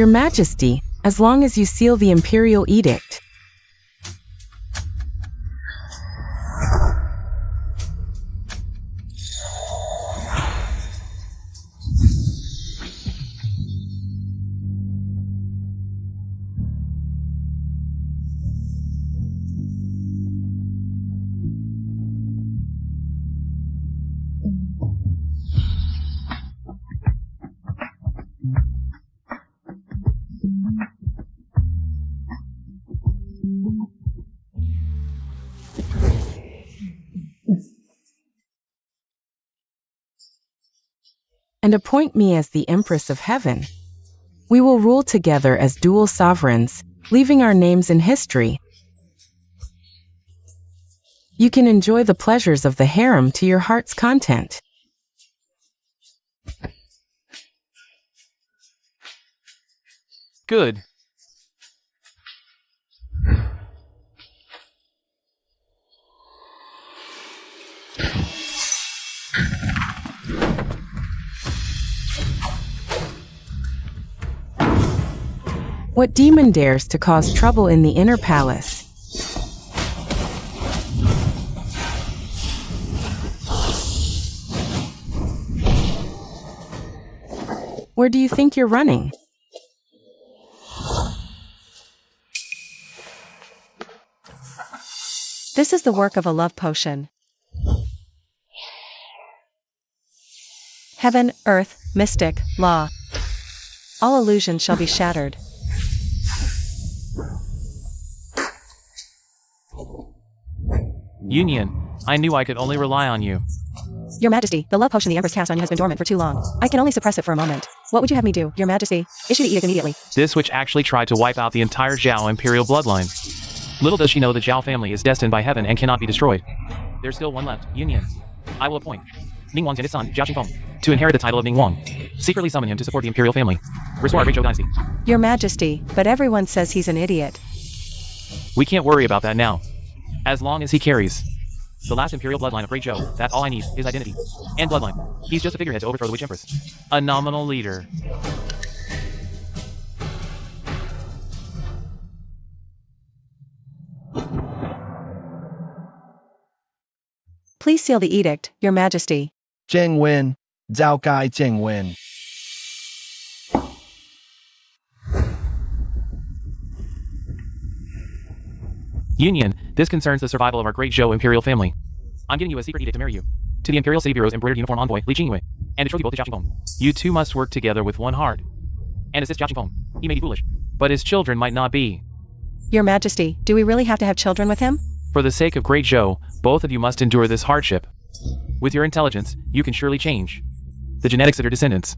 Your Majesty, as long as you seal the imperial edict. And appoint me as the Empress of Heaven. We will rule together as dual sovereigns, leaving our names in history. You can enjoy the pleasures of the harem to your heart's content. Good. What demon dares to cause trouble in the inner palace? Where do you think you're running? This is the work of a love potion. Heaven, earth, mystic, law. All illusions shall be shattered. Union, I knew I could only rely on you. Your Majesty, the love potion the Empress cast on you has been dormant for too long. I can only suppress it for a moment. What would you have me do, Your Majesty? Issue the edict immediately. This witch actually tried to wipe out the entire Zhao imperial bloodline. Little does she know the Zhao family is destined by heaven and cannot be destroyed. There's still one left, Union. I will appoint Ning Wang's youngest son, Zhao Qingfeng, to inherit the title of Ning Wang. Secretly summon him to support the imperial family. Restore our great Zhou dynasty. Your Majesty, but everyone says he's an idiot. We can't worry about that now. As long as he carries the last imperial bloodline of Great Zhou, that's all I need, his identity. And bloodline. He's just a figurehead to overthrow the witch empress. A nominal leader. Please seal the edict, Your Majesty. Jing Wen, Zhao Gai Jing Wen. Union, this concerns the survival of our great Zhou imperial family. I'm giving you a secret edict to marry you. To the Imperial City Bureau's embroidered uniform envoy, Li Jingyue, and betroth you both to Zhao Qingfeng. You two must work together with one heart. And assist Zhao Qingfeng. He may be foolish, but his children might not be. Your Majesty, do we really have to have children with him? For the sake of great Zhou, both of you must endure this hardship. With your intelligence, you can surely change the genetics of your descendants.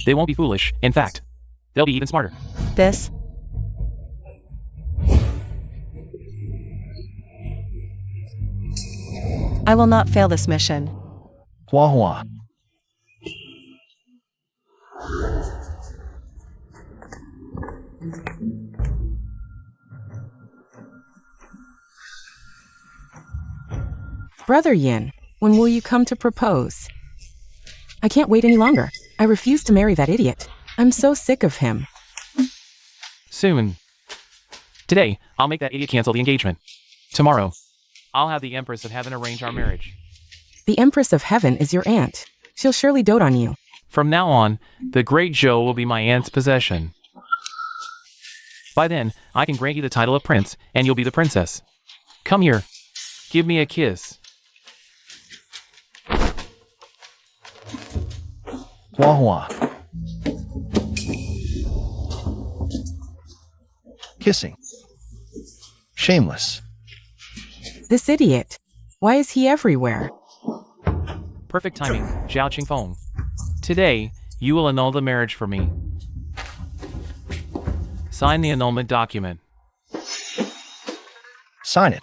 They won't be foolish, in fact, they'll be even smarter. This? I will not fail this mission. Hua Hua. Brother Yin, when will you come to propose? I can't wait any longer. I refuse to marry that idiot. I'm so sick of him. Soon. Today, I'll make that idiot cancel the engagement. Tomorrow, I'll have the Empress of Heaven arrange our marriage. The Empress of Heaven is your aunt. She'll surely dote on you. From now on, the great Zhou will be my aunt's possession. By then, I can grant you the title of prince, and you'll be the princess. Come here. Give me a kiss. Hua Hua. Kissing. Shameless. This idiot. Why is he everywhere? Perfect timing, Zhao Qingfeng. Today, you will annul the marriage for me. Sign the annulment document. Sign it.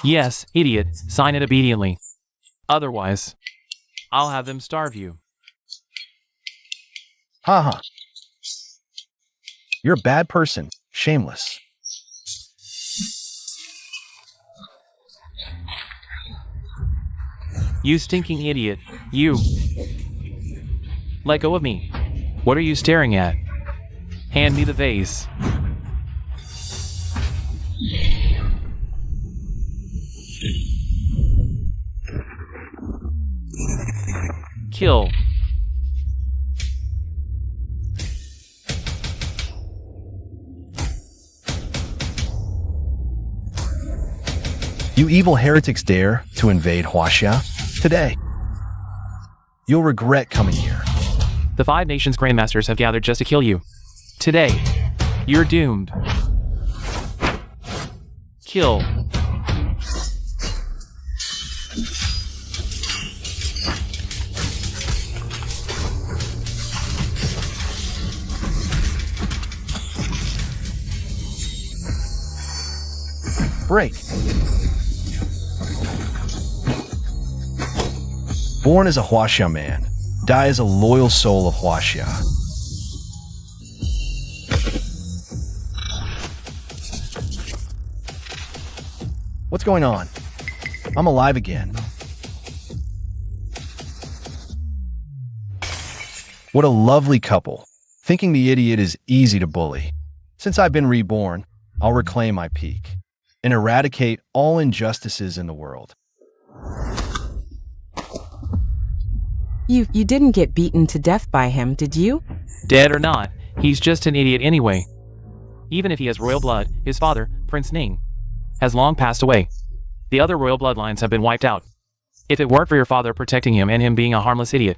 Yes, idiot, sign it obediently. Otherwise, I'll have them starve you. Haha. You're a bad person. Shameless. You stinking idiot. You. Let go of me. What are you staring at? Hand me the vase. Kill. You evil heretics dare to invade Huaxia today. You'll regret coming here. The 5 nations grandmasters have gathered just to kill you. Today, you're doomed. Kill. Break. Born as a Huaxia man, die as a loyal soul of Huaxia. What's going on? I'm alive again. What a lovely couple. Thinking the idiot is easy to bully. Since I've been reborn, I'll reclaim my peak and eradicate all injustices in the world. You didn't get beaten to death by him, did you? Dead or not, he's just an idiot anyway. Even if he has royal blood, his father, Prince Ning, has long passed away. The other royal bloodlines have been wiped out. If it weren't for your father protecting him and him being a harmless idiot,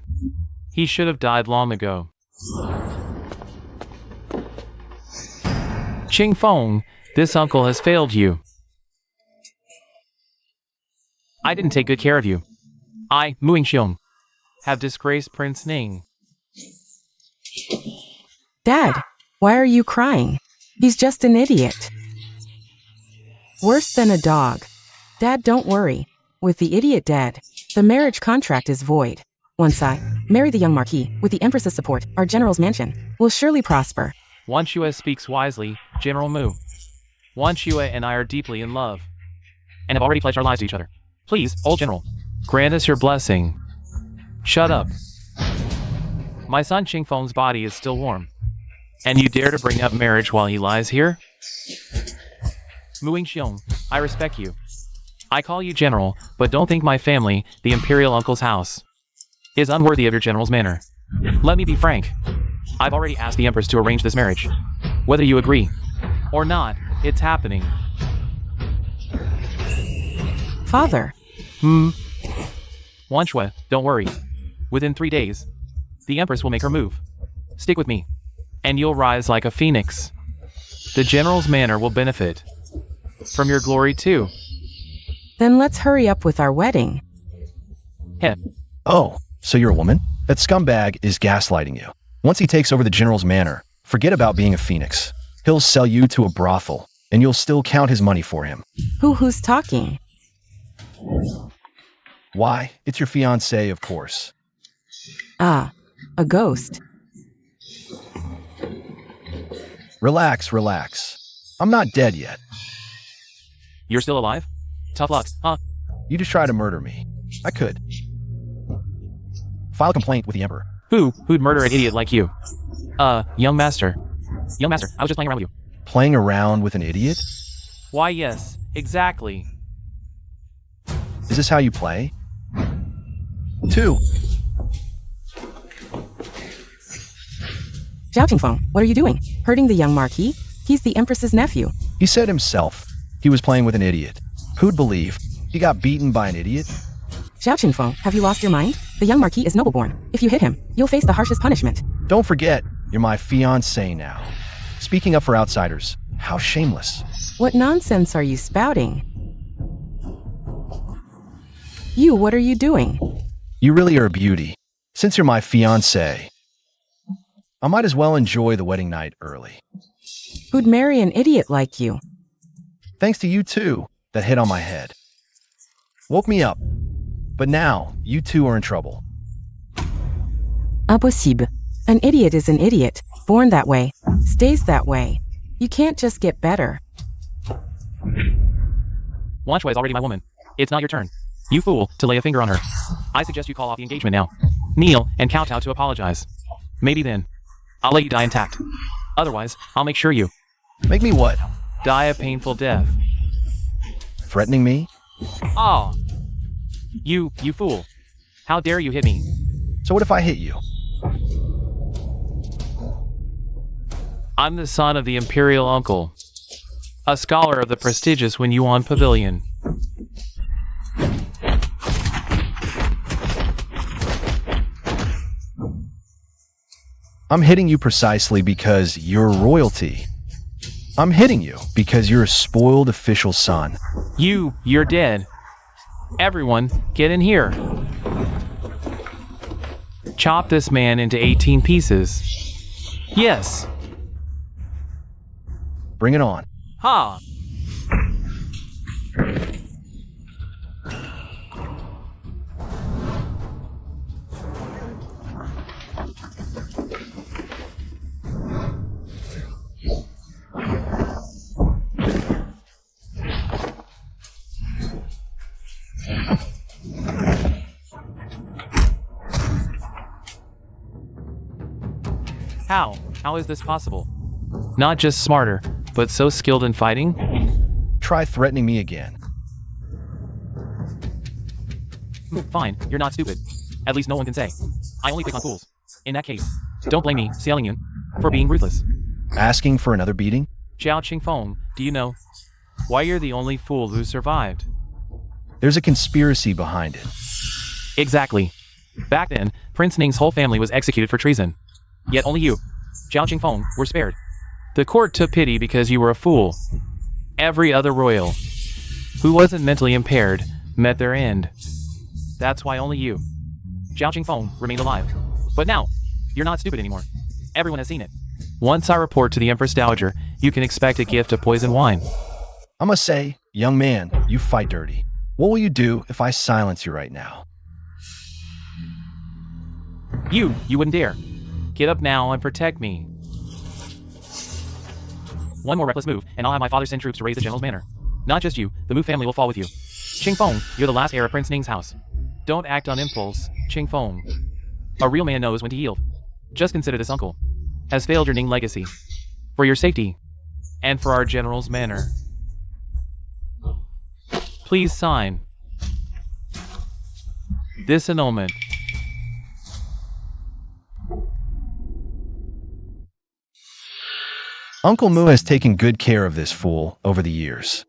he should have died long ago. Qing Feng, this uncle has failed you. I didn't take good care of you. I, Muing Xiong, have disgraced Prince Ning. Dad, why are you crying? He's just an idiot. Worse than a dog. Dad, don't worry. With the idiot dead, the marriage contract is void. Once I marry the young Marquis, with the Empress's support, our general's mansion will surely prosper. Wan Chua speaks wisely, General Mu. Wan Chua and I are deeply in love, and have already pledged our lives to each other. Please, old general, grant us your blessing. Shut up. My son Qing Feng's body is still warm, and you dare to bring up marriage while he lies here? Muing Xiong, I respect you. I call you general, but don't think my family, the imperial uncle's house, is unworthy of your general's manner. Let me be frank. I've already asked the empress to arrange this marriage. Whether you agree or not, it's happening. Father. Wan Chua, don't worry. Within 3 days, the empress will make her move. Stick with me, and you'll rise like a phoenix. The general's manor will benefit from your glory too. Then let's hurry up with our wedding. Heh. Oh, so you're a woman? That scumbag is gaslighting you. Once he takes over the general's manor, forget about being a phoenix. He'll sell you to a brothel, and you'll still count his money for him. Who's talking? Why? It's your fiancé, of course. Ah, a ghost. Relax, relax. I'm not dead yet. You're still alive? Tough luck, huh? You just try to murder me. I could. File a complaint with the Emperor. Who'd murder an idiot like you? Young master. Young master, I was just playing around with you. Playing around with an idiot? Why, yes, exactly. Is this how you play? 2. Zhao Qingfeng, what are you doing? Hurting the young Marquis? He's the Empress's nephew. He said himself he was playing with an idiot. Who'd believe he got beaten by an idiot? Zhao Qingfeng, have you lost your mind? The young Marquis is noble-born. If you hit him, you'll face the harshest punishment. Don't forget, you're my fiancé now. Speaking up for outsiders, how shameless. What nonsense are you spouting? What are you doing? You really are a beauty. Since you're my fiancé, I might as well enjoy the wedding night early. Who'd marry an idiot like you? Thanks to you two that hit on my head. Woke me up. But now, you two are in trouble. Impossible. An idiot is an idiot. Born that way. Stays that way. You can't just get better. Wan Chua is already my woman. It's not your turn, you fool, to lay a finger on her. I suggest you call off the engagement now. Kneel and kowtow to apologize. Maybe then, I'll let you die intact. Otherwise, I'll make sure you Make me what? die a painful death. Threatening me? Ah! You fool. How dare you hit me? So what if I hit you? I'm the son of the imperial uncle, a scholar of the prestigious Wen Yuan Pavilion. I'm hitting you precisely because you're royalty. I'm hitting you because you're a spoiled official son. You're dead. Everyone, get in here. Chop this man into 18 pieces. Yes. Bring it on. Ha! How is this possible? Not just smarter, but so skilled in fighting? Try threatening me again. Fine, you're not stupid. At least no one can say. I only pick on fools. In that case, don't blame me, Xiaoling Yun, for being ruthless. Asking for another beating? Zhao Qingfeng, do you know why you're the only fool who survived? There's a conspiracy behind it. Exactly. Back then, Prince Ning's whole family was executed for treason. Yet only you, Zhao Qingfeng, were spared. The court took pity because you were a fool. Every other royal who wasn't mentally impaired met their end. That's why only you, Zhao Qingfeng, remained alive. But now, you're not stupid anymore. Everyone has seen it. Once I report to the Empress Dowager, you can expect a gift of poison wine. I must say, young man, you fight dirty. What will you do if I silence you right now? You wouldn't dare. Get up now and protect me. One more reckless move, and I'll have my father send troops to raise the general's manor. Not just you, the Mu family will fall with you. Qingfeng, you're the last heir of Prince Ning's house. Don't act on impulse, Qingfeng. A real man knows when to yield. Just consider this uncle has failed your Ning legacy. For your safety, and for our general's manor. Please sign this annulment. Uncle Mu has taken good care of this fool over the years.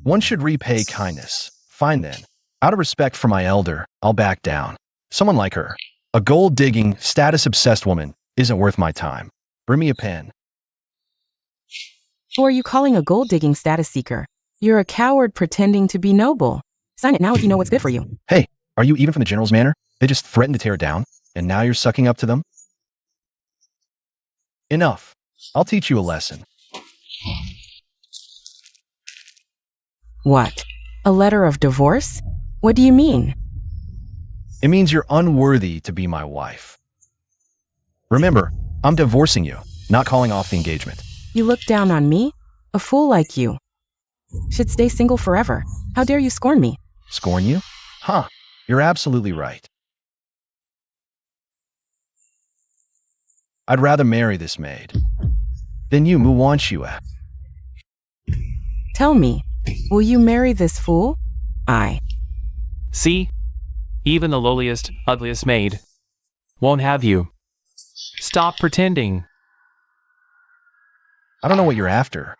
One should repay kindness. Fine then. Out of respect for my elder, I'll back down. Someone like her, a gold-digging, status-obsessed woman, isn't worth my time. Bring me a pen. Who are you calling a gold-digging status seeker? You're a coward pretending to be noble. Sign it now if you know what's good for you. Hey, are you even from the general's manor? They just threatened to tear it down, and now you're sucking up to them? Enough. I'll teach you a lesson. What? A letter of divorce? What do you mean? It means you're unworthy to be my wife. Remember, I'm divorcing you, not calling off the engagement. You look down on me? A fool like you should stay single forever. How dare you scorn me? Scorn you? Huh, you're absolutely right. I'd rather marry this maid than you, Mu wants you at. Tell me, will you marry this fool? See? Even the lowliest, ugliest maid won't have you. Stop pretending. I don't know what you're after.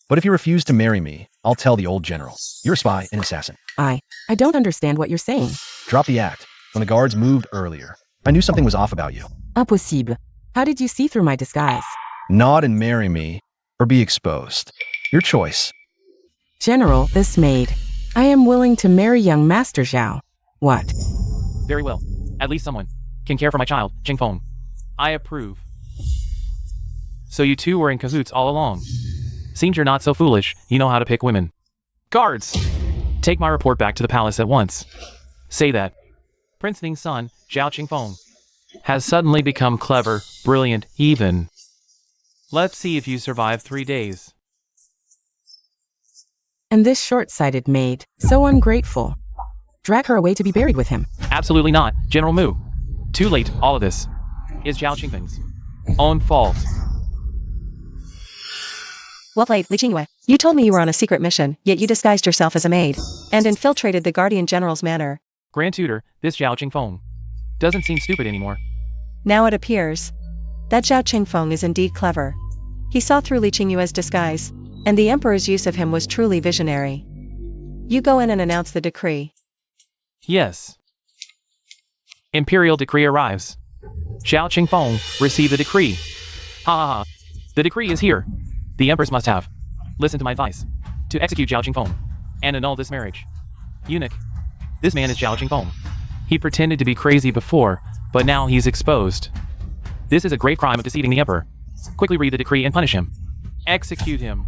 But if you refuse to marry me, I'll tell the old general. You're a spy and assassin. I don't understand what you're saying. Drop the act. When the guards moved earlier, I knew something was off about you. Impossible. How did you see through my disguise? Nod and marry me, or be exposed. Your choice. General, this maid. I am willing to marry young Master Zhao. What? Very well. At least someone can care for my child, Qingfeng. I approve. So you two were in cahoots all along. Seems you're not so foolish. You know how to pick women. Guards! Take my report back to the palace at once. Say that Prince Ning's son, Zhao Qingfeng, has suddenly become clever, brilliant, even. Let's see if you survive 3 days. And this short-sighted maid, so ungrateful. Drag her away to be buried with him. Absolutely not, General Mu. Too late, all of this is Zhao Qingfeng's own fault. Well played, Li Qingyue. You told me you were on a secret mission, yet you disguised yourself as a maid and infiltrated the Guardian General's manor. Grand Tutor, this Zhao Qingfeng doesn't seem stupid anymore. Now it appears that Zhao Qingfeng is indeed clever. He saw through Li Qingyue's disguise, and the Emperor's use of him was truly visionary. You go in and announce the decree. Yes. Imperial decree arrives. Zhao Qingfeng, receive the decree. Ha ha ha. The decree is here. The Empress must have listened to my advice to execute Zhao Qingfeng and annul this marriage. Eunuch, this man is Zhao Qingfeng. He pretended to be crazy before, but now he's exposed. This is a grave crime of deceiving the Emperor. Quickly read the decree and punish him. Execute him.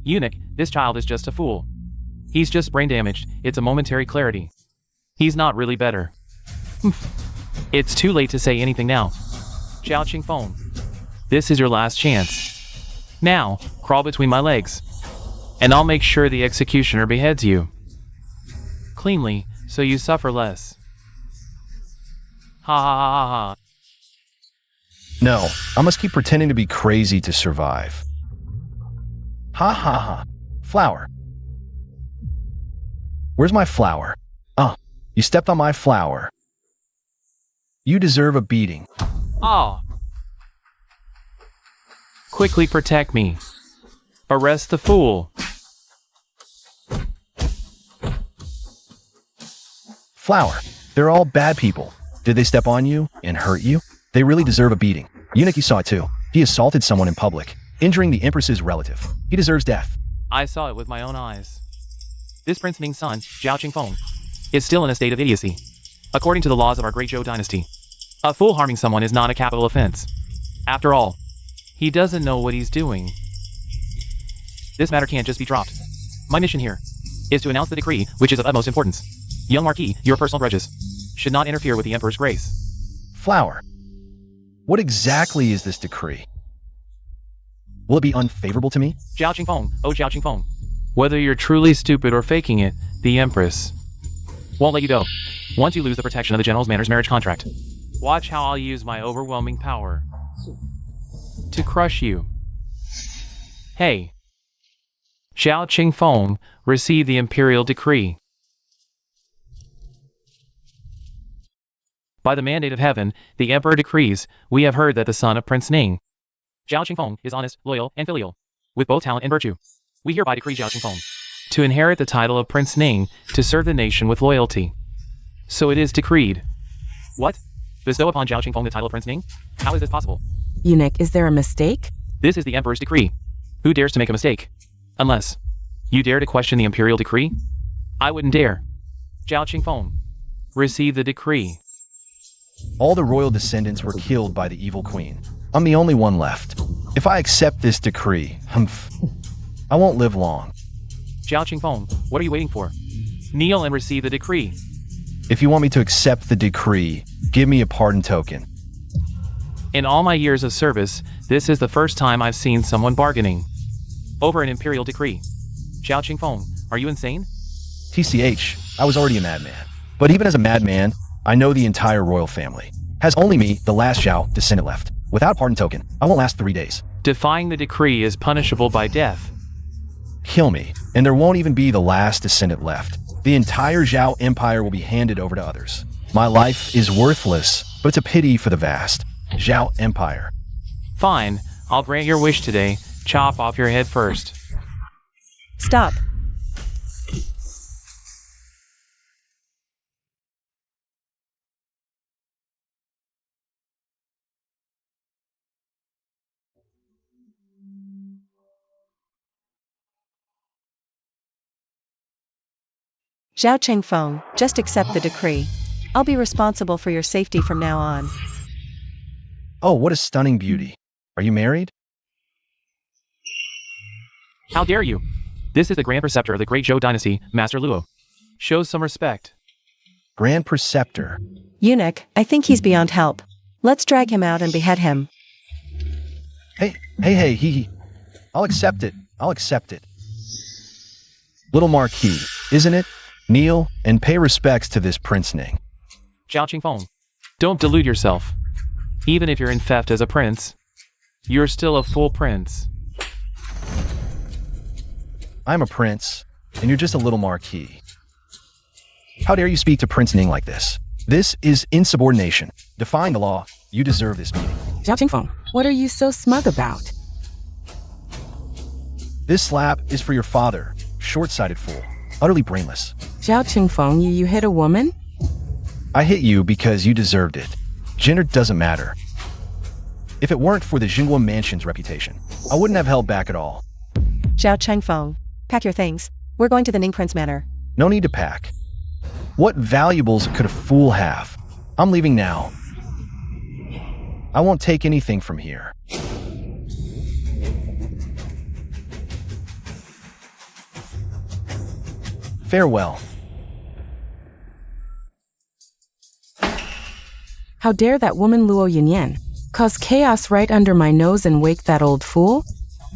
Eunuch, this child is just a fool. He's just brain damaged. It's a momentary clarity. He's not really better. It's too late to say anything now. Zhao Qingfeng, this is your last chance. Now, crawl between my legs, and I'll make sure the executioner beheads you. Cleanly, so you suffer less. Ha ha ha ha ha. No, I must keep pretending to be crazy to survive. Ha ha ha. Flower. Where's my flower? Oh, you stepped on my flower. You deserve a beating. Ah. Quickly protect me. Arrest the fool. Flower. They're all bad people. Did they step on you and hurt you? They really deserve a beating. Eunuch, you saw it too. He assaulted someone in public, injuring the Empress's relative. He deserves death. I saw it with my own eyes. This Prince Ning's son, Zhao Qingfeng, is still in a state of idiocy. According to the laws of our Great Zhou dynasty, a fool harming someone is not a capital offense. After all, he doesn't know what he's doing. This matter can't just be dropped. My mission here is to announce the decree, which is of utmost importance. Young Marquis, your personal grudges should not interfere with the Emperor's grace. Flower. What exactly is this decree? Will it be unfavorable to me? Zhao Qingfeng, oh Zhao Qingfeng. Whether you're truly stupid or faking it, the Empress won't let you go once you lose the protection of the General's Manor's marriage contract. Watch how I'll use my overwhelming power to crush you. Hey. Zhao Qingfeng, receive the Imperial Decree. By the mandate of heaven, the Emperor decrees, we have heard that the son of Prince Ning, Zhao Qingfeng, is honest, loyal, and filial, with both talent and virtue. We hereby decree Zhao Qingfeng to inherit the title of Prince Ning, to serve the nation with loyalty. So it is decreed. What? Bestow upon Zhao Qingfeng the title of Prince Ning? How is this possible? Eunuch, is there a mistake? This is the Emperor's decree. Who dares to make a mistake? Unless you dare to question the Imperial Decree? I wouldn't dare. Zhao Qingfeng, receive the decree. All the royal descendants were killed by the evil queen. I'm the only one left. If I accept this decree, I won't live long. Zhao Qingfeng, what are you waiting for? Kneel and receive the decree. If you want me to accept the decree, give me a pardon token. In all my years of service, this is the first time I've seen someone bargaining over an imperial decree. Zhao Qingfeng, are you insane? TCH, I was already a madman. But even as a madman, I know the entire royal family. Has only me, the last Zhao descendant, left. Without pardon token, I won't last 3 days. Defying the decree is punishable by death. Kill me, and there won't even be the last descendant left. The entire Zhao Empire will be handed over to others. My life is worthless, but it's a pity for the vast Zhao Empire. Fine, I'll grant your wish today. Chop off your head first. Stop. Zhao Qingfeng, just accept the decree. I'll be responsible for your safety from now on. Oh, what a stunning beauty. Are you married? How dare you? This is the Grand Preceptor of the Great Zhou Dynasty, Master Luo. Show some respect. Grand Preceptor. Eunuch, I think he's beyond help. Let's drag him out and behead him. Hey, I'll accept it. Little Marquis, isn't it? Kneel and pay respects to this Prince Ning. Zhao Qingfeng, don't delude yourself. Even if you're in theft as a prince, You're still a full prince. I'm a prince, and you're just a little marquis. How dare you speak to Prince Ning like this? This is insubordination. Defying the law. You deserve this meeting. Zhao Qingfeng, what are you so smug about? This slap is for your father. Short-sighted fool. Utterly brainless. Zhao Qingfeng, you hit a woman? I hit you because you deserved it. Gender doesn't matter. If it weren't for the Jingguo Mansion's reputation, I wouldn't have held back at all. Zhao Qingfeng, pack your things. We're going to the Ning Prince Manor. No need to pack. What valuables could a fool have? I'm leaving now. I won't take anything from here. Farewell. How dare that woman Luo Yunyan cause chaos right under my nose and wake that old fool?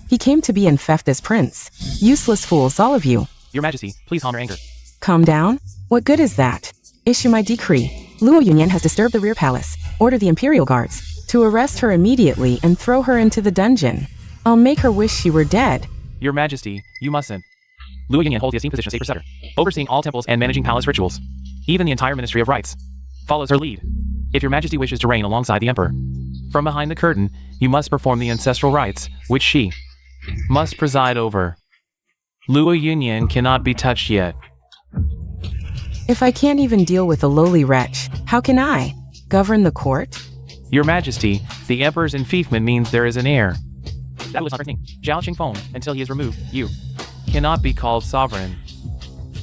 He came to be and theft as prince. Useless fools, all of you. Your Majesty, please calm your anger. Calm down? What good is that? Issue my decree. Luo Yunyan has disturbed the rear palace. Order the imperial guards to arrest her immediately and throw her into the dungeon. I'll make her wish she were dead. Your Majesty, you mustn't. Luo Yunyan holds the esteemed position of sacred preceptor, overseeing all temples and managing palace rituals. Even the entire Ministry of Rites follows her lead. If your Majesty wishes to reign alongside the Emperor, from behind the curtain, you must perform the ancestral rites, which she must preside over. Luo Yunyan cannot be touched yet. If I can't even deal with a lowly wretch, how can I govern the court? Your Majesty, the Emperor's enfeoffment means there is an heir. That was not her thing. Zhao Qingfeng, until he is removed, you cannot be called sovereign.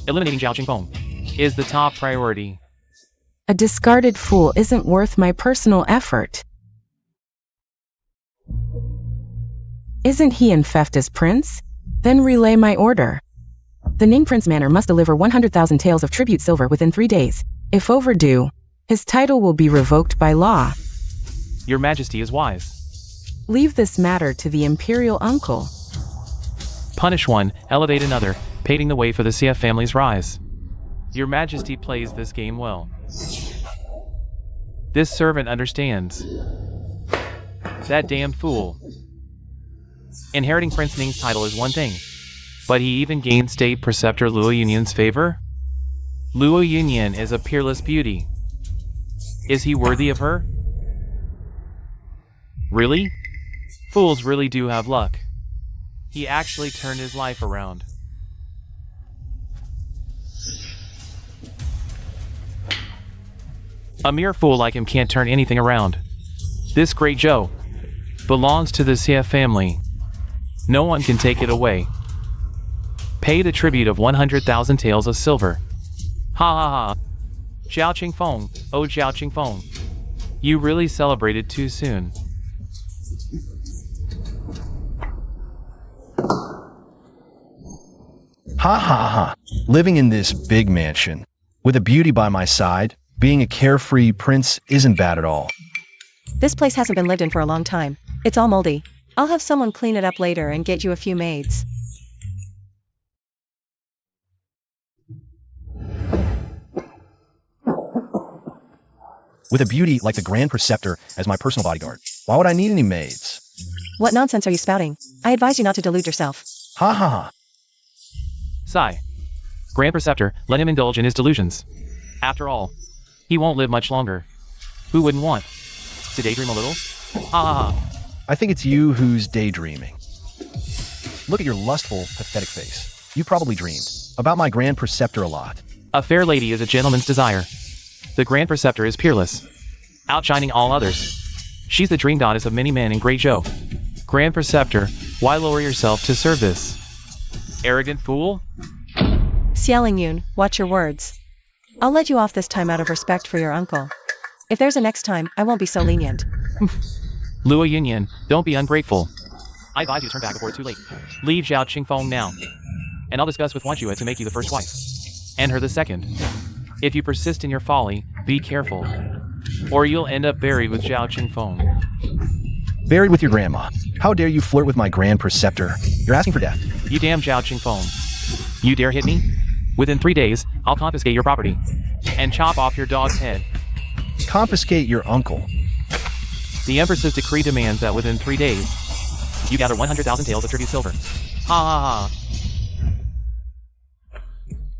Eliminating Zhao Qingfeng is the top priority. A discarded fool isn't worth my personal effort. Isn't he in theft as prince? Then relay my order. The Ning Prince Manor must deliver 100,000 taels of tribute silver within 3 days. If overdue, his title will be revoked by law. Your Majesty is wise. Leave this matter to the imperial uncle. Punish one, elevate another, paving the way for the CF family's rise. Your Majesty plays this game well. This servant understands. That damn fool. Inheriting Prince Ning's title is one thing, but he even gained State Preceptor Luo Yunyan's favor? Luo Yunyan is a peerless beauty. Is he worthy of her? Really? Fools really do have luck. He actually turned his life around. A mere fool like him can't turn anything around. This great Zhou belongs to the CF family. No one can take it away. Pay the tribute of 100,000 taels of silver. Ha ha ha. Zhao Qingfeng, oh Zhao Qingfeng. You really celebrated too soon. Ha ha ha. Living in this big mansion, with a beauty by my side, being a carefree prince isn't bad at all. This place hasn't been lived in for a long time. It's all moldy. I'll have someone clean it up later and get you a few maids. With a beauty like the Grand Preceptor as my personal bodyguard, why would I need any maids? What nonsense are you spouting? I advise you not to delude yourself. Ha ha ha. Sigh. Grand Preceptor, let him indulge in his delusions. After all, he won't live much longer. Who wouldn't want to daydream a little? Ha ha ha. I think it's you who's daydreaming. Look at your lustful, pathetic face. You probably dreamed about my Grand Preceptor a lot. A fair lady is a gentleman's desire. The Grand Preceptor is peerless, outshining all others. She's the dream goddess of many men in Great Zhou. Grand Preceptor, why lower yourself to serve this? Arrogant fool? Xiaoling Yun, watch your words. I'll let you off this time out of respect for your uncle. If there's a next time, I won't be so lenient. Luo Yunyan, don't be ungrateful. I advise you to turn back before it's too late. Leave Zhao Qingfeng now, and I'll discuss with Wanjue to make you the first wife, and her the second. If you persist in your folly, be careful, or you'll end up buried with Zhao Qingfeng. Buried with your grandma. How dare you flirt with my Grand Preceptor? You're asking for death. You damn Zhao Qingfeng. You dare hit me? Within 3 days, I'll confiscate your property, and chop off your dog's head. Confiscate your uncle. The Empress's decree demands that within 3 days, you gather 100,000 taels of tribute silver. Ha ha ha.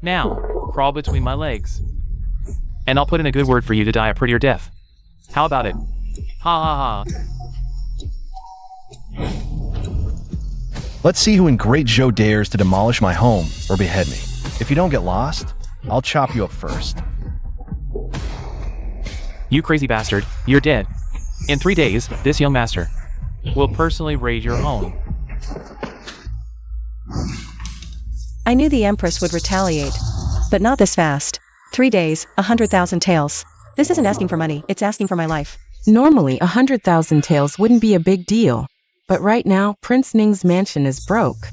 Now, crawl between my legs. And I'll put in a good word for you to die a prettier death. How about it? Ha ha ha. Let's see who in Great Joe dares to demolish my home or behead me. If you don't get lost, I'll chop you up first. You crazy bastard, you're dead. In 3 days, this young master will personally raid your home. I knew the Empress would retaliate. But not this fast. 3 days, 100,000 taels. This isn't asking for money, it's asking for my life. Normally 100,000 taels wouldn't be a big deal. But right now, Prince Ning's mansion is broke.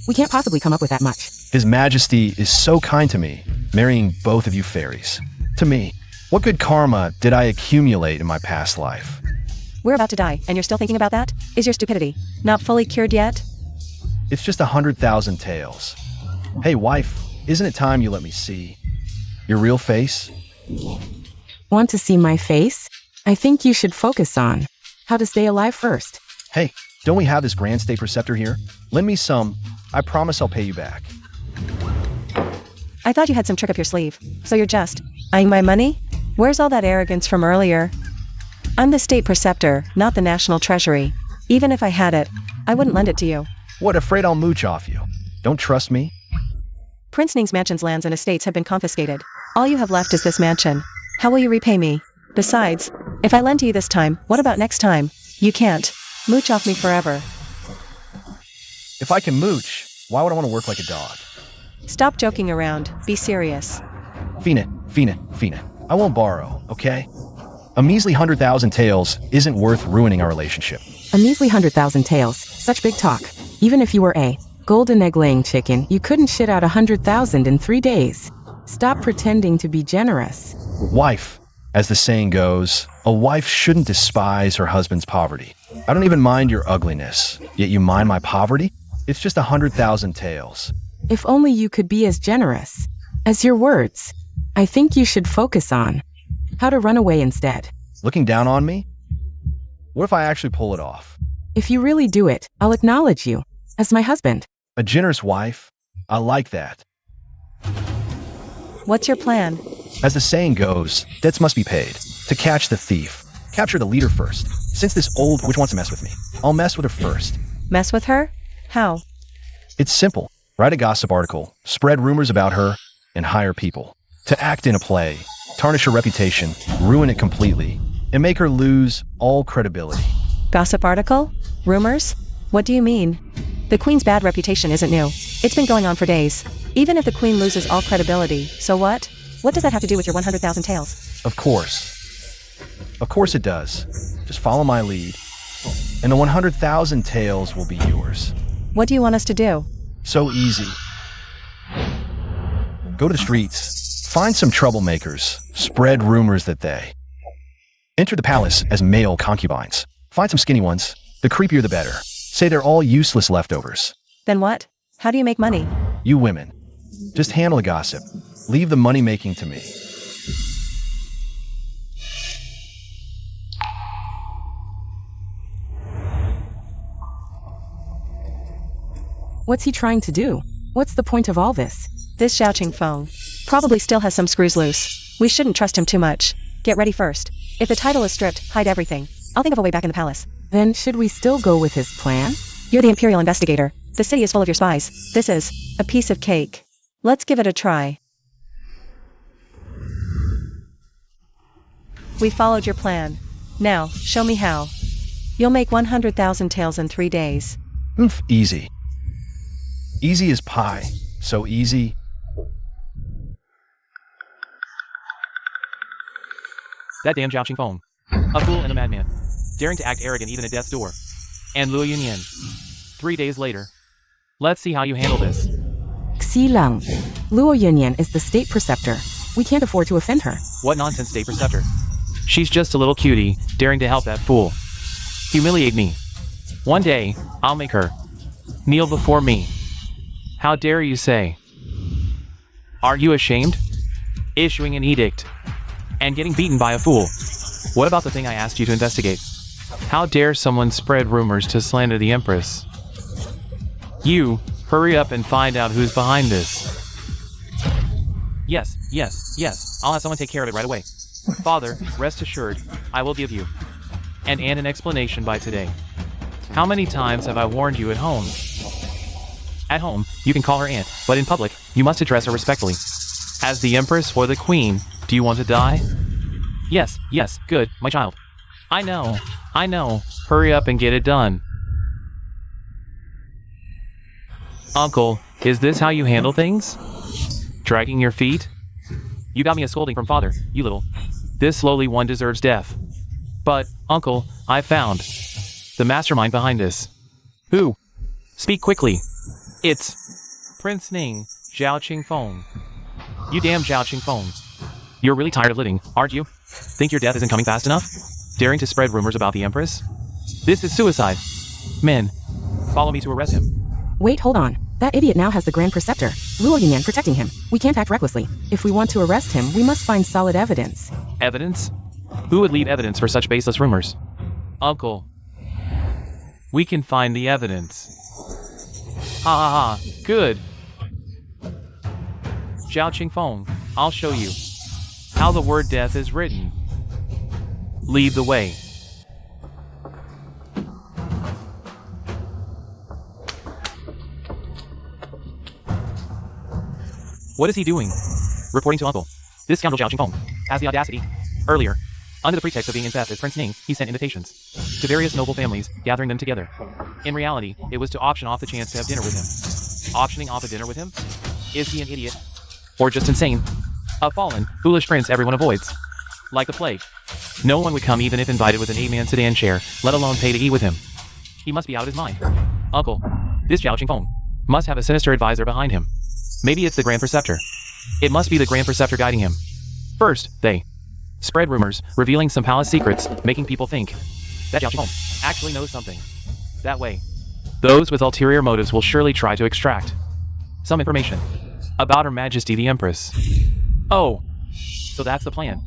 We can't possibly come up with that much. His Majesty is so kind to me, marrying both of you fairies. To me, what good karma did I accumulate in my past life? We're about to die, and you're still thinking about that? Is your stupidity not fully cured yet? It's just 100,000 taels. Hey wife, isn't it time you let me see your real face? Want to see my face? I think you should focus on how to stay alive first. Hey, don't we have this Grand State Preceptor here? Lend me some. I promise I'll pay you back. I thought you had some trick up your sleeve. So you're just eyeing my money? Where's all that arrogance from earlier? I'm the State Preceptor, not the National Treasury. Even if I had it, I wouldn't lend it to you. What, afraid I'll mooch off you? Don't trust me? Prince Ning's mansion's lands and estates have been confiscated. All you have left is this mansion. How will you repay me? Besides, if I lend to you this time, what about next time? You can't mooch off me forever. If I can mooch, why would I want to work like a dog? Stop joking around. Be serious. Fina. I won't borrow, okay? A measly 100,000 taels isn't worth ruining our relationship. A measly 100,000 taels. Such big talk. Even if you were a golden egg-laying chicken, you couldn't shit out 100,000 in 3 days. Stop pretending to be generous. Wife, as the saying goes, a wife shouldn't despise her husband's poverty. I don't even mind your ugliness, yet you mind my poverty? It's just 100,000 taels. If only you could be as generous as your words. I think you should focus on how to run away instead. Looking down on me? What if I actually pull it off? If you really do it, I'll acknowledge you as my husband. A generous wife? I like that. What's your plan? As the saying goes, debts must be paid. To catch the thief, capture the leader first. Since this old witch wants to mess with me, I'll mess with her first. Mess with her? How? It's simple. Write a gossip article, spread rumors about her, and hire people to act in a play, tarnish her reputation, ruin it completely, and make her lose all credibility. Gossip article? Rumors? What do you mean? The Queen's bad reputation isn't new. It's been going on for days. Even if the Queen loses all credibility, so what? What does that have to do with your 100,000 taels? Of course. Of course it does. Just follow my lead, and the 100,000 taels will be yours. What do you want us to do? So easy. Go to the streets, find some troublemakers, spread rumors that they enter the palace as male concubines. Find some skinny ones, the creepier the better. Say they're all useless leftovers. Then what? How do you make money? You women, just handle the gossip. Leave the money-making to me. What's he trying to do? What's the point of all this? This Zhao Qingfeng probably still has some screws loose. We shouldn't trust him too much. Get ready first. If the title is stripped, hide everything. I'll think of a way back in the palace. Then should we still go with his plan? You're the Imperial investigator. The city is full of your spies. This is a piece of cake. Let's give it a try. We followed your plan. Now, show me how. You'll make 100,000 taels in 3 days. Easy. Easy as pie. So easy. That damn Zhao Qingfeng. A fool and a madman. Daring to act arrogant even at death's door. And Luo Yunyan. 3 days later. Let's see how you handle this. Xi Lang. Luo Yunyan is the state preceptor. We can't afford to offend her. What nonsense, state preceptor. She's just a little cutie, daring to help that fool humiliate me. One day, I'll make her kneel before me. How dare you say? Are you ashamed? Issuing an edict and getting beaten by a fool. What about the thing I asked you to investigate? How dare someone spread rumors to slander the Empress? You, hurry up and find out who's behind this. Yes. I'll have someone take care of it right away. Father, rest assured, I will give you an explanation by today. How many times have I warned you at home? At home, you can call her aunt, but in public, you must address her respectfully. As the Empress or the Queen, do you want to die? Yes, good, my child. I know. Hurry up and get it done. Uncle, is this how you handle things? Dragging your feet? You got me a scolding from father, you little. This lowly one deserves death. But, Uncle, I found the mastermind behind this. Who? Speak quickly. It's Prince Ning, Zhao Qingfeng. You damn Zhao Qingfeng. You're really tired of living, aren't you? Think your death isn't coming fast enough? Daring to spread rumors about the Empress? This is suicide. Men, follow me to arrest him. Wait, hold on. That idiot now has the Grand Preceptor, Luo Yinyan, protecting him. We can't act recklessly. If we want to arrest him, we must find solid evidence. Evidence? Who would leave evidence for such baseless rumors? Uncle, we can find the evidence. Ha, good. Zhao Qingfeng, I'll show you how the word death is written. Lead the way. What is he doing? Reporting to Uncle. This scoundrel Zhao Qingfeng has the audacity. Earlier, under the pretext of being incensed as Prince Ning, he sent invitations to various noble families, gathering them together. In reality, it was to auction off the chance to have dinner with him. Auctioning off a dinner with him? Is he an idiot? Or just insane? A fallen, foolish prince everyone avoids. Like the plague. No one would come even if invited with an 8-man sedan chair, let alone pay to eat with him. He must be out of his mind. Uncle, this Zhao Qingfeng must have a sinister advisor behind him. Maybe it's the Grand Preceptor. It must be the Grand Preceptor guiding him. First, they spread rumors, revealing some palace secrets, making people think that Zhao Qingfeng actually knows something. That way, those with ulterior motives will surely try to extract some information about Her Majesty the Empress. Oh, so that's the plan.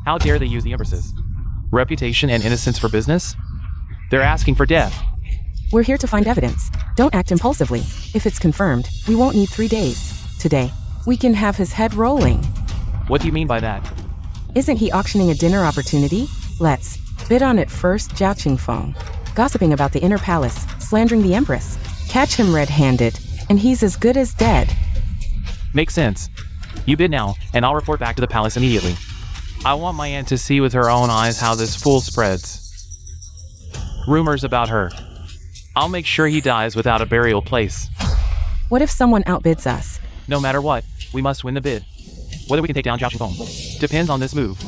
How dare they use the Empress's reputation and innocence for business? They're asking for death. We're here to find evidence. Don't act impulsively. If it's confirmed, we won't need 3 days. Today, we can have his head rolling. What do you mean by that? Isn't he auctioning a dinner opportunity? Let's bid on it first. Zhao Qingfeng, gossiping about the inner palace, slandering the Empress. Catch him red-handed, and he's as good as dead. Makes sense. You bid now, and I'll report back to the palace immediately. I want my aunt to see with her own eyes how this fool spreads rumors about her. I'll make sure he dies without a burial place. What if someone outbids us? No matter what, we must win the bid. Whether we can take down Zhao Qingfeng depends on this move.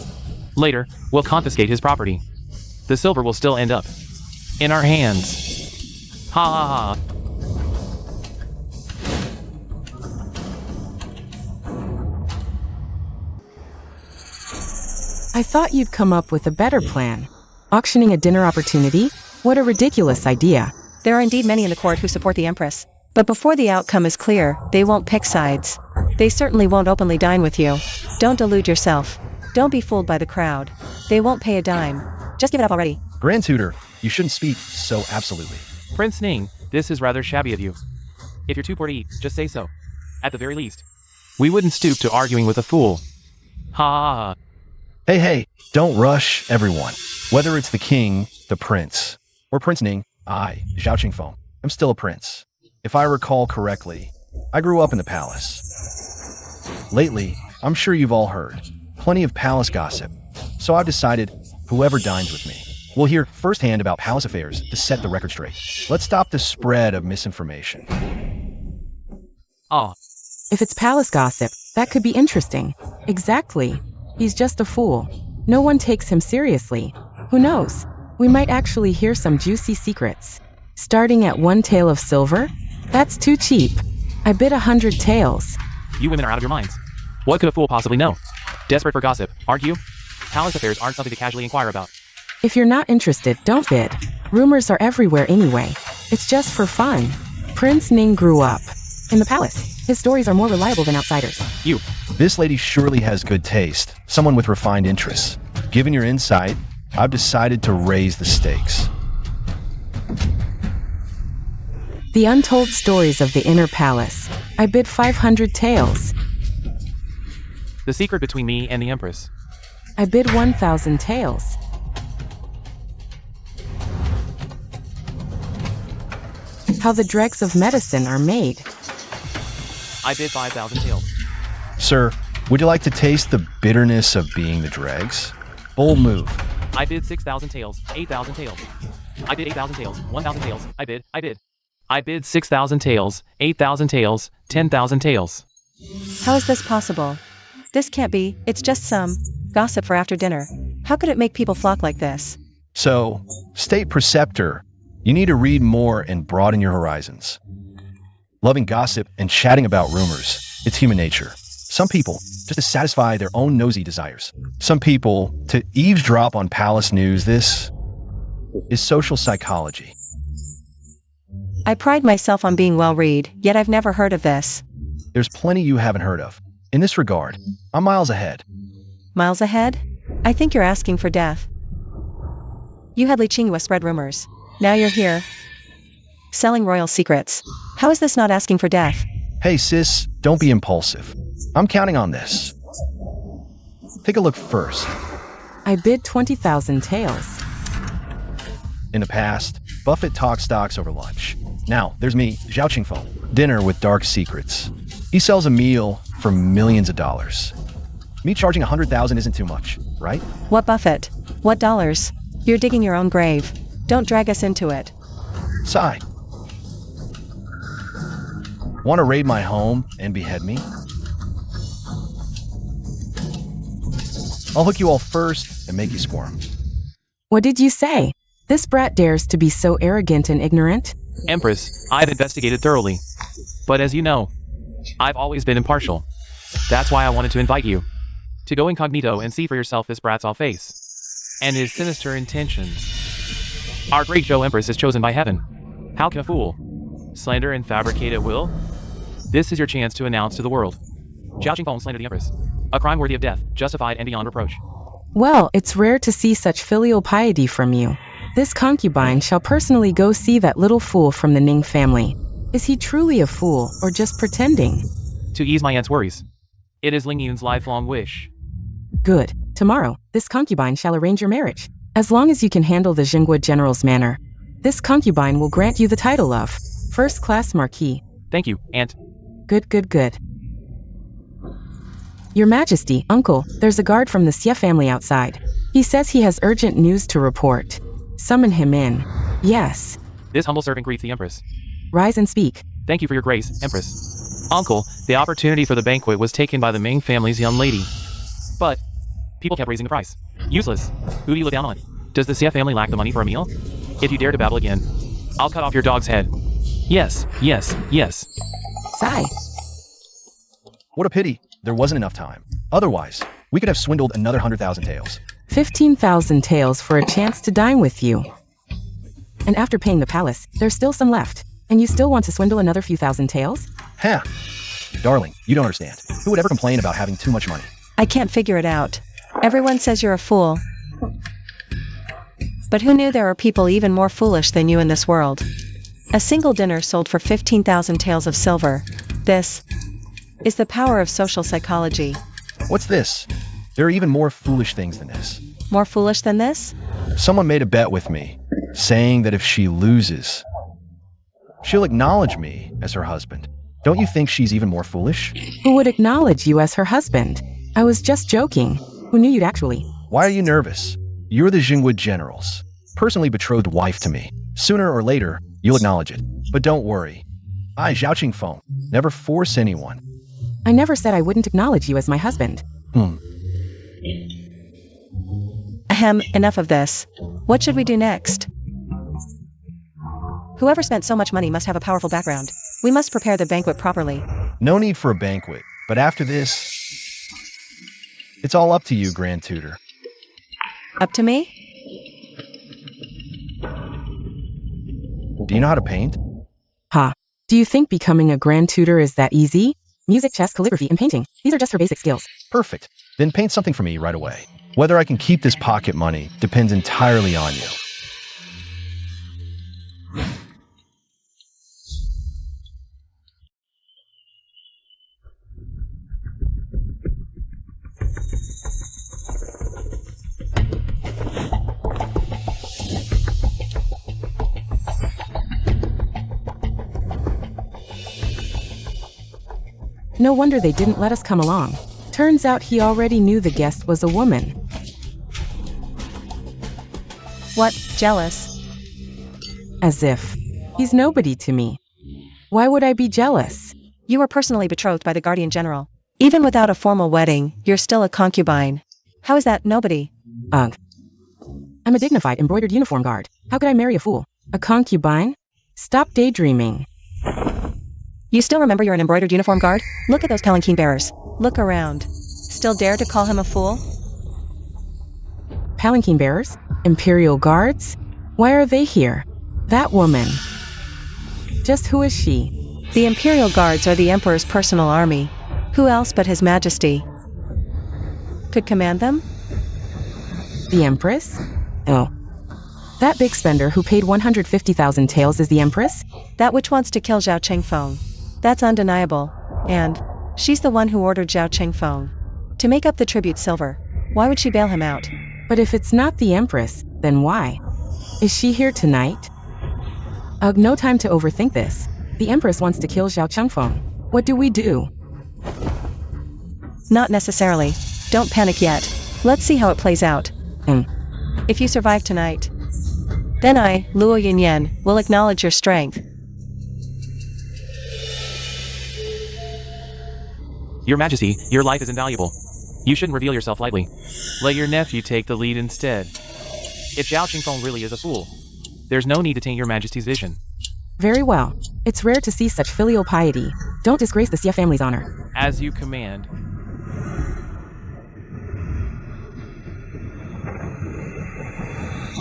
Later, we'll confiscate his property. The silver will still end up in our hands. Ha ha ha. I thought you'd come up with a better plan. Auctioning a dinner opportunity? What a ridiculous idea. There are indeed many in the court who support the Empress. But before the outcome is clear, they won't pick sides. They certainly won't openly dine with you. Don't delude yourself. Don't be fooled by the crowd. They won't pay a dime. Just give it up already. Grand Tutor, you shouldn't speak so absolutely. Prince Ning, this is rather shabby of you. If you're too poor to eat, just say so. At the very least, we wouldn't stoop to arguing with a fool. Ha ha ha. Hey, don't rush everyone. Whether it's the king, the prince, or Prince Ning, I, Zhao Qingfeng, am still a prince. If I recall correctly, I grew up in the palace. Lately, I'm sure you've all heard plenty of palace gossip, so I've decided whoever dines with me will hear firsthand about palace affairs to set the record straight. Let's stop the spread of misinformation. If it's palace gossip, that could be interesting. Exactly. He's just a fool. No one takes him seriously. Who knows? We might actually hear some juicy secrets. Starting at 1 tael of silver? That's too cheap. I bid 100 taels. You women are out of your minds. What could a fool possibly know? Desperate for gossip, aren't you? Palace affairs aren't something to casually inquire about. If you're not interested, don't bid. Rumors are everywhere anyway. It's just for fun. Prince Ning grew up in the palace. His stories are more reliable than outsiders. This lady surely has good taste, someone with refined interests. Given your insight, I've decided to raise the stakes. The untold stories of the inner palace. I bid 500 taels. The secret between me and the empress. I bid 1,000 taels. How the dregs of medicine are made. I bid 5,000 taels. Sir, would you like to taste the bitterness of being the dregs? Bold move. I bid 6,000 taels, 8,000 taels. I bid 8,000 taels, 1,000 taels. I bid. I bid 6,000 taels, 8,000 taels, 10,000 taels. How is this possible? This can't be, it's just some gossip for after dinner. How could it make people flock like this? So, State Preceptor, you need to read more and broaden your horizons. Loving gossip and chatting about rumors, it's human nature. Some people, just to satisfy their own nosy desires. Some people, to eavesdrop on palace news. This is social psychology. I pride myself on being well-read, yet I've never heard of this. There's plenty you haven't heard of. In this regard, I'm miles ahead. Miles ahead? I think you're asking for death. You had Li Qinghua spread rumors. Now you're here, selling royal secrets. How is this not asking for death? Hey sis, don't be impulsive. I'm counting on this. Take a look first. I bid 20,000 taels. In the past, Buffett talked stocks over lunch. Now, there's me, Zhao Qingfeng, dinner with dark secrets. He sells a meal for millions of dollars. Me charging 100,000 isn't too much, right? What Buffett? What dollars? You're digging your own grave. Don't drag us into it. Sigh. Want to raid my home and behead me? I'll hook you all first and make you squirm. What did you say? This brat dares to be so arrogant and ignorant? Empress, I've investigated thoroughly. But as you know, I've always been impartial. That's why I wanted to invite you to go incognito and see for yourself this brat's all face and his sinister intentions. Our great Zhou Empress is chosen by heaven. How can a fool slander and fabricate at will? This is your chance to announce to the world. Zhao Qingfeng slandered the Empress. A crime worthy of death, justified and beyond reproach. Well, it's rare to see such filial piety from you. This concubine shall personally go see that little fool from the Ning family. Is he truly a fool, or just pretending? To ease my aunt's worries. It is Ling Yun's lifelong wish. Good. Tomorrow, this concubine shall arrange your marriage. As long as you can handle the Jingguo general's manner, this concubine will grant you the title of first-class marquis. Thank you, Aunt. Good. Your Majesty, Uncle, there's a guard from the Xie family outside. He says he has urgent news to report. Summon him in. Yes. This humble servant greets the Empress. Rise and speak. Thank you for your grace, Empress. Uncle, the opportunity for the banquet was taken by the Ming family's young lady. But people kept raising the price. Useless. Who do you look down on? Does the Xie family lack the money for a meal? If you dare to babble again, I'll cut off your dog's head. Yes. Sigh. What a pity. There wasn't enough time. Otherwise, we could have swindled another 100,000 taels. 15,000 taels for a chance to dine with you. And after paying the palace, there's still some left. And you still want to swindle another few thousand taels? Ha! Darling, you don't understand. Who would ever complain about having too much money? I can't figure it out. Everyone says you're a fool. But who knew there are people even more foolish than you in this world? A single dinner sold for 15,000 taels of silver. This is the power of social psychology. What's this? There are even more foolish things than this. More foolish than this? Someone made a bet with me, saying that if she loses, she'll acknowledge me as her husband. Don't you think she's even more foolish? Who would acknowledge you as her husband? I was just joking. Who knew you'd actually? Why are you nervous? You're the Jingguo general's personally betrothed wife to me. Sooner or later, you'll acknowledge it. But don't worry. I, Zhao Qingfeng, never force anyone. I never said I wouldn't acknowledge you as my husband. Ahem, enough of this. What should we do next? Whoever spent so much money must have a powerful background. We must prepare the banquet properly. No need for a banquet, but after this, it's all up to you, Grand Tutor. Up to me? Do you know how to paint? Ha. Do you think becoming a grand tutor is that easy? Music, chess, calligraphy, and painting. These are just her basic skills. Perfect. Then paint something for me right away. Whether I can keep this pocket money depends entirely on you. No wonder they didn't let us come along. Turns out he already knew the guest was a woman. What, jealous? As if. He's nobody to me. Why would I be jealous? You were personally betrothed by the Guardian General. Even without a formal wedding, you're still a concubine. How is that nobody? Ugh. I'm a dignified embroidered uniform guard. How could I marry a fool? A concubine? Stop daydreaming. You still remember you're an embroidered uniform guard? Look at those palanquin bearers. Look around. Still dare to call him a fool? Palanquin bearers? Imperial guards? Why are they here? That woman. Just who is she? The Imperial Guards are the Emperor's personal army. Who else but His Majesty could command them? The Empress? Oh. That big spender who paid 150,000 taels is the Empress? That which wants to kill Zhao Chengfeng. That's undeniable. And she's the one who ordered Zhao Chengfeng to make up the tribute silver. Why would she bail him out? But if it's not the Empress, then why? Is she here tonight? Ugh, no time to overthink this. The Empress wants to kill Zhao Chengfeng. What do we do? Not necessarily. Don't panic yet. Let's see how it plays out. If you survive tonight, then I, Luo Yinyan, will acknowledge your strength. Your Majesty, your life is invaluable. You shouldn't reveal yourself lightly. Let your nephew take the lead instead. If Zhao Qingfeng really is a fool, there's no need to taint your Majesty's vision. Very well. It's rare to see such filial piety. Don't disgrace the Xie family's honor. As you command.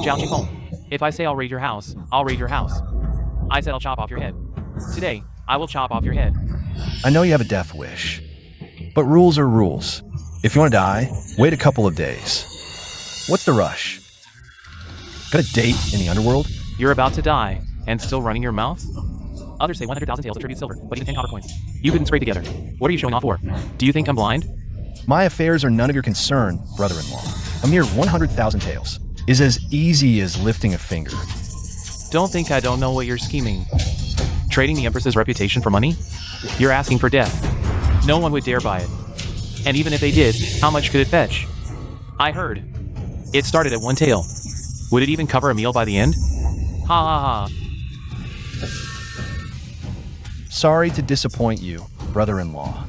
Zhao Qingfeng, if I say I'll raid your house, I'll raid your house. I said I'll chop off your head. Today, I will chop off your head. I know you have a death wish, but rules are rules. If you want to die, wait a couple of days. What's the rush? Got a date in the underworld? You're about to die, and still running your mouth? Others say 100,000 taels of tribute silver, but even 10 copper coins. You couldn't scrape together. What are you showing off for? Do you think I'm blind? My affairs are none of your concern, brother-in-law. A mere 100,000 taels is as easy as lifting a finger. Don't think I don't know what you're scheming. Trading the Empress's reputation for money? You're asking for death. No one would dare buy it. And even if they did, how much could it fetch? I heard. It started at 1 tael. Would it even cover a meal by the end? Ha ha ha. Sorry to disappoint you, brother-in-law.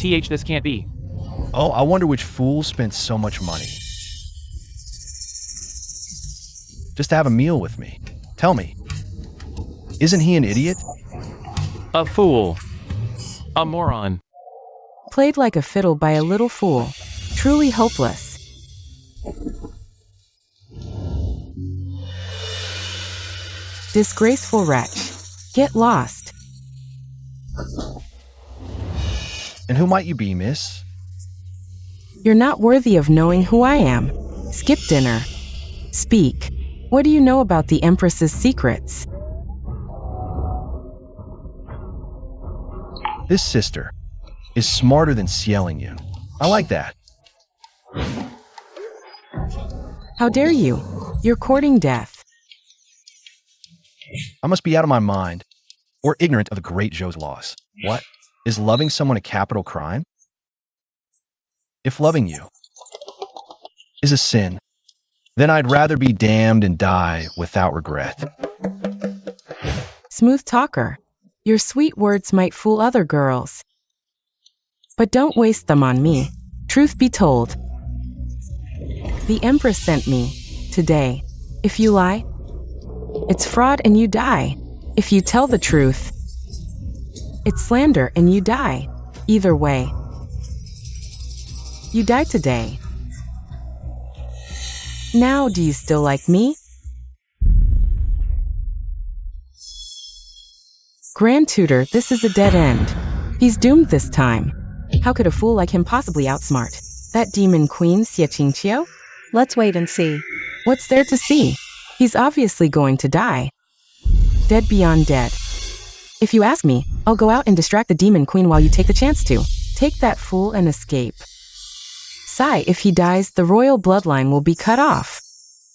This can't be. Oh, I wonder which fool spent so much money just to have a meal with me. Tell me, isn't he an idiot? A fool. A moron. Played like a fiddle by a little fool. Truly hopeless. Disgraceful wretch. Get lost. And who might you be, miss? You're not worthy of knowing who I am. Skip dinner. Speak. What do you know about the Empress's secrets? This sister is smarter than yelling you. I like that. How dare you? You're courting death. I must be out of my mind, or ignorant of the great Zhou's laws. What? Is loving someone a capital crime? If loving you is a sin, then I'd rather be damned and die without regret. Smooth talker. Your sweet words might fool other girls. But don't waste them on me. Truth be told, the Empress sent me today. If you lie, it's fraud and you die. If you tell the truth, it's slander and you die. Either way, you die today. Now, do you still like me? Grand Tutor, this is a dead end. He's doomed this time. How could a fool like him possibly outsmart that demon queen Xie Qingqiu? Let's wait and see. What's there to see? He's obviously going to die. Dead beyond dead. If you ask me, I'll go out and distract the demon queen while you take the chance to. Take that fool and escape. Sigh, if he dies, the royal bloodline will be cut off.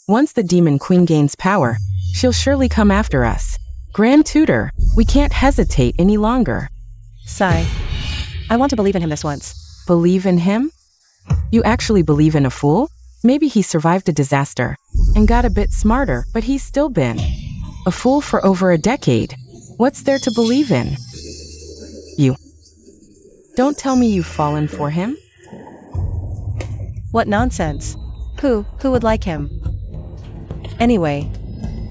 Once the demon queen gains power, she'll surely come after us. Grand Tutor, we can't hesitate any longer. Sigh. I want to believe in him this once. Believe in him? You actually believe in a fool? Maybe he survived a disaster and got a bit smarter, but he's still been a fool for over a decade. What's there to believe in? You. Don't tell me you've fallen for him. What nonsense. Who would like him? Anyway,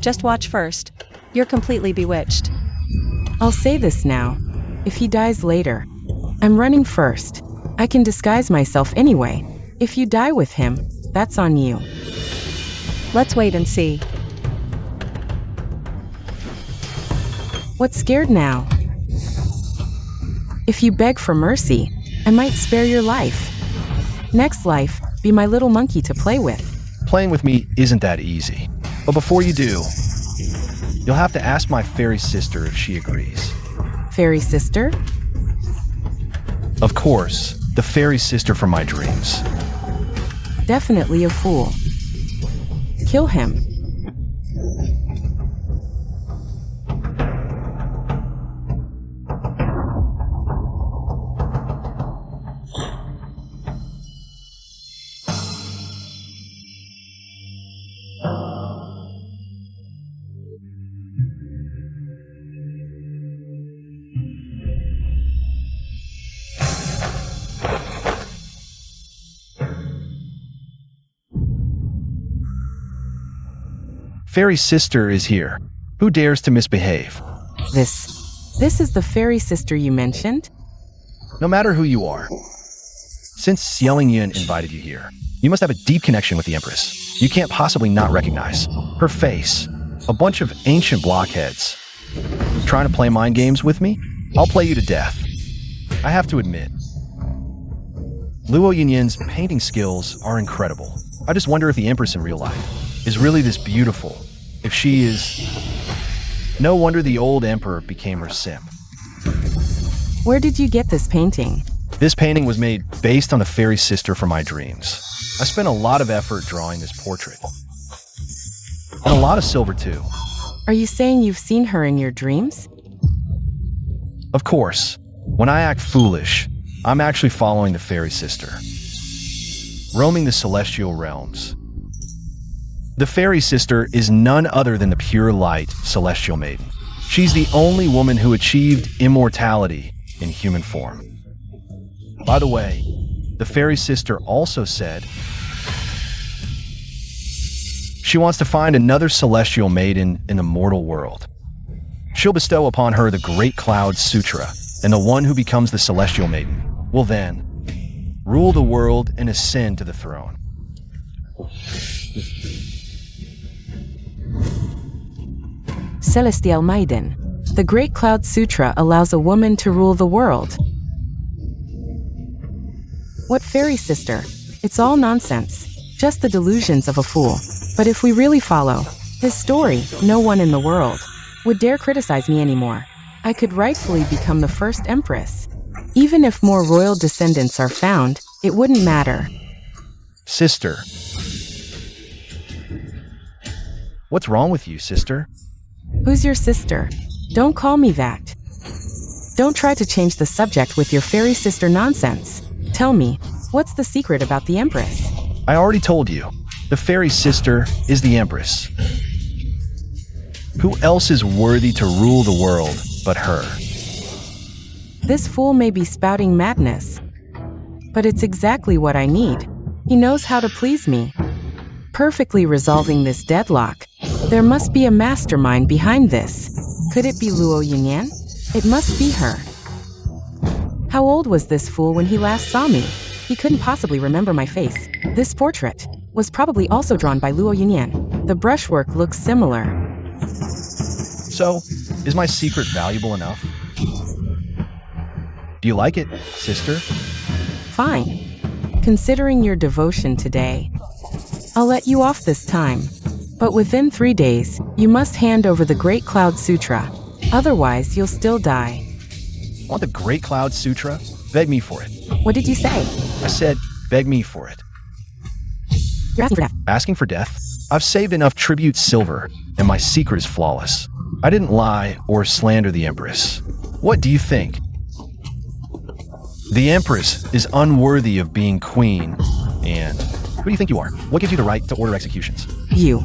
just watch first. You're completely bewitched. I'll say this now. If he dies later, I'm running first. I can disguise myself anyway. If you die with him, that's on you. Let's wait and see. What's scared now? If you beg for mercy, I might spare your life. Next life, be my little monkey to play with. Playing with me isn't that easy. But before you do, you'll have to ask my fairy sister if she agrees. Fairy sister? Of course, the fairy sister from my dreams. Definitely a fool. Kill him. Fairy sister is here. Who dares to misbehave? This is the fairy sister you mentioned? No matter who you are. Since Xiaoling Yin invited you here, you must have a deep connection with the Empress. You can't possibly not recognize her face. A bunch of ancient blockheads. Trying to play mind games with me? I'll play you to death. I have to admit, Luo Yinyin's painting skills are incredible. I just wonder if the Empress in real life is really this beautiful. If she is... No wonder the old emperor became her simp. Where did you get this painting? This painting was made based on the fairy sister from my dreams. I spent a lot of effort drawing this portrait. And a lot of silver too. Are you saying you've seen her in your dreams? Of course. When I act foolish, I'm actually following the fairy sister, roaming the celestial realms. The fairy sister is none other than the pure light celestial maiden. She's the only woman who achieved immortality in human form. By the way, the fairy sister also said she wants to find another celestial maiden in the mortal world. She'll bestow upon her the Great Cloud Sutra, and the one who becomes the celestial maiden will then rule the world and ascend to the throne. Celestial Maiden. The Great Cloud Sutra allows a woman to rule the world. What fairy sister? It's all nonsense. Just the delusions of a fool. But if we really follow his story, no one in the world would dare criticize me anymore. I could rightfully become the first empress. Even if more royal descendants are found, it wouldn't matter. Sister. What's wrong with you, sister? Who's your sister? Don't call me that. Don't try to change the subject with your fairy sister nonsense. Tell me, what's the secret about the Empress? I already told you. The fairy sister is the Empress. Who else is worthy to rule the world but her? This fool may be spouting madness, but it's exactly what I need. He knows how to please me, perfectly resolving this deadlock. There must be a mastermind behind this. Could it be Luo Yinyan? It must be her. How old was this fool when he last saw me? He couldn't possibly remember my face. This portrait was probably also drawn by Luo Yinyan. The brushwork looks similar. So, is my secret valuable enough? Do you like it, sister? Fine. Considering your devotion today, I'll let you off this time. But within 3 days, you must hand over the Great Cloud Sutra. Otherwise, you'll still die. Want the Great Cloud Sutra? Beg me for it. What did you say? I said, beg me for it. You're asking for death. Asking for death? I've saved enough tribute silver, and my secret is flawless. I didn't lie or slander the Empress. What do you think? The Empress is unworthy of being queen, and who do you think you are? What gives you the right to order executions? You.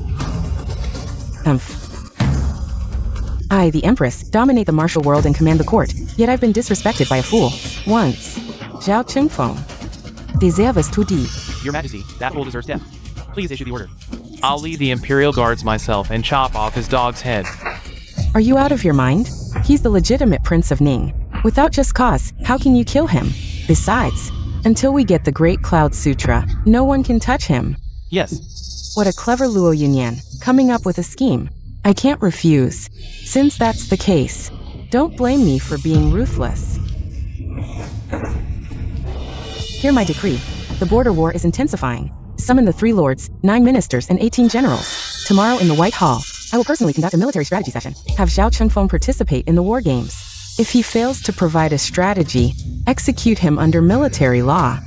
I, the Empress, dominate the martial world and command the court, yet I've been disrespected by a fool. Once. Zhao Chengfeng. Deserves to die. Your Majesty, that fool deserves death. Please issue the order. I'll lead the Imperial Guards myself and chop off his dog's head. Are you out of your mind? He's the legitimate Prince of Ning. Without just cause, how can you kill him? Besides, until we get the Great Cloud Sutra, no one can touch him. Yes. What a clever Luo Yunyan, coming up with a scheme. I can't refuse. Since that's the case, don't blame me for being ruthless. Hear my decree. The border war is intensifying. Summon the 3 lords, 9 ministers, and 18 generals. Tomorrow in the White Hall, I will personally conduct a military strategy session. Have Zhao Chengfeng participate in the war games. If he fails to provide a strategy, execute him under military law.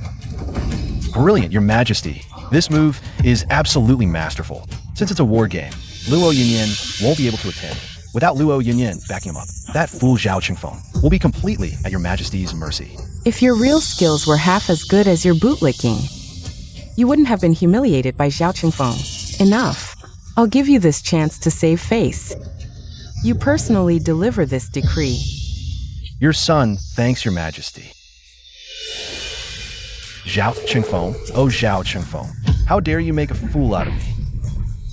Brilliant, Your Majesty. This move is absolutely masterful. Since it's a war game, Luo Yunyan won't be able to attend. Without Luo Yunyan backing him up, that fool Zhao Chengfeng will be completely at Your Majesty's mercy. If your real skills were half as good as your bootlicking, you wouldn't have been humiliated by Zhao Chengfeng. Enough. I'll give you this chance to save face. You personally deliver this decree. Your son thanks Your Majesty. Zhao Chengfeng, oh Zhao Chengfeng, how dare you make a fool out of me?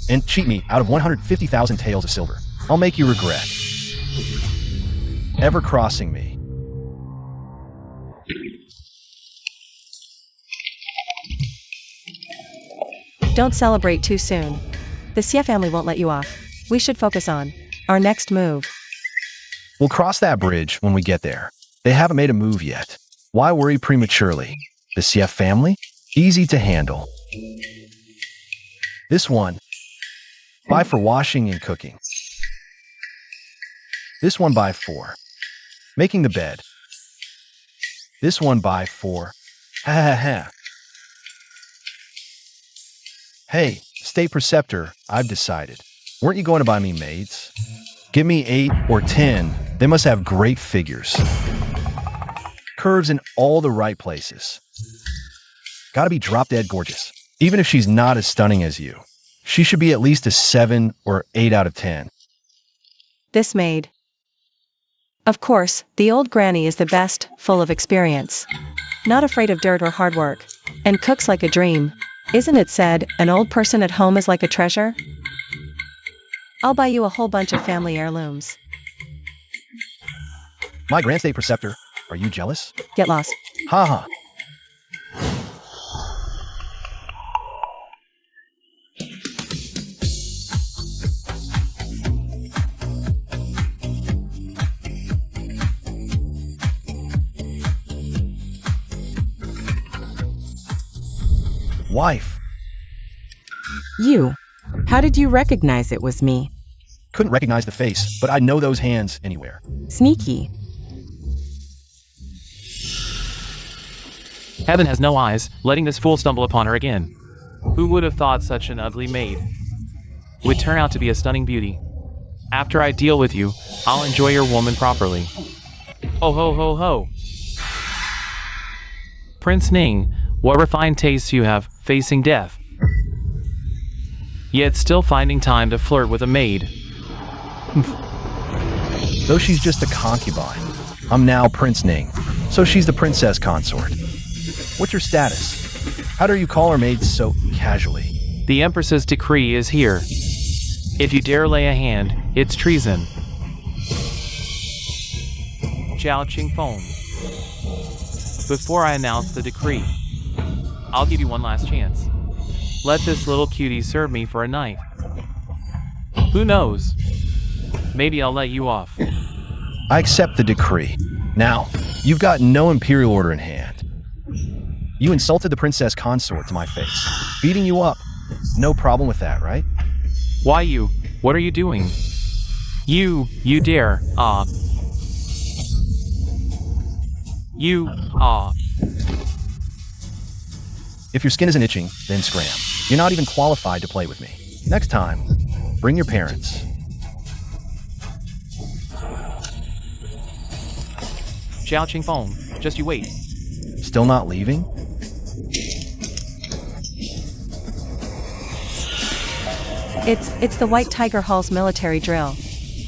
And cheat me out of 150,000 taels of silver. I'll make you regret ever crossing me. Don't celebrate too soon. The Xie family won't let you off. We should focus on our next move. We'll cross that bridge when we get there. They haven't made a move yet. Why worry prematurely? The Xie family? Easy to handle. This one. Buy for washing and cooking. This one buy for making the bed. This one buy for ha ha ha. Hey, State Preceptor, I've decided. Weren't you going to buy me maids? Give me 8 or 10. They must have great figures. Curves in all the right places. Gotta be drop-dead gorgeous. Even if she's not as stunning as you, she should be at least a 7 or 8 out of 10. This maid. Of course, the old granny is the best, full of experience. Not afraid of dirt or hard work. And cooks like a dream. Isn't it said, an old person at home is like a treasure? I'll buy you a whole bunch of family heirlooms. My Grand State Preceptor, are you jealous? Get lost. Ha ha. Wife. You. How did you recognize it was me? Couldn't recognize the face, but I'd know those hands anywhere. Sneaky. Heaven has no eyes, letting this fool stumble upon her again. Who would have thought such an ugly maid would turn out to be a stunning beauty? After I deal with you, I'll enjoy your woman properly. Ho ho ho ho. Prince Ning, what refined tastes you have, facing death. Yet still finding time to flirt with a maid. Though she's just a concubine, I'm now Prince Ning, so she's the princess consort. What's your status? How dare you call her maid so casually? The Empress's decree is here. If you dare lay a hand, it's treason. Zhao Qingfeng. Before I announce the decree, I'll give you one last chance. Let this little cutie serve me for a night. Who knows? Maybe I'll let you off. I accept the decree. Now, You've got no imperial order in hand. You insulted the princess consort to my face. Beating you up. No problem with that, right? Why you? What are you doing? You dare, If your skin isn't itching, then scram. You're not even qualified to play with me. Next time, bring your parents. Xiao Qingfeng, just you wait. Still not leaving? It's the White Tiger Hall's military drill.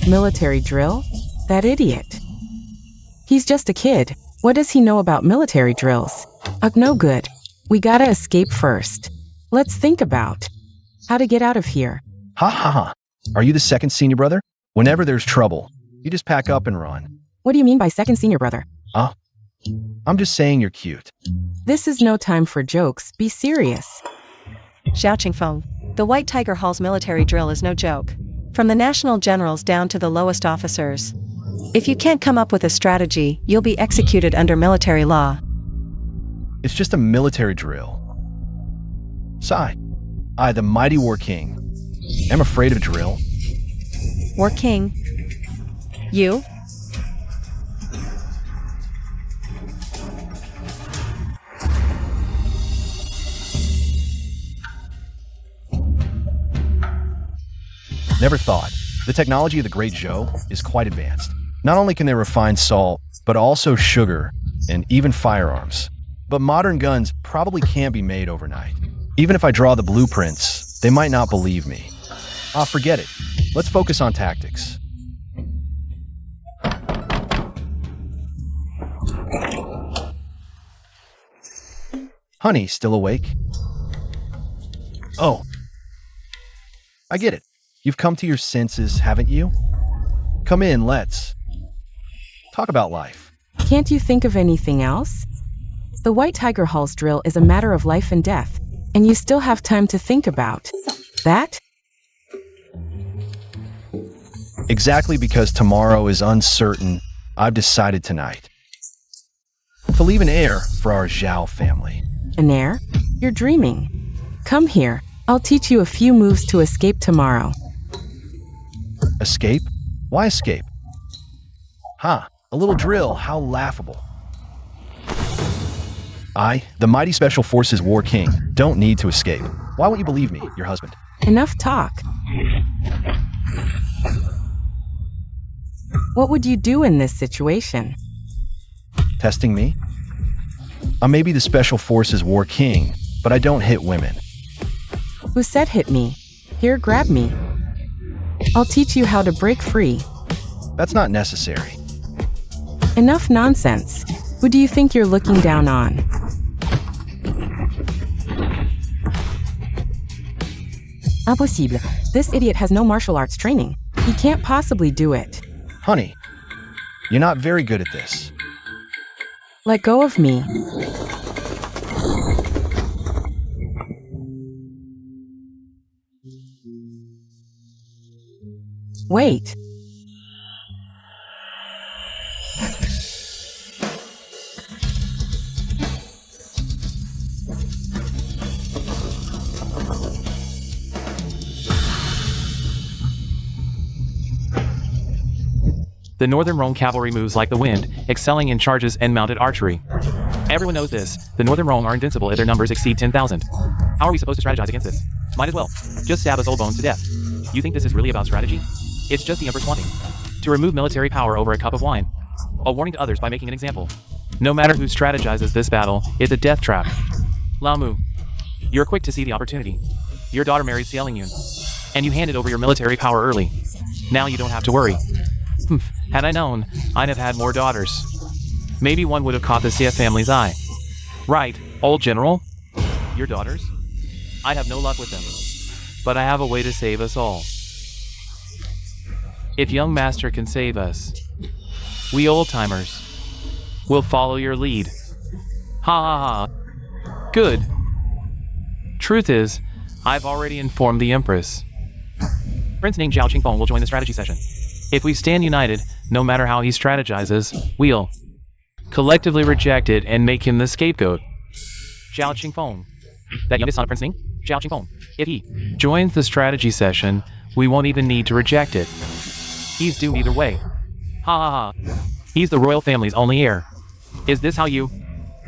Military drill? That idiot. He's just a kid. What does he know about military drills? Ugh, no good. We gotta escape first. Let's think about how to get out of here. Ha ha ha. Are you the second senior brother? Whenever there's trouble, you just pack up and run. What do you mean by second senior brother? I'm just saying you're cute. This is no time for jokes. Be serious. Xiao Qingfeng, the White Tiger Hall's military drill is no joke. From the national generals down to the lowest officers. If you can't come up with a strategy, you'll be executed under military law. It's just a military drill. Sigh. I, the mighty war king, am afraid of drill. War King? You? Never thought. The technology of the Great Zhou is quite advanced. Not only can they refine salt, but also sugar, and even firearms. But modern guns probably can't be made overnight. Even if I draw the blueprints, they might not believe me. Forget it. Let's focus on tactics. Honey, still awake? Oh. I get it. You've come to your senses, haven't you? Come in, let's talk about life. Can't you think of anything else? The White Tiger Hall's drill is a matter of life and death, and you still have time to think about that? Exactly because tomorrow is uncertain, I've decided tonight to leave an heir for our Zhao family. An heir? You're dreaming. Come here. I'll teach you a few moves to escape tomorrow. Escape? Why escape? A little drill, how laughable. I, the mighty Special Forces War King, don't need to escape. Why won't you believe me, your husband? Enough talk. What would you do in this situation? Testing me? I may be the Special Forces War King, but I don't hit women. Who said hit me? Here, grab me. I'll teach you how to break free. That's not necessary. Enough nonsense. Who do you think you're looking down on? Impossible. This idiot has no martial arts training. He can't possibly do it. Honey, you're not very good at this. Let go of me. Wait. The Northern Rhone cavalry moves like the wind, excelling in charges and mounted archery. Everyone knows this. The Northern Rhone are invincible if their numbers exceed 10,000. How are we supposed to strategize against this? Might as well. Just stab us old bones to death. You think this is really about strategy? It's just the Empress wanting to remove military power over a cup of wine. A warning to others by making an example. No matter who strategizes this battle, it's a death trap. Lamu, you're quick to see the opportunity. Your daughter married Xialing Yun, and you handed over your military power early. Now you don't have to worry. Had I known, I'd have had more daughters. Maybe one would have caught the Xie family's eye. Right, old general? Your daughters? I'd have no luck with them. But I have a way to save us all. If young master can save us, we old-timers will follow your lead. Ha ha ha. Good. Truth is, I've already informed the Empress. Prince named Zhao Qingfeng will join the strategy session. If we stand united, no matter how he strategizes, we'll collectively reject it and make him the scapegoat. Zhao Qingfeng. That youngest son of Prince Ning? Zhao Qingfeng. If he joins the strategy session, we won't even need to reject it. He's due either way. Ha ha ha. He's the royal family's only heir. Is this how you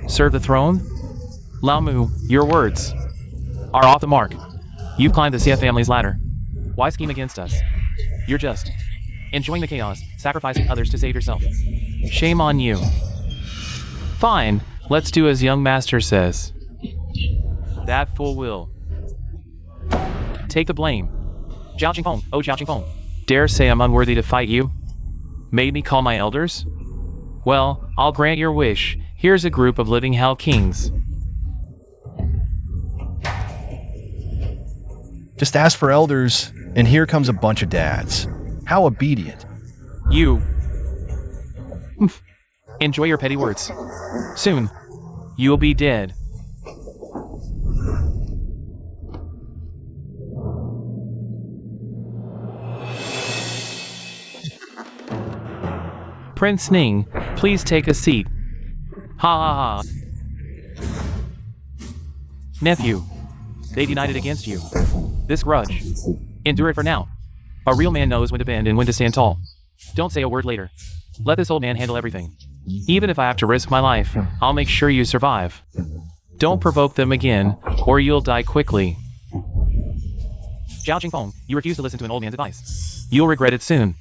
serve the throne? Lao Mu, your words are off the mark. You've climbed the Xie family's ladder. Why scheme against us? You're just enjoying the chaos, sacrificing others to save yourself. Shame on you. Fine, let's do as young master says. That fool will take the blame. Zhao Qingfeng, oh Zhao Qingfeng, dare say I'm unworthy to fight you? Made me call my elders? Well, I'll grant your wish. Here's a group of living hell kings. Just ask for elders, and here comes a bunch of dads. How obedient. You. Enjoy your petty words. Soon, you'll be dead. Prince Ning, please take a seat. Ha ha ha. Nephew, they've united against you. This grudge. Endure it for now. A real man knows when to bend and when to stand tall. Don't say a word later. Let this old man handle everything. Even if I have to risk my life, I'll make sure you survive. Don't provoke them again, or you'll die quickly. Zhao Qingfeng, you refuse to listen to an old man's advice. You'll regret it soon.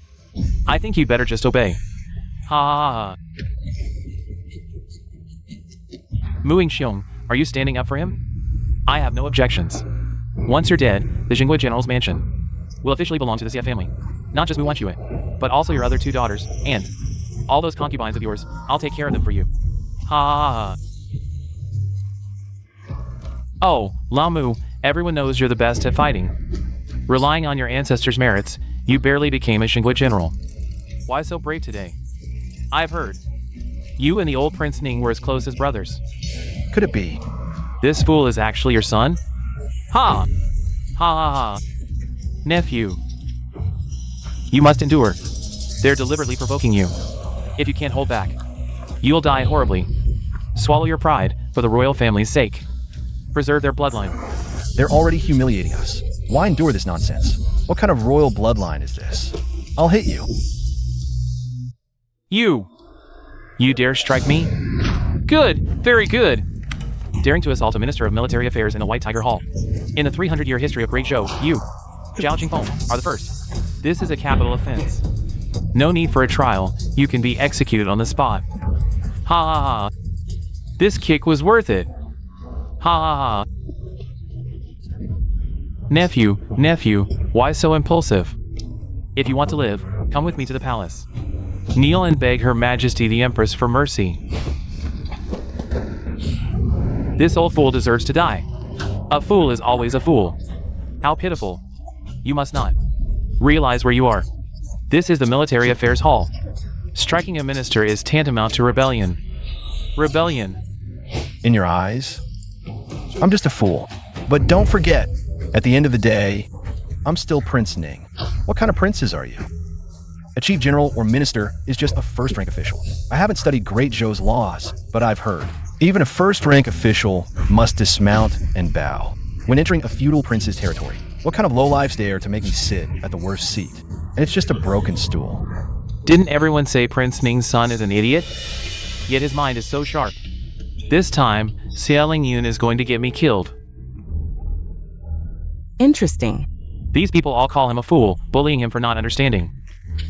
I think you'd better just obey. Ha ha ha. Mu Yingxiong, are you standing up for him? I have no objections. Once you're dead, the Jingui General's mansion will officially belong to the Xie family. Not just Mu Wanxue, but also your other 2 daughters, and all those concubines of yours. I'll take care of them for you. Ha ha ha. Oh, Lao Mu, everyone knows you're the best at fighting. Relying on your ancestors' merits, you barely became a Jingui General. Why so brave today? I've heard you and the old Prince Ning were as close as brothers. Could it be? This fool is actually your son? Ha! Ha ha ha. Nephew. You must endure. They're deliberately provoking you. If you can't hold back, you'll die horribly. Swallow your pride for the royal family's sake. Preserve their bloodline. They're already humiliating us. Why endure this nonsense? What kind of royal bloodline is this? I'll hit you. You dare strike me? Good, very good. Daring to assault a Minister of Military Affairs in a White Tiger Hall. In the 300-year history of Great Zhou, you, Zhao Qingfeng, are the first. This is a capital offense. No need for a trial, you can be executed on the spot. Ha ha ha. This kick was worth it. Ha ha ha. Nephew, why so impulsive? If you want to live, come with me to the palace. Kneel and beg Her Majesty the Empress for mercy. This old fool deserves to die. A fool is always a fool. How pitiful. You must not realize where you are. This is the Military Affairs Hall. Striking a minister is tantamount to rebellion. Rebellion. In your eyes? I'm just a fool. But don't forget, at the end of the day, I'm still Prince Ning. What kind of princes are you? A chief general or minister is just a first-rank official. I haven't studied Great Zhou's laws, but I've heard. Even a first-rank official must dismount and bow when entering a feudal prince's territory. What kind of lowlifes dare to make me sit at the worst seat? And it's just a broken stool. Didn't everyone say Prince Ning's son is an idiot? Yet his mind is so sharp. This time, Xia Lingyun is going to get me killed. Interesting. These people all call him a fool, bullying him for not understanding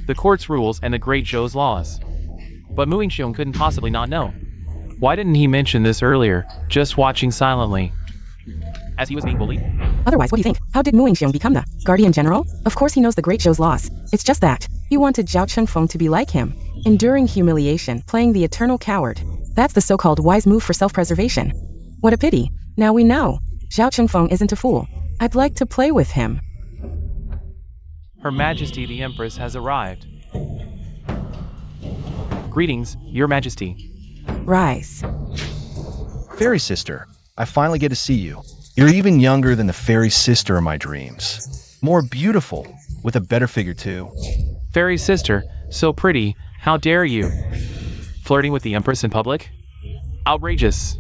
the court's rules and the Great Zhou's laws. But Mu Yingxiong couldn't possibly not know. Why didn't he mention this earlier, just watching silently, as he was being bullied? Otherwise, what do you think? How did Mu Yingxiong become the Guardian General? Of course he knows the Great Zhou's laws. It's just that he wanted Zhao Qingfeng to be like him, enduring humiliation, playing the eternal coward. That's the so-called wise move for self-preservation. What a pity. Now we know. Zhao Qingfeng isn't a fool. I'd like to play with him. Her Majesty the Empress has arrived. Greetings, Your Majesty. Rise. Fairy sister, I finally get to see you. You're even younger than the fairy sister of my dreams. More beautiful, with a better figure too. Fairy sister, so pretty, how dare you? Flirting with the empress in public? Outrageous.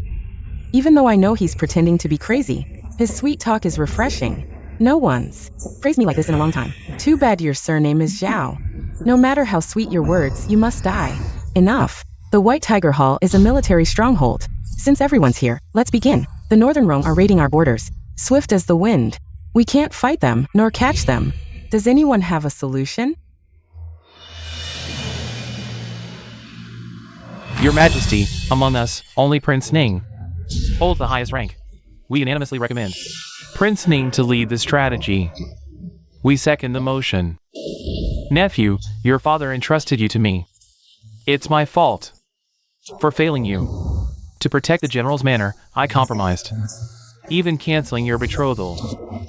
Even though I know he's pretending to be crazy, his sweet talk is refreshing. No one's praised me like this in a long time. Too bad your surname is Zhao. No matter how sweet your words, you must die. Enough. The White Tiger Hall is a military stronghold. Since everyone's here, let's begin. The Northern Rome are raiding our borders, swift as the wind. We can't fight them, nor catch them. Does anyone have a solution? Your Majesty, among us, only Prince Ning holds the highest rank. We unanimously recommend Prince Ning to lead the strategy. We second the motion. Nephew, your father entrusted you to me. It's my fault for failing you. To protect the general's manor, I compromised, even canceling your betrothal.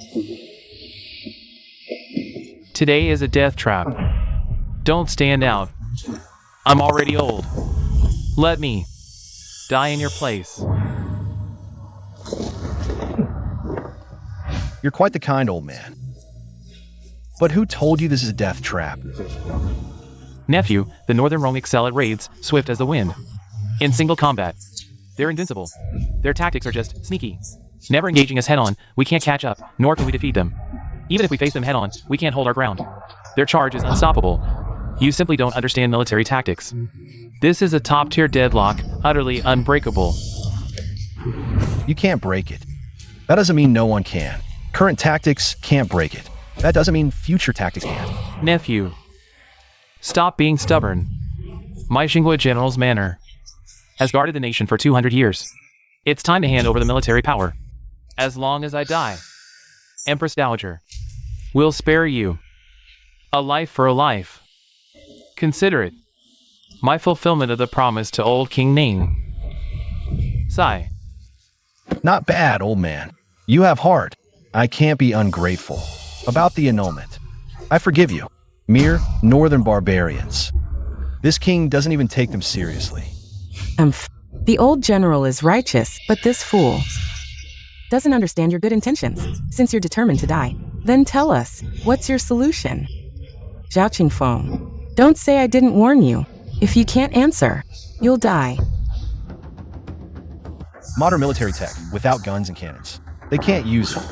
Today is a death trap. Don't stand out. I'm already old. Let me die in your place. You're quite the kind old man. But who told you this is a death trap? Nephew, the Northern Rome excel at raids, swift as the wind. In single combat, they're invincible. Their tactics are just sneaky. Never engaging us head-on, we can't catch up, nor can we defeat them. Even if we face them head-on, we can't hold our ground. Their charge is unstoppable. You simply don't understand military tactics. This is a top-tier deadlock, utterly unbreakable. You can't break it. That doesn't mean no one can. Current tactics can't break it. That doesn't mean future tactics can't. Nephew, stop being stubborn. My Xinghua general's manor has guarded the nation for 200 years. It's time to hand over the military power. As long as I die, Empress Dowager, we'll spare you. A life for a life. Consider it my fulfillment of the promise to old King Ning. Sigh. Not bad, old man. You have heart. I can't be ungrateful. About the annulment, I forgive you. Mere northern barbarians. This king doesn't even take them seriously. The old general is righteous, but this fool doesn't understand your good intentions. Since you're determined to die, then tell us, what's your solution? Zhao Qingfeng, don't say I didn't warn you. If you can't answer, you'll die. Modern military tech, without guns and cannons. They can't use it.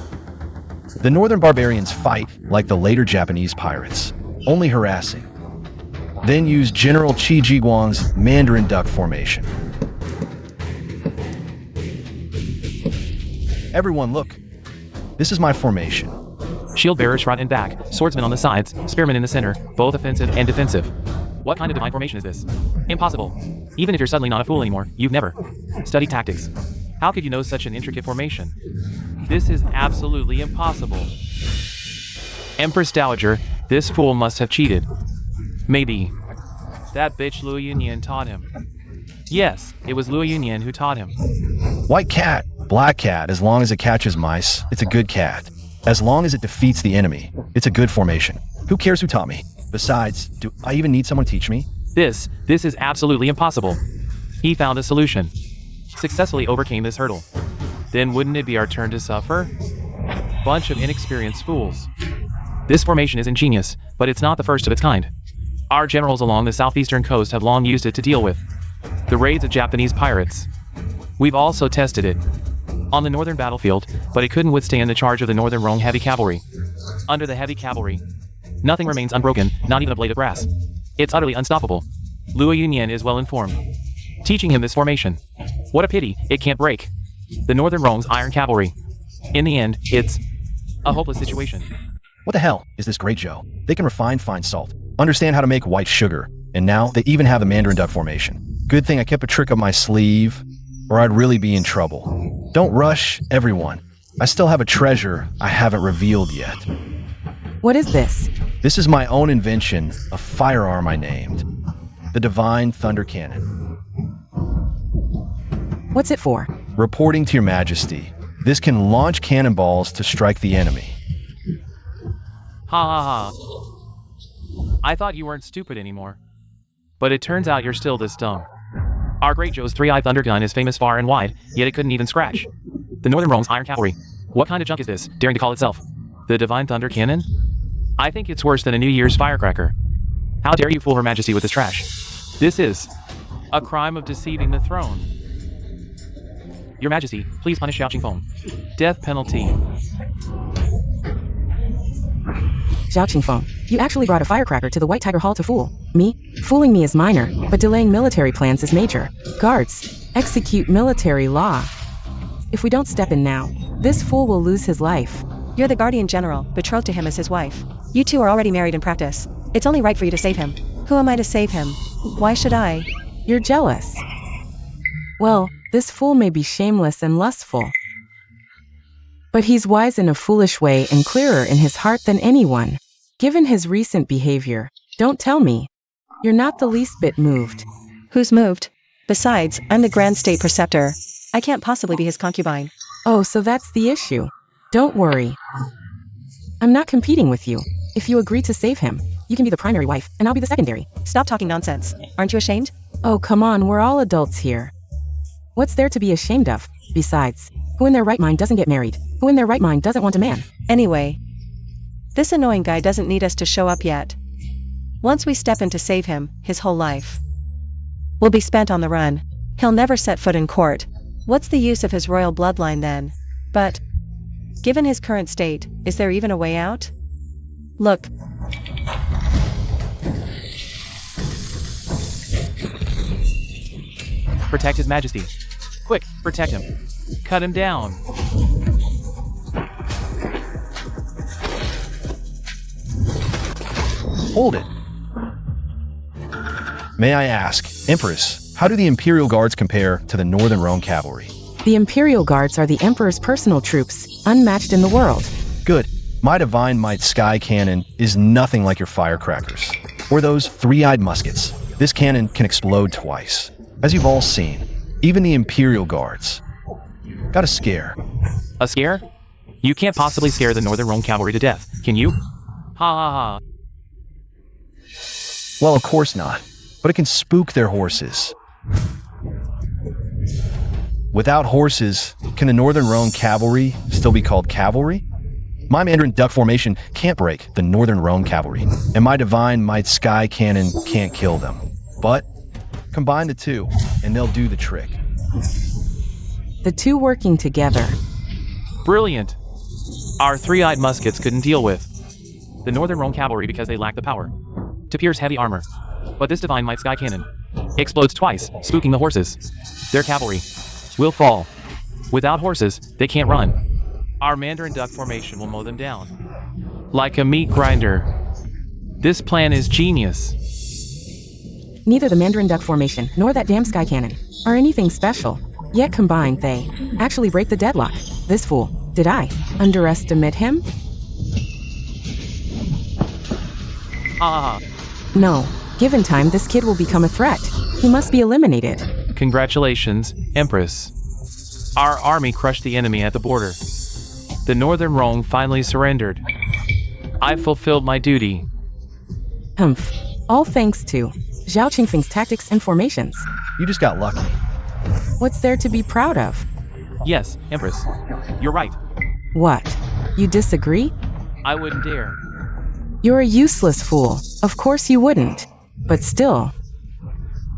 The northern barbarians fight like the later Japanese pirates, only harassing. Then use General Qi Jiguang's Mandarin duck formation. Everyone look. This is my formation. Shield bearers front and back, swordsmen on the sides, spearmen in the center, both offensive and defensive. What kind of divine formation is this? Impossible. Even if you're suddenly not a fool anymore, you've never studied tactics. How could you know such an intricate formation? This is absolutely impossible. Empress Dowager, this fool must have cheated. Maybe that bitch Luo Yunyan taught him. Yes, it was Luo Yunyan who taught him. White cat, black cat, as long as it catches mice, it's a good cat. As long as it defeats the enemy, it's a good formation. Who cares who taught me? Besides, do I even need someone to teach me? This is absolutely impossible. He found a solution. Successfully overcame this hurdle. Then wouldn't it be our turn to suffer? Bunch of inexperienced fools. This formation is ingenious, but it's not the first of its kind. Our generals along the southeastern coast have long used it to deal with the raids of Japanese pirates. We've also tested it on the northern battlefield, but it couldn't withstand the charge of the Northern Rome heavy cavalry. Under the heavy cavalry, nothing remains unbroken, not even a blade of grass. It's utterly unstoppable. Luo Yunyan is well informed, teaching him this formation. What a pity, it can't break the Northern Rome's iron cavalry. In the end, it's a hopeless situation. What the hell is this great Joe? They can refine fine salt, understand how to make white sugar, and now they even have the Mandarin duck formation. Good thing I kept a trick up my sleeve, or I'd really be in trouble. Don't rush, everyone. I still have a treasure I haven't revealed yet. What is this? This is my own invention, a firearm I named the Divine Thunder Cannon. What's it for? Reporting to your majesty, this can launch cannonballs to strike the enemy. Ha ha ha. I thought you weren't stupid anymore. But it turns out you're still this dumb. Our great Joe's three-eyed thunder gun is famous far and wide, yet it couldn't even scratch the Northern Rome's iron cavalry. What kind of junk is this, daring to call itself the Divine Thunder Cannon? I think it's worse than a New Year's firecracker. How dare you fool Her Majesty with this trash? This is A crime of deceiving the throne. Your Majesty, please punish Xiao Qingfeng. Death penalty. Xiao Qingfeng, you actually brought a firecracker to the White Tiger Hall to fool me? Fooling me is minor, but delaying military plans is major. Guards, execute military law. If we don't step in now, this fool will lose his life. You're the guardian general, betrothed to him as his wife. You two are already married in practice. It's only right for you to save him. Who am I to save him? Why should I? You're jealous. Well, this fool may be shameless and lustful, but he's wise in a foolish way and clearer in his heart than anyone. Given his recent behavior, don't tell me you're not the least bit moved. Who's moved? Besides, I'm the Grand State Preceptor. I can't possibly be his concubine. Oh, so that's the issue. Don't worry. I'm not competing with you. If you agree to save him, you can be the primary wife, and I'll be the secondary. Stop talking nonsense. Aren't you ashamed? Oh, come on, we're all adults here. What's there to be ashamed of? Besides, who in their right mind doesn't get married? Who in their right mind doesn't want a man? Anyway, this annoying guy doesn't need us to show up yet. Once we step in to save him, his whole life will be spent on the run. He'll never set foot in court. What's the use of his royal bloodline then? But, given his current state, is there even a way out? Look. Protect His Majesty. Quick, protect him. Cut him down. Hold it. May I ask, Empress, how do the Imperial Guards compare to the Northern Rome Cavalry? The Imperial Guards are the Emperor's personal troops, unmatched in the world. Good. My Divine Might Sky Cannon is nothing like your firecrackers, or those three-eyed muskets. This cannon can explode twice. As you've all seen, even the Imperial Guards got a scare. A scare? You can't possibly scare the Northern Rome Cavalry to death, can you? Ha ha ha. Well, of course not, but it can spook their horses. Without horses, can the Northern Rome Cavalry still be called cavalry? My Mandarin Duck Formation can't break the Northern Rome Cavalry, and my Divine Might Sky Cannon can't kill them. But combine the two, and they'll do the trick. The two working together. Brilliant. Our three-eyed muskets couldn't deal with the Northern Rome Cavalry because they lack the power to pierce heavy armor. But this Divine Might Sky Cannon explodes twice, spooking the horses. Their cavalry will fall. Without horses, they can't run. Our Mandarin Duck Formation will mow them down like a meat grinder. This plan is genius. Neither the Mandarin Duck Formation nor that damn Sky Cannon are anything special. Yet combined, they actually break the deadlock. This fool, did I underestimate him? Ah. No. Given time, this kid will become a threat. He must be eliminated. Congratulations, Empress. Our army crushed the enemy at the border. The Northern Rome finally surrendered. I fulfilled my duty. Humph. All thanks to Xiao Qingfeng's tactics and formations. You just got lucky. What's there to be proud of? Yes, Empress. You're right. What? You disagree? I wouldn't dare. You're a useless fool. Of course you wouldn't. But still,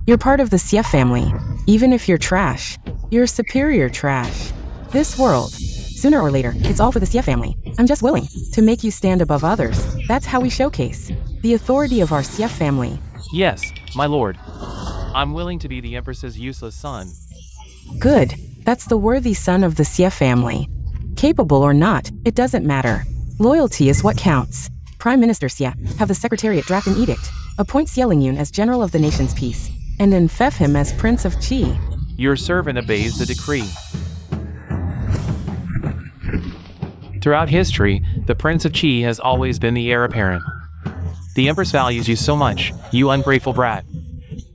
you're part of the Xie family. Even if you're trash, you're superior trash. This world, sooner or later, it's all for the Xie family. I'm just willing to make you stand above others. That's how we showcase the authority of our Xie family. Yes, my lord. I'm willing to be the Empress's useless son. Good. That's the worthy son of the Xie family. Capable or not, it doesn't matter. Loyalty is what counts. Prime Minister Xie, have the Secretariat draft an edict. Appoint Xie Lingyun as General of the Nation's Peace, and enfeoff him as Prince of Qi. Your servant obeys the decree. Throughout history, the Prince of Qi has always been the heir apparent. The Empress values you so much, you ungrateful brat.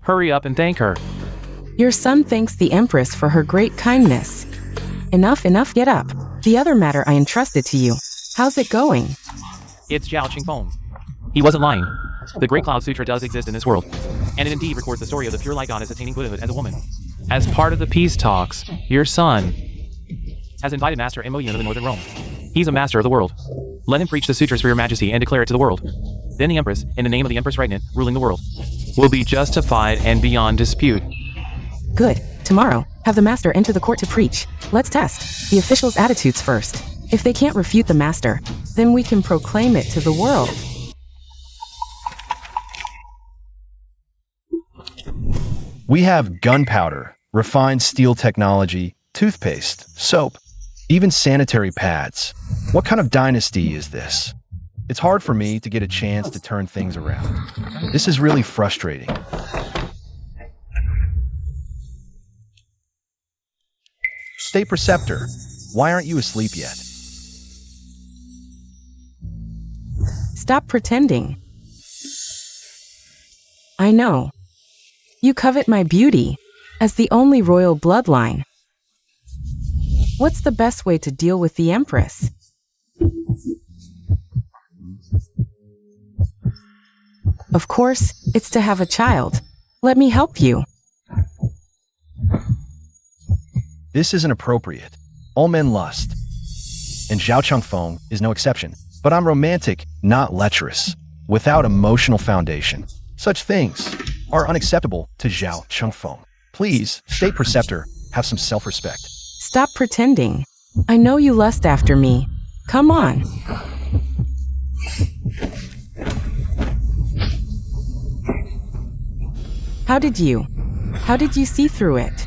Hurry up and thank her. Your son thanks the Empress for her great kindness. Enough, get up. The other matter I entrusted to you. How's it going? It's Xiao Qingfeng. He wasn't lying. The Great Cloud Sutra does exist in this world, and it indeed records the story of the pure light goddess attaining Buddhahood as a woman. As part of the peace talks, your son has invited Master Moyun of the Northern Rome. He's a master of the world. Let him preach the sutras for your majesty and declare it to the world. Then the Empress, in the name of the Empress Regnant, ruling the world, will be justified and beyond dispute. Good. Tomorrow, have the master enter the court to preach. Let's test the officials' attitudes first. If they can't refute the master, then we can proclaim it to the world. We have gunpowder, refined steel technology, toothpaste, soap, even sanitary pads. What kind of dynasty is this? It's hard for me to get a chance to turn things around. This is really frustrating. State Preceptor, why aren't you asleep yet? Stop pretending. I know. You covet my beauty as the only royal bloodline. What's the best way to deal with the empress? Of course, it's to have a child. Let me help you. This isn't appropriate. All men lust. And Zhao Chengfeng is no exception. But I'm romantic, not lecherous, without emotional foundation. Such things are unacceptable to Zhao Chengfeng. Please, State Preceptor, have some self-respect. Stop pretending. I know you lust after me. Come on. How did you see through it?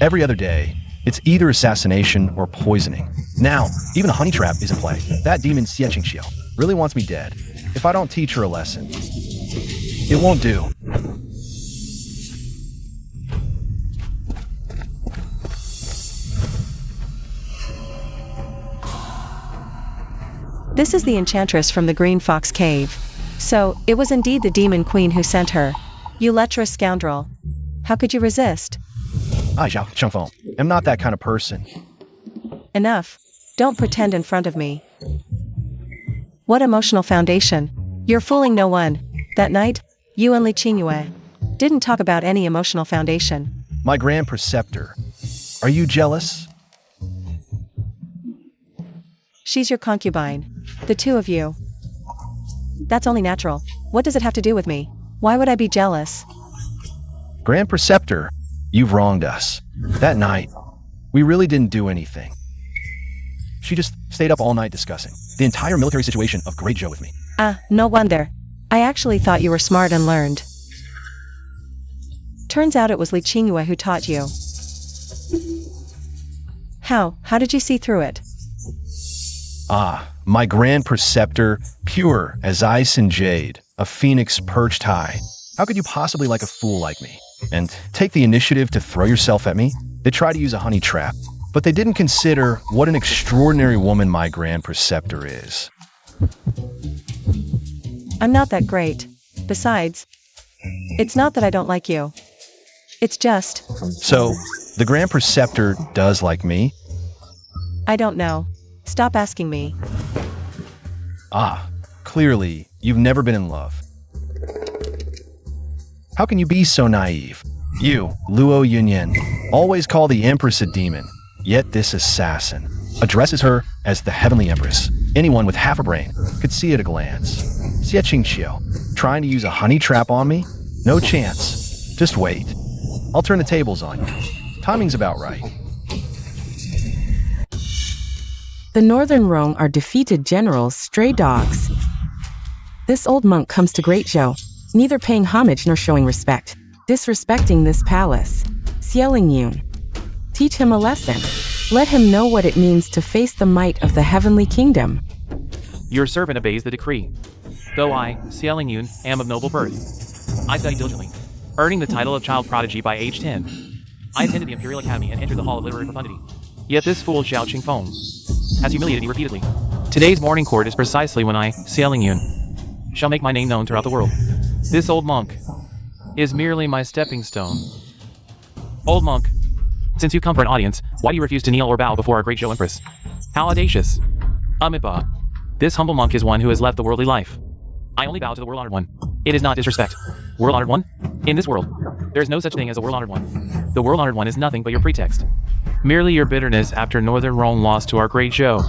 Every other day, it's either assassination or poisoning. Now, even a honey trap is in play. That demon Xie Qingxiao really wants me dead. If I don't teach her a lesson, it won't do. This is the enchantress from the Green Fox Cave. So, it was indeed the demon queen who sent her. You lecherous scoundrel. How could you resist? I, Zhao Chengfeng, am not that kind of person. Enough. Don't pretend in front of me. What emotional foundation? You're fooling no one. That night, you and Li Qingyue didn't talk about any emotional foundation. My Grand Preceptor, are you jealous? She's your concubine. The two of you. That's only natural. What does it have to do with me? Why would I be jealous? Grand Preceptor, you've wronged us. That night, we really didn't do anything. She just stayed up all night discussing the entire military situation of Great Zhou with me. No wonder. I actually thought you were smart and learned. Turns out it was Li Qingyue who taught you. How did you see through it? My Grand Preceptor, pure as ice and jade, a phoenix perched high. How could you possibly like a fool like me? And take the initiative to throw yourself at me? They tried to use a honey trap, but they didn't consider what an extraordinary woman my Grand Preceptor is. I'm not that great. Besides, it's not that I don't like you. It's just... So, the Grand Preceptor does like me? I don't know. Stop asking me. Clearly, you've never been in love. How can you be so naive? You, Luo Yunyan, always call the Empress a demon, yet this assassin addresses her as the Heavenly Empress. Anyone with half a brain could see at a glance. Xie Qingxiao, trying to use a honey trap on me? No chance. Just wait. I'll turn the tables on you. Timing's about right. The Northern Rong are defeated generals, stray dogs. This old monk comes to Great Zhou, neither paying homage nor showing respect, disrespecting this palace. Xieling Yun. Teach him a lesson. Let him know what it means to face the might of the heavenly kingdom. Your servant obeys the decree. Though I, Xieling Yun, am of noble birth. I studied diligently, earning the title of child prodigy by age 10. I attended the Imperial Academy and entered the Hall of Literary Profundity. Yet this fool Zhao Qingfeng has humiliated me repeatedly. Today's morning court is precisely when I, Xieling Yun, shall make my name known throughout the world. This old monk is merely my stepping stone. Old monk, since you come for an audience, why do you refuse to kneel or bow before our great Zhou Empress? How audacious. Amipa. This humble monk is one who has left the worldly life. I only bow to the world-honored one. It is not disrespect. World-honored one? In this world, there is no such thing as a world-honored one. The world-honored one is nothing but your pretext. Merely your bitterness after Northern Rome lost to our great Zhou.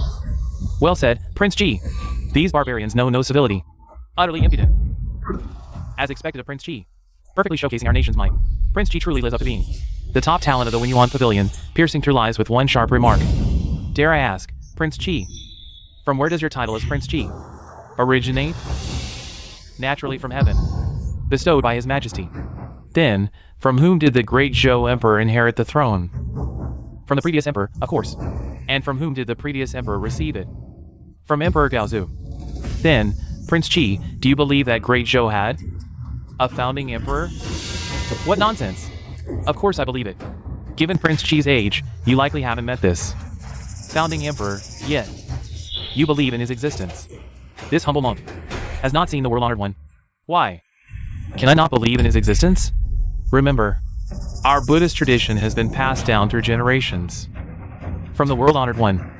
Well said, Prince Ji. These barbarians know no civility. Utterly impudent. As expected of Prince Chi. Perfectly showcasing our nation's might. Prince Chi truly lives up to being the top talent of the Winyuan Pavilion, piercing through lies with one sharp remark. Dare I ask, Prince Chi, from where does your title as Prince Chi originate? Naturally from heaven, bestowed by His Majesty. Then, from whom did the great Zhou Emperor inherit the throne? From the previous emperor, of course. And from whom did the previous emperor receive it? From Emperor Gaozu. Then, Prince Chi, do you believe that great Zhou had a founding emperor? What nonsense! Of course I believe it. Given Prince Chi's age, you likely haven't met this founding emperor yet. You believe in his existence. This humble monk has not seen the world-honored one. Why? Can I not believe in his existence? Remember, our Buddhist tradition has been passed down through generations. From the world-honored one.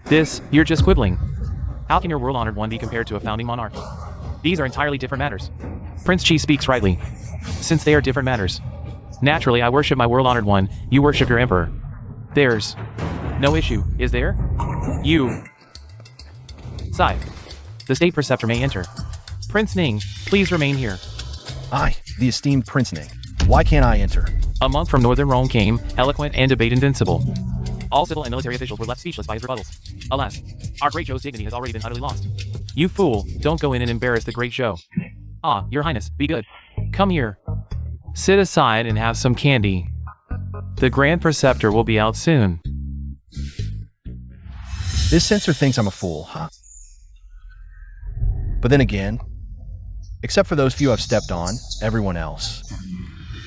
This, you're just quibbling. How can your world-honored one be compared to a founding monarch? These are entirely different matters. Prince Chi speaks rightly. Since they are different matters. Naturally, I worship my world-honored one, you worship your emperor. There's no issue, is there? You. Sigh. The state preceptor may enter. Prince Ning, please remain here. I, the esteemed Prince Ning. Why can't I enter? A monk from northern Rome came, eloquent and debate invincible. All civil and military officials were left speechless by his rebuttals. Alas, our great Zhou's dignity has already been utterly lost. You fool, don't go in and embarrass the great Zhou. Ah, your highness, be good. Come here. Sit aside and have some candy. The grand preceptor will be out soon. This censor thinks I'm a fool, huh? But then again, except for those few I've stepped on, everyone else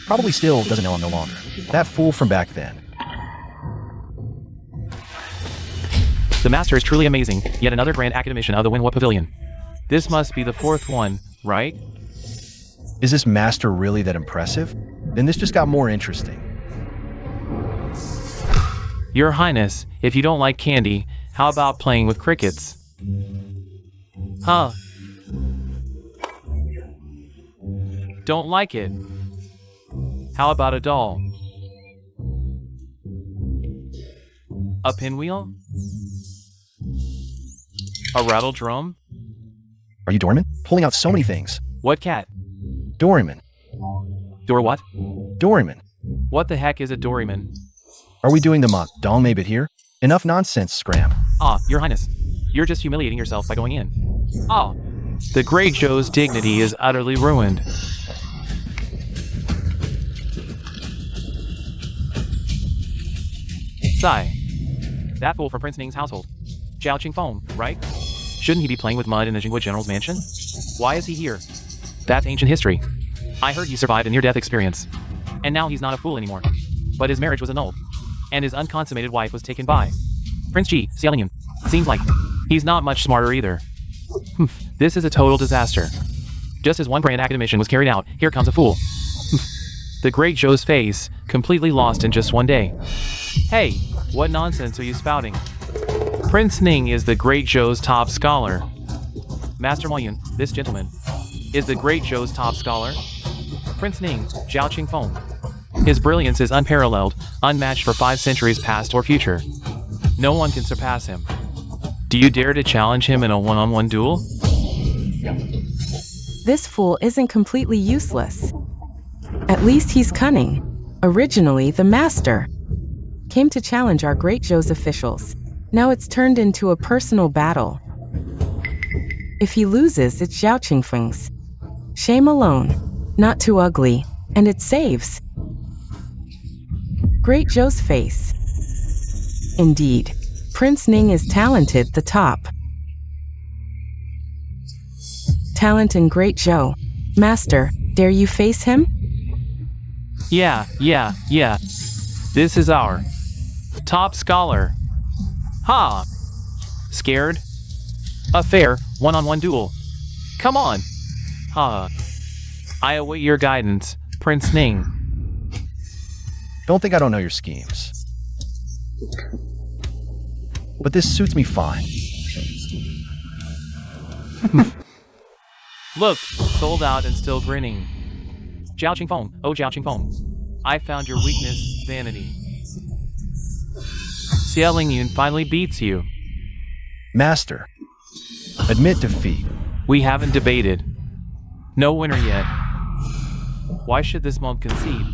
probably still doesn't know I'm no longer that fool from back then. The master is truly amazing, yet another grand academician of the Winhua Pavilion. This must be the fourth one, right? Is this master really that impressive? Then this just got more interesting. Your Highness, if you don't like candy, how about playing with crickets? Huh? Don't like it? How about a doll? A pinwheel? A rattle drum? Are you Doorman? Pulling out so many things. What cat? Doryman. Door what? Doryman. What the heck is a doryman? Are we doing the mock doll bit here? Enough nonsense, Scram. Ah, Your Highness. You're just humiliating yourself by going in. Ah, the great Zhou's dignity is utterly ruined. Sigh. That fool from Prince Ning's household. Zhao Qingfeng, right? Shouldn't he be playing with mud in the Jinghua General's mansion? Why is he here? That's ancient history. I heard he survived a near-death experience. And now he's not a fool anymore. But his marriage was annulled. And his unconsummated wife was taken by Prince Chi, Xiaolingyan. Seems like he's not much smarter either. This is a total disaster. Just as one grand academician was carried out, here comes a fool. The great Zhou's face, completely lost in just one day. Hey, what nonsense are you spouting? Prince Ning is the great Zhou's top scholar. Master Moyun, this gentleman, is the great Zhou's top scholar. Prince Ning, Zhao Qingfeng. His brilliance is unparalleled, unmatched for 5 centuries past or future. No one can surpass him. Do you dare to challenge him in a one-on-one duel? This fool isn't completely useless. At least he's cunning. Originally, the master came to challenge our great Zhou's officials. Now it's turned into a personal battle. If he loses, it's Zhao Qingfeng's. Shame alone. Not too ugly. And it saves Great Zhou's face. Indeed, Prince Ning is talented, the top talent in Great Zhou. Master, dare you face him? Yeah. This is our top scholar. Ha! Scared? A fair, one-on-one duel. Come on! Ha! I await your guidance, Prince Ning. Don't think I don't know your schemes. But this suits me fine. Look, sold out and still grinning. Zhao Qingfeng, oh Zhao Qingfeng. I found your weakness, vanity. Xiaolingyan finally beats you. Master, admit defeat. We haven't debated. No winner yet. Why should this monk concede?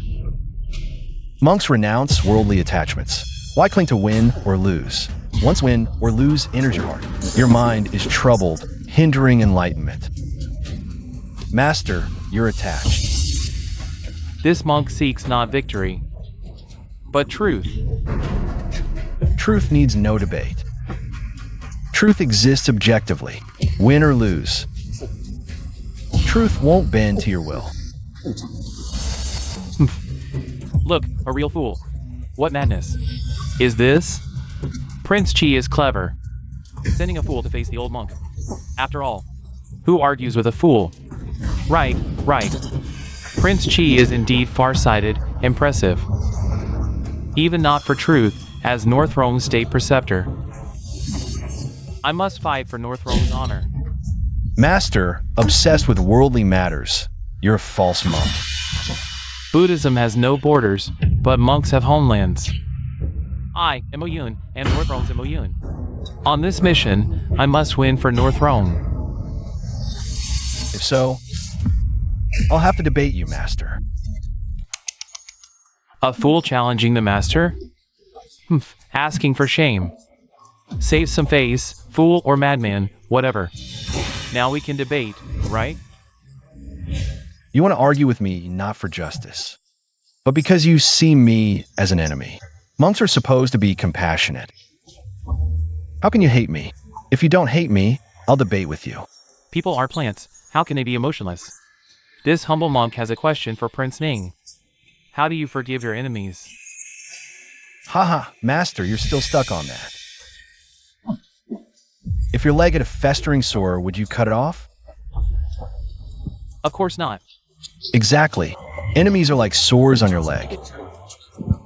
Monks renounce worldly attachments. Why cling to win or lose? Once win or lose enters your heart. Your mind is troubled, hindering enlightenment. Master, you're attached. This monk seeks not victory, but truth. Truth needs no debate. Truth exists objectively, win or lose. Truth won't bend to your will. Look, a real fool. What madness is this? Prince Chi is clever, sending a fool to face the old monk. After all, who argues with a fool? Right. Prince Chi is indeed far-sighted, impressive. Even not for truth, as North Rome's state preceptor. I must fight for North Rome's honor. Master, obsessed with worldly matters, you're a false monk. Buddhism has no borders, but monks have homelands. I am Oyun, and North Rome's am Oyun. On this mission, I must win for North Rome. If so, I'll have to debate you, Master. A fool challenging the master? Asking for shame. Save some face, fool or madman, whatever. Now we can debate, right? You want to argue with me not for justice, but because you see me as an enemy. Monks are supposed to be compassionate. How can you hate me? If you don't hate me, I'll debate with you. People are plants. How can they be emotionless? This humble monk has a question for Prince Ning. How do you forgive your enemies? Haha, Master, you're still stuck on that. If your leg had a festering sore, would you cut it off? Of course not. Exactly. Enemies are like sores on your leg.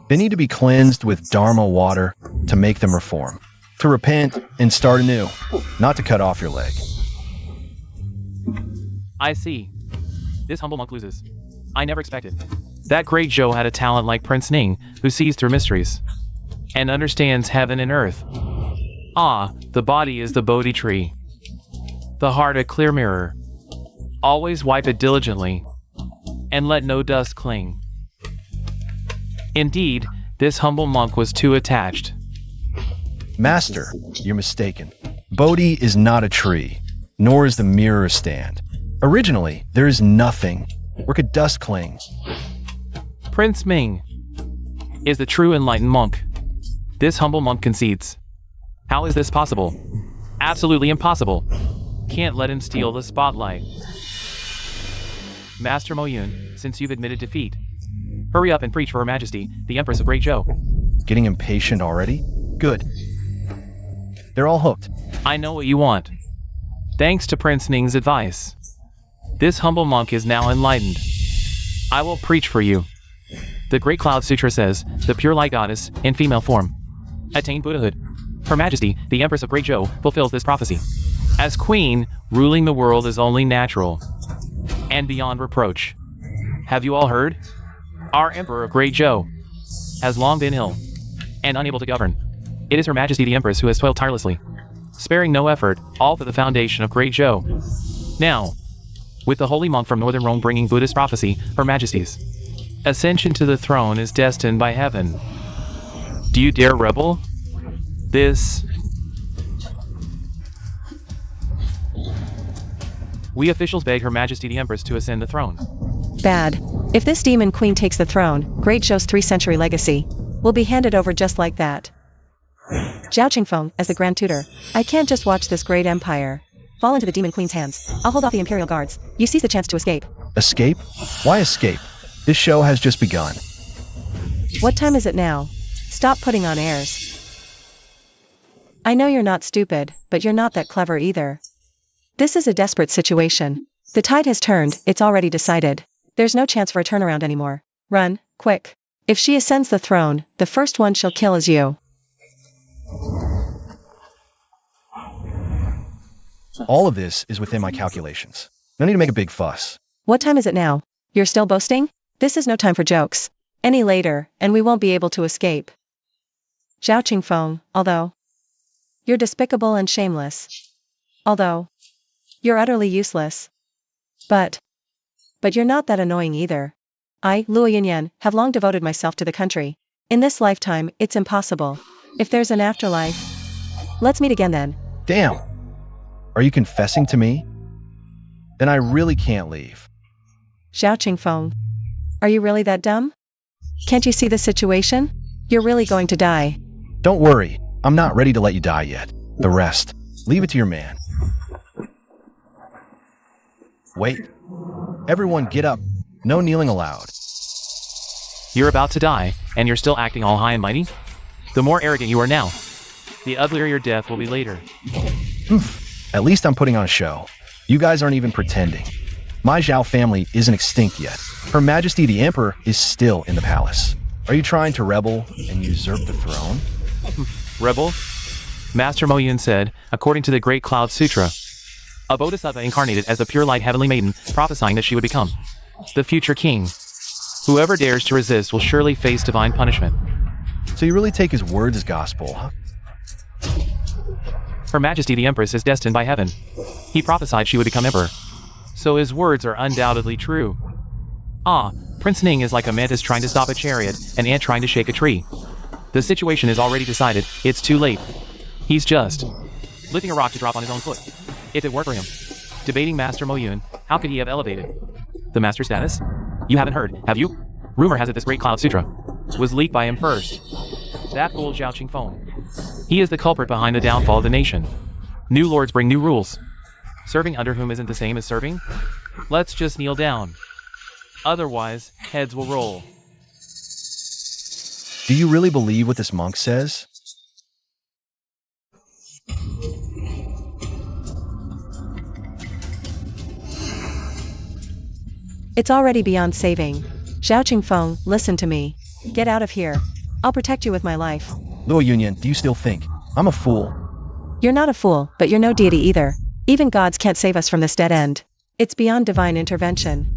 They need to be cleansed with Dharma water to make them reform. To repent and start anew, not to cut off your leg. I see. This humble monk loses. I never expected. That great Zhou had a talent like Prince Ning, who sees through mysteries and understands heaven and earth. Ah, the body is the Bodhi tree. The heart a clear mirror. Always wipe it diligently, and let no dust cling. Indeed, this humble monk was too attached. Master, you're mistaken. Bodhi is not a tree, nor is the mirror a stand. Originally, there is nothing. Where could dust cling? Prince Ming is the true enlightened monk. This humble monk concedes. How is this possible? Absolutely impossible. Can't let him steal the spotlight. Master Moyun, since you've admitted defeat, hurry up and preach for Her Majesty, the Empress of Great Zhou. Getting impatient already? Good. They're all hooked. I know what you want. Thanks to Prince Ning's advice, this humble monk is now enlightened. I will preach for you. The Great Cloud Sutra says, the pure light goddess, in female form, attained Buddhahood. Her Majesty, the Empress of Great Zhou, fulfills this prophecy. As queen, ruling the world is only natural and beyond reproach. Have you all heard? Our Emperor of Great Zhou has long been ill and unable to govern. It is Her Majesty the Empress who has toiled tirelessly, sparing no effort, all for the foundation of Great Zhou. Now, with the holy monk from Northern Rome bringing Buddhist prophecy, Her Majesty's ascension to the throne is destined by heaven. Do you dare rebel? We officials beg Her Majesty the Empress to ascend the throne. Bad. If this demon queen takes the throne, Great Zhou's 3-century legacy will be handed over just like that. Zhao Qingfeng, as the Grand Tutor, I can't just watch this great empire fall into the demon queen's hands. I'll hold off the Imperial Guards. You seize the chance to escape. Escape? Why escape? This show has just begun. What time is it now? Stop putting on airs. I know you're not stupid, but you're not that clever either. This is a desperate situation. The tide has turned, it's already decided. There's no chance for a turnaround anymore. Run, quick. If she ascends the throne, the first one she'll kill is you. All of this is within my calculations. No need to make a big fuss. What time is it now? You're still boasting? This is no time for jokes. Any later, and we won't be able to escape. Zhao Qingfeng, although you're despicable and shameless. Although you're utterly useless. But But you're not that annoying either. I, Luo Yinyan, have long devoted myself to the country. In this lifetime, it's impossible. If there's an afterlife, let's meet again then. Damn. Are you confessing to me? Then I really can't leave. Zhao Qingfeng. Are you really that dumb? Can't you see the situation? You're really going to die. Don't worry. I'm not ready to let you die yet. The rest, leave it to your man. Wait. Everyone get up. No kneeling allowed. You're about to die, and you're still acting all high and mighty? The more arrogant you are now, the uglier your death will be later. At least I'm putting on a show. You guys aren't even pretending. My Zhao family isn't extinct yet. Her Majesty the Emperor is still in the palace. Are you trying to rebel and usurp the throne? Rebel? Master Mo Yun said, according to the Great Cloud Sutra, a bodhisattva incarnated as a pure light heavenly maiden, prophesying that she would become the future king. Whoever dares to resist will surely face divine punishment. So you really take his words as gospel, huh? Her Majesty the Empress is destined by heaven. He prophesied she would become emperor. So his words are undoubtedly true. Prince Ning is like a mantis trying to stop a chariot, an ant trying to shake a tree. The situation is already decided, it's too late. He's just lifting a rock to drop on his own foot. If it were for him, debating Master Mo Yun, how could he have elevated the master status? You haven't heard, have you? Rumor has it this Great Cloud Sutra was leaked by him first. That fool Zhao Qingfeng. He is the culprit behind the downfall of the nation. New lords bring new rules. Serving under whom isn't the same as serving? Let's just kneel down. Otherwise, heads will roll. Do you really believe what this monk says? It's already beyond saving. Zhao Qingfeng, listen to me. Get out of here. I'll protect you with my life. Luo Yunyan, do you still think I'm a fool? You're not a fool, but you're no deity either. Even gods can't save us from this dead end. It's beyond divine intervention.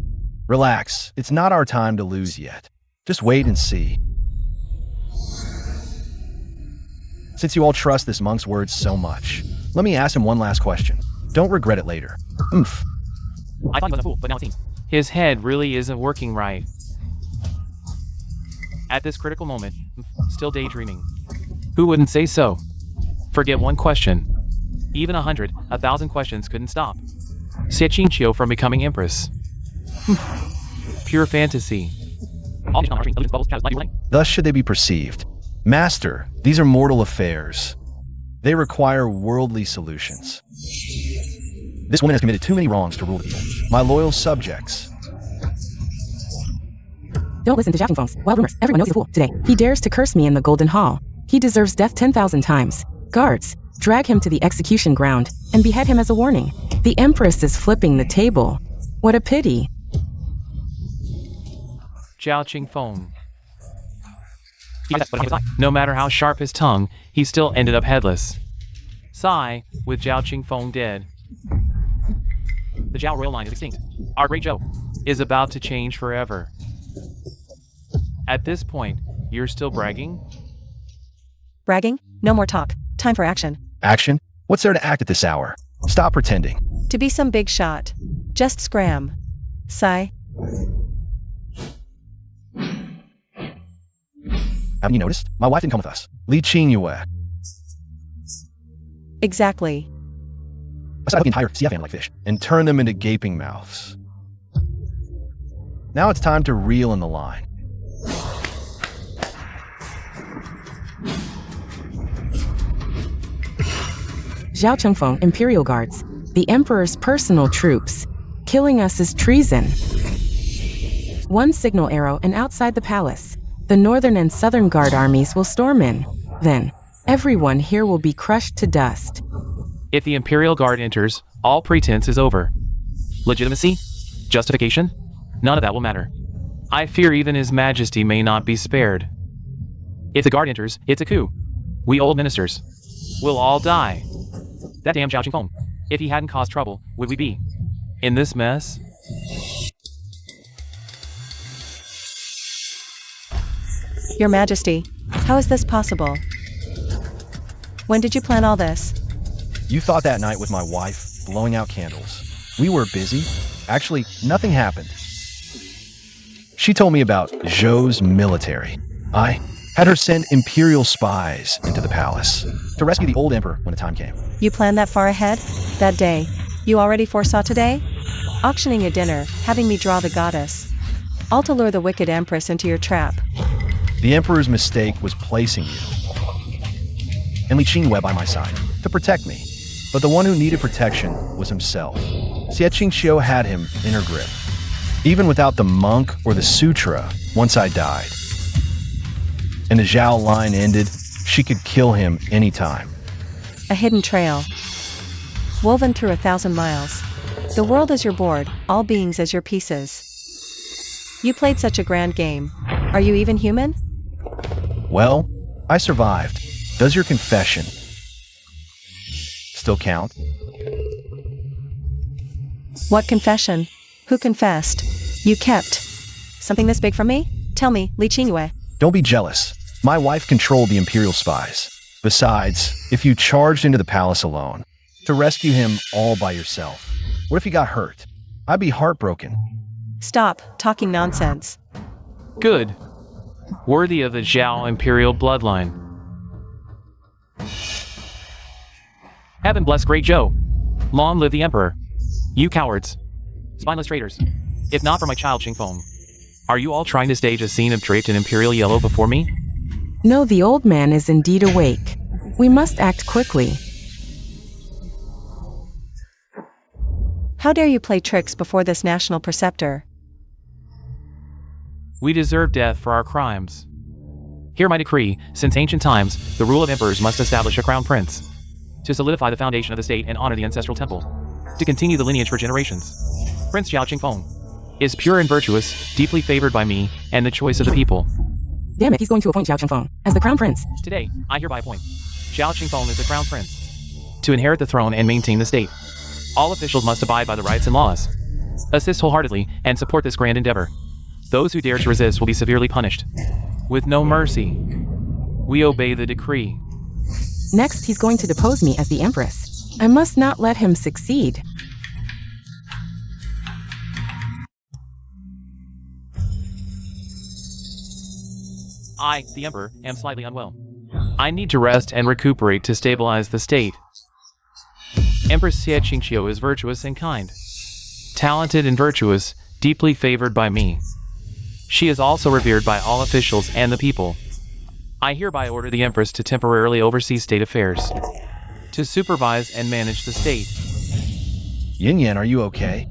Relax. It's not our time to lose yet. Just wait and see. Since you all trust this monk's words so much, let me ask him one last question. Don't regret it later. Oof. I thought he was a fool, but now it seems his head really isn't working right. At this critical moment, still daydreaming. Who wouldn't say so? Forget one question. Even 100, 1,000 questions couldn't stop Xie Qingqiu from becoming empress. Pure fantasy. Thus should they be perceived. Master, these are mortal affairs. They require worldly solutions. This woman has committed too many wrongs to rule the people. My loyal subjects. Don't listen to Zhao Qingfeng's wild rumors. Everyone knows he's a fool today. He dares to curse me in the Golden Hall. He deserves death 10,000 times. Guards, drag him to the execution ground and behead him as a warning. The Empress is flipping the table. What a pity. Zhao Qingfeng. No matter how sharp his tongue, he still ended up headless. Sigh, with Zhao Qingfeng dead. The Zhao royal line is extinct. Our great Zhou is about to change forever. At this point, you're still bragging? Bragging? No more talk. Time for action. Action? What's there to act at this hour? Stop pretending. To be some big shot. Just scram. Sigh. Haven't you noticed? My wife didn't come with us. Li Qingyue. Exactly. I said I put the entire CF family like fish and turn them into gaping mouths. Now it's time to reel in the line. Zhao Qingfeng, Imperial Guards. The Emperor's personal troops. Killing us is treason. One signal arrow and outside the palace. The Northern and Southern Guard armies will storm in. Then, everyone here will be crushed to dust. If the Imperial Guard enters, all pretense is over. Legitimacy? Justification? None of that will matter. I fear even His Majesty may not be spared. If the Guard enters, it's a coup. We old ministers will all die. That damn Zhao Qingfeng. If he hadn't caused trouble, would we be in this mess? Your Majesty, how is this possible? When did you plan all this? You thought that night with my wife, blowing out candles. We were busy. Actually, nothing happened. She told me about Zhou's military. I had her send imperial spies into the palace to rescue the old emperor when the time came. You planned that far ahead? That day? You already foresaw today? Auctioning a dinner, having me draw the goddess. All to lure the wicked empress into your trap. The emperor's mistake was placing you and Li Qingwei by my side to protect me. But the one who needed protection was himself. Xie Qingxiu had him in her grip. Even without the monk or the sutra, once I died, and the Zhao line ended, she could kill him anytime. A hidden trail. Woven through 1,000 miles. The world is your board, all beings as your pieces. You played such a grand game. Are you even human? Well, I survived. Does your confession still count? What confession? Who confessed? You kept something this big from me? Tell me, Li Qingwei. Don't be jealous. My wife controlled the imperial spies. Besides, if you charged into the palace alone to rescue him all by yourself, what if he got hurt? I'd be heartbroken. Stop talking nonsense. Good. Worthy of the Zhao imperial bloodline. Heaven bless great Zhou. Long live the emperor. You cowards. Spineless traitors. If not for my child Qingfeng. Are you all trying to stage a scene of draped in imperial yellow before me? No, the old man is indeed awake. We must act quickly. How dare you play tricks before this national preceptor? We deserve death for our crimes. Hear my decree. Since ancient times, the rule of emperors must establish a crown prince to solidify the foundation of the state and honor the ancestral temple, to continue the lineage for generations. Prince Zhao Qingfeng is pure and virtuous, deeply favored by me, and the choice of the people. Damn it, he's going to appoint Zhao Qingfeng as the crown prince. Today, I hereby appoint Zhao Qingfeng as the crown prince to inherit the throne and maintain the state. All officials must abide by the rights and laws, assist wholeheartedly, and support this grand endeavor. Those who dare to resist will be severely punished, with no mercy. We obey the decree. Next, he's going to depose me as the empress. I must not let him succeed. I, the emperor, am slightly unwell. I need to rest and recuperate to stabilize the state. Empress Xie Qingxiu is virtuous and kind, talented and virtuous, deeply favored by me. She is also revered by all officials and the people. I hereby order the empress to temporarily oversee state affairs, to supervise and manage the state. Yin Yan, are you okay?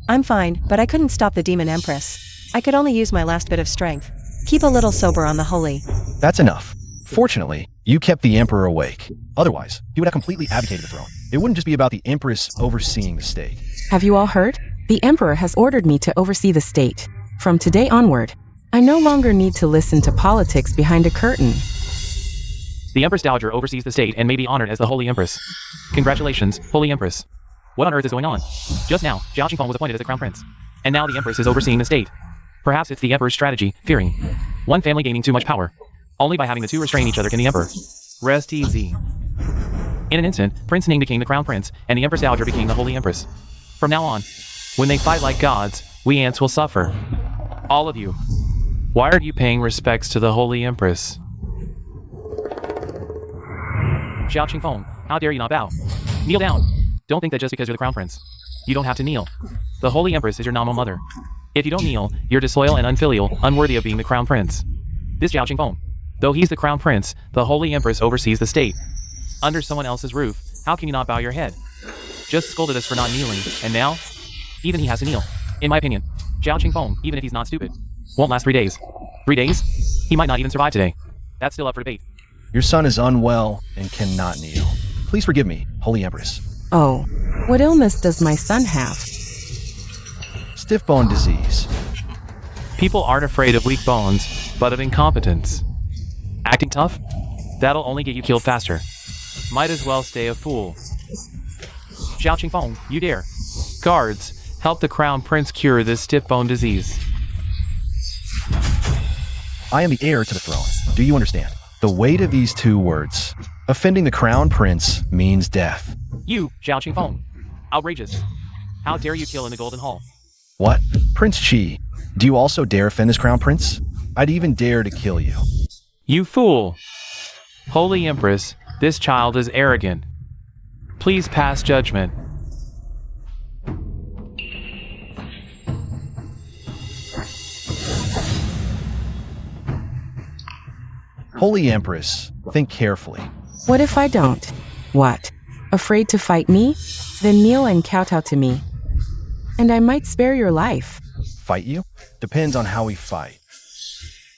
I'm fine, but I couldn't stop the demon empress. I could only use my last bit of strength. Keep a little sober on the holy. That's enough. Fortunately, you kept the emperor awake. Otherwise, he would have completely abdicated the throne. It wouldn't just be about the empress overseeing the state. Have you all heard? The emperor has ordered me to oversee the state. From today onward, I no longer need to listen to politics behind a curtain. The Empress Dowager oversees the state and may be honored as the Holy Empress. Congratulations, Holy Empress. What on earth is going on? Just now, Zhao Qingfeng was appointed as the crown prince. And now the empress is overseeing the state. Perhaps it's the emperor's strategy, fearing one family gaining too much power. Only by having the two restrain each other can the emperor rest easy. In an instant, Prince Ning became the crown prince, and the Empress Dowager became the Holy Empress. From now on, when they fight like gods, we ants will suffer. All of you. Why aren't you paying respects to the Holy Empress? Zhao Qingfeng, how dare you not bow? Kneel down. Don't think that just because you're the crown prince, you don't have to kneel. The Holy Empress is your nominal mother. If you don't kneel, you're disloyal and unfilial, unworthy of being the crown prince. This Zhao Qingfeng, though he's the crown prince, the Holy Empress oversees the state. Under someone else's roof, how can you not bow your head? Just scolded us for not kneeling, and now, even he has to kneel. In my opinion, Zhao Qingfeng, even if he's not stupid, won't last 3 days. 3 days? He might not even survive today. That's still up for debate. Your son is unwell and cannot kneel. Please forgive me, Holy Empress. Oh, what illness does my son have? Stiff bone disease. People aren't afraid of weak bones, but of incompetence. Acting tough? That'll only get you killed faster. Might as well stay a fool. Zhao Qingfeng, you dare. Guards, help the crown prince cure this stiff bone disease. I am the heir to the throne. Do you understand? The weight of these 2 words. Offending the crown prince means death. You, Zhao Qingfeng. Outrageous. How dare you kill in the Golden Hall? What? Prince Qi, Do you also dare offend this crown prince? I'd even dare to kill you. You fool! Holy Empress, this child is arrogant. Please pass judgment. Holy Empress, think carefully. What if I don't? What? Afraid to fight me? Then kneel and kowtow to me. And I might spare your life. Fight you? Depends on how we fight.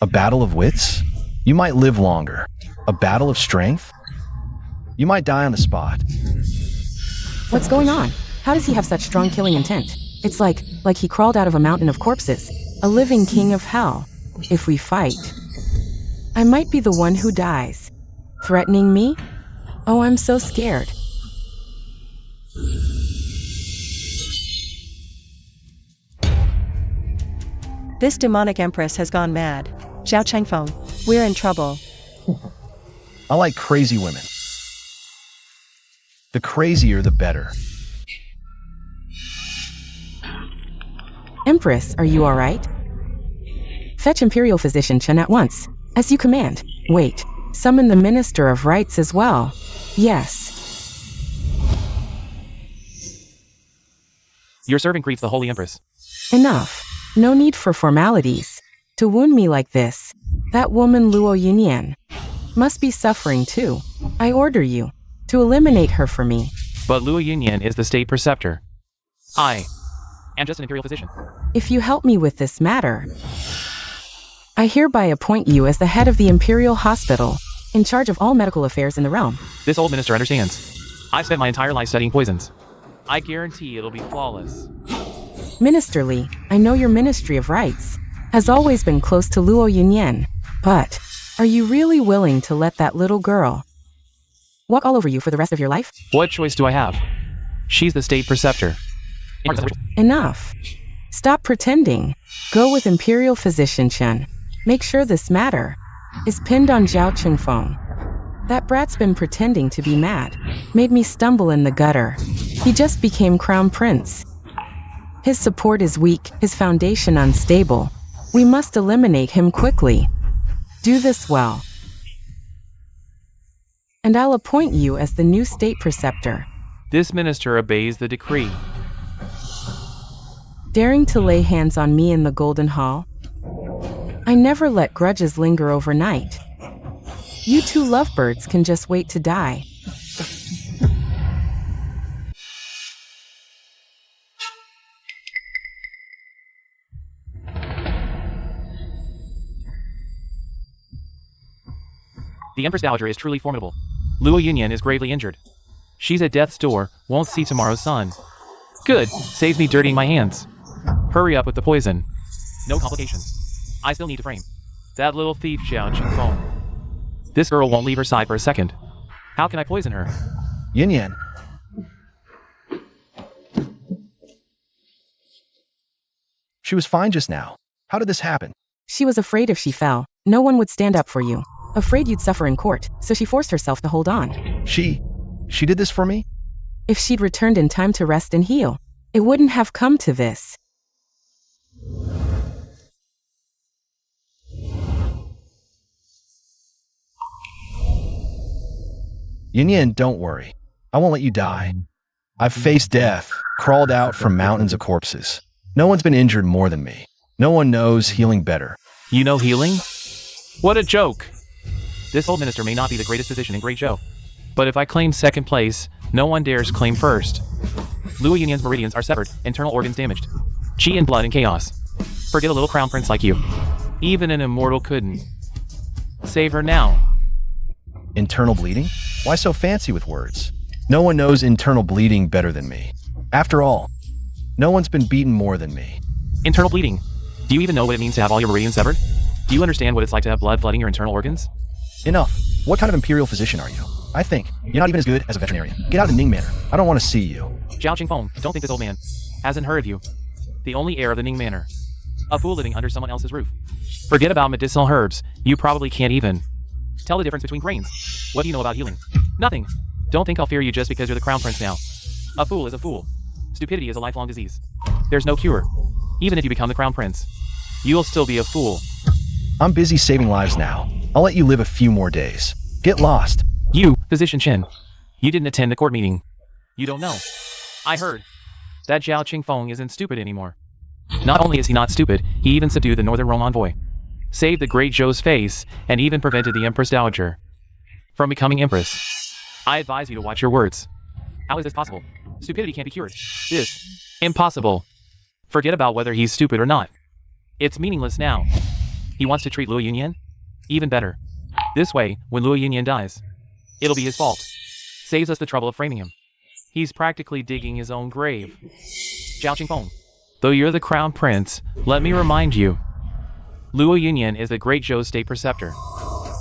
A battle of wits? You might live longer. A battle of strength? You might die on the spot. What's going on? How does he have such strong killing intent? It's like he crawled out of a mountain of corpses. A living king of hell. If we fight, I might be the one who dies. Threatening me? Oh, I'm so scared. This demonic empress has gone mad. Zhao Chengfeng, we're in trouble. I like crazy women. The crazier, the better. Empress, are you alright? Fetch Imperial Physician Chen at once. As you command. Wait. Summon the Minister of Rights as well. Yes. Your servant greets the Holy Empress. Enough. No need for formalities. To wound me like this. That woman Luo Yunyan must be suffering too. I order you to eliminate her for me. But Luo Yunyan is the state preceptor. I am just an imperial physician. If you help me with this matter, I hereby appoint you as the head of the Imperial Hospital, in charge of all medical affairs in the realm. This old minister understands. I've spent my entire life studying poisons. I guarantee it'll be flawless. Minister Li, I know your Ministry of Rights has always been close to Luo Yunyan, but are you really willing to let that little girl walk all over you for the rest of your life? What choice do I have? She's the state preceptor. Enough. Stop pretending. Go with Imperial Physician Chen. Make sure this matter is pinned on Zhao Chengfeng. That brat's been pretending to be mad. Made me stumble in the gutter. He just became crown prince. His support is weak, his foundation unstable. We must eliminate him quickly. Do this well. And I'll appoint you as the new state preceptor. This minister obeys the decree. Daring to lay hands on me in the Golden Hall? I never let grudges linger overnight. You two lovebirds can just wait to die. The Empress Dowager is truly formidable. Luo Yunyan is gravely injured. She's at death's door, won't see tomorrow's sun. Good, saves me dirtying my hands. Hurry up with the poison. No complications. I still need to frame that little thief Zhao Chengfeng. This girl won't leave her side for a second. How can I poison her? Yin Yan. She was fine just now. How did this happen? She was afraid if she fell, no one would stand up for you. Afraid you'd suffer in court, so she forced herself to hold on. She did this for me? If she'd returned in time to rest and heal, it wouldn't have come to this. Yin Yin, don't worry. I won't let you die. I've faced death, crawled out from mountains of corpses. No one's been injured more than me. No one knows healing better. You know healing? What a joke! This old minister may not be the greatest physician in Great Zhou, but if I claim second place, no one dares claim first. Luo Yunyan's meridians are severed, internal organs damaged. Qi and blood and chaos. Forget a little crown prince like you. Even an immortal couldn't. Save her now. Internal bleeding? Why so fancy with words? No one knows internal bleeding better than me. After all, no one's been beaten more than me. Internal bleeding? Do you even know what it means to have all your meridians severed? Do you understand what it's like to have blood flooding your internal organs? Enough. What kind of imperial physician are you? I think you're not even as good as a veterinarian. Get out of the Ning Manor. I don't want to see you. Zhao Qingfeng, don't think this old man hasn't heard of you. The only heir of the Ning Manor. A fool living under someone else's roof. Forget about medicinal herbs. You probably can't even tell the difference between grains. What do you know about healing? Nothing. Don't think I'll fear you just because you're the crown prince now. A fool is a fool. Stupidity is a lifelong disease. There's no cure. Even if you become the crown prince. you'll still be a fool. I'm busy saving lives now. I'll let you live a few more days. Get lost. You, Physician Chen. You didn't attend the court meeting. You don't know. I heard that Zhao Qingfeng isn't stupid anymore. Not only is he not stupid, he even subdued the Northern Rome envoy, saved the great Zhou's face, and even prevented the Empress Dowager from becoming Empress. I advise you to watch your words. How is this possible? Stupidity can't be cured. This. Impossible. Forget about whether he's stupid or not. It's meaningless now. He wants to treat Luo Yunyan even better. This way, when Luo Yunyan dies, it'll be his fault. Saves us the trouble of framing him. He's practically digging his own grave. Zhao Qingfeng, though you're the crown prince, let me remind you, Luo Yunyan is the great Zhou's state preceptor.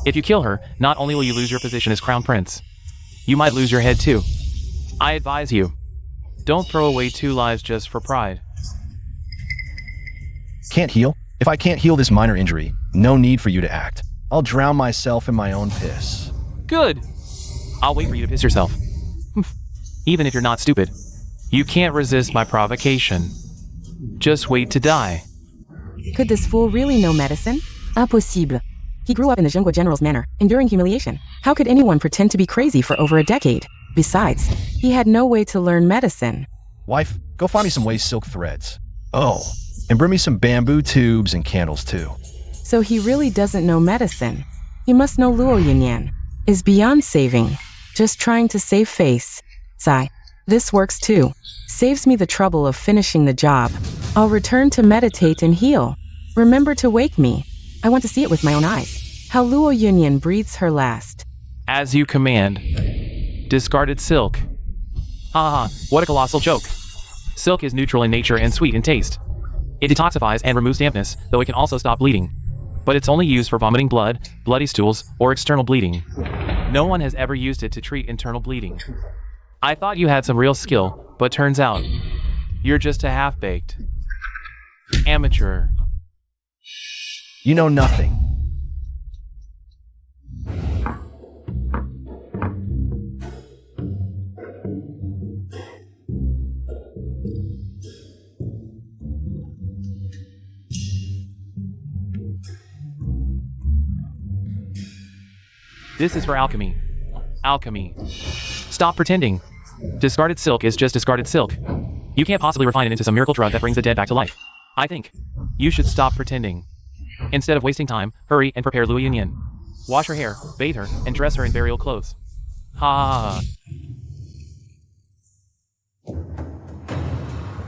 If you kill her, not only will you lose your position as crown prince, you might lose your head too. I advise you, don't throw away 2 lives just for pride. Can't heal? If I can't heal this minor injury, no need for you to act. I'll drown myself in my own piss. Good. I'll wait for you to piss yourself. Even if you're not stupid, you can't resist my provocation. Just wait to die. Could this fool really know medicine? Impossible. He grew up in the Zhenghua general's manor, enduring humiliation. How could anyone pretend to be crazy for over a decade? Besides, he had no way to learn medicine. Wife, go find me some waste silk threads. Oh, and bring me some bamboo tubes and candles too. So he really doesn't know medicine. He must know Luo Yunyan is beyond saving, just trying to save face. Sigh. This works too. Saves me the trouble of finishing the job. I'll return to meditate and heal. Remember to wake me. I want to see it with my own eyes. How Luo Yunyan breathes her last. As you command. Discarded silk. Haha, what a colossal joke. Silk is neutral in nature and sweet in taste. It detoxifies and removes dampness, though it can also stop bleeding. But it's only used for vomiting blood, bloody stools, or external bleeding. No one has ever used it to treat internal bleeding. I thought you had some real skill, but turns out, you're just a half-baked amateur. You know nothing. This is for alchemy. Alchemy. Stop pretending. Discarded silk is just discarded silk. You can't possibly refine it into some miracle drug that brings the dead back to life. I think you should stop pretending. Instead of wasting time, hurry and prepare Luo Yunyan. Wash her hair, bathe her, and dress her in burial clothes. Ha!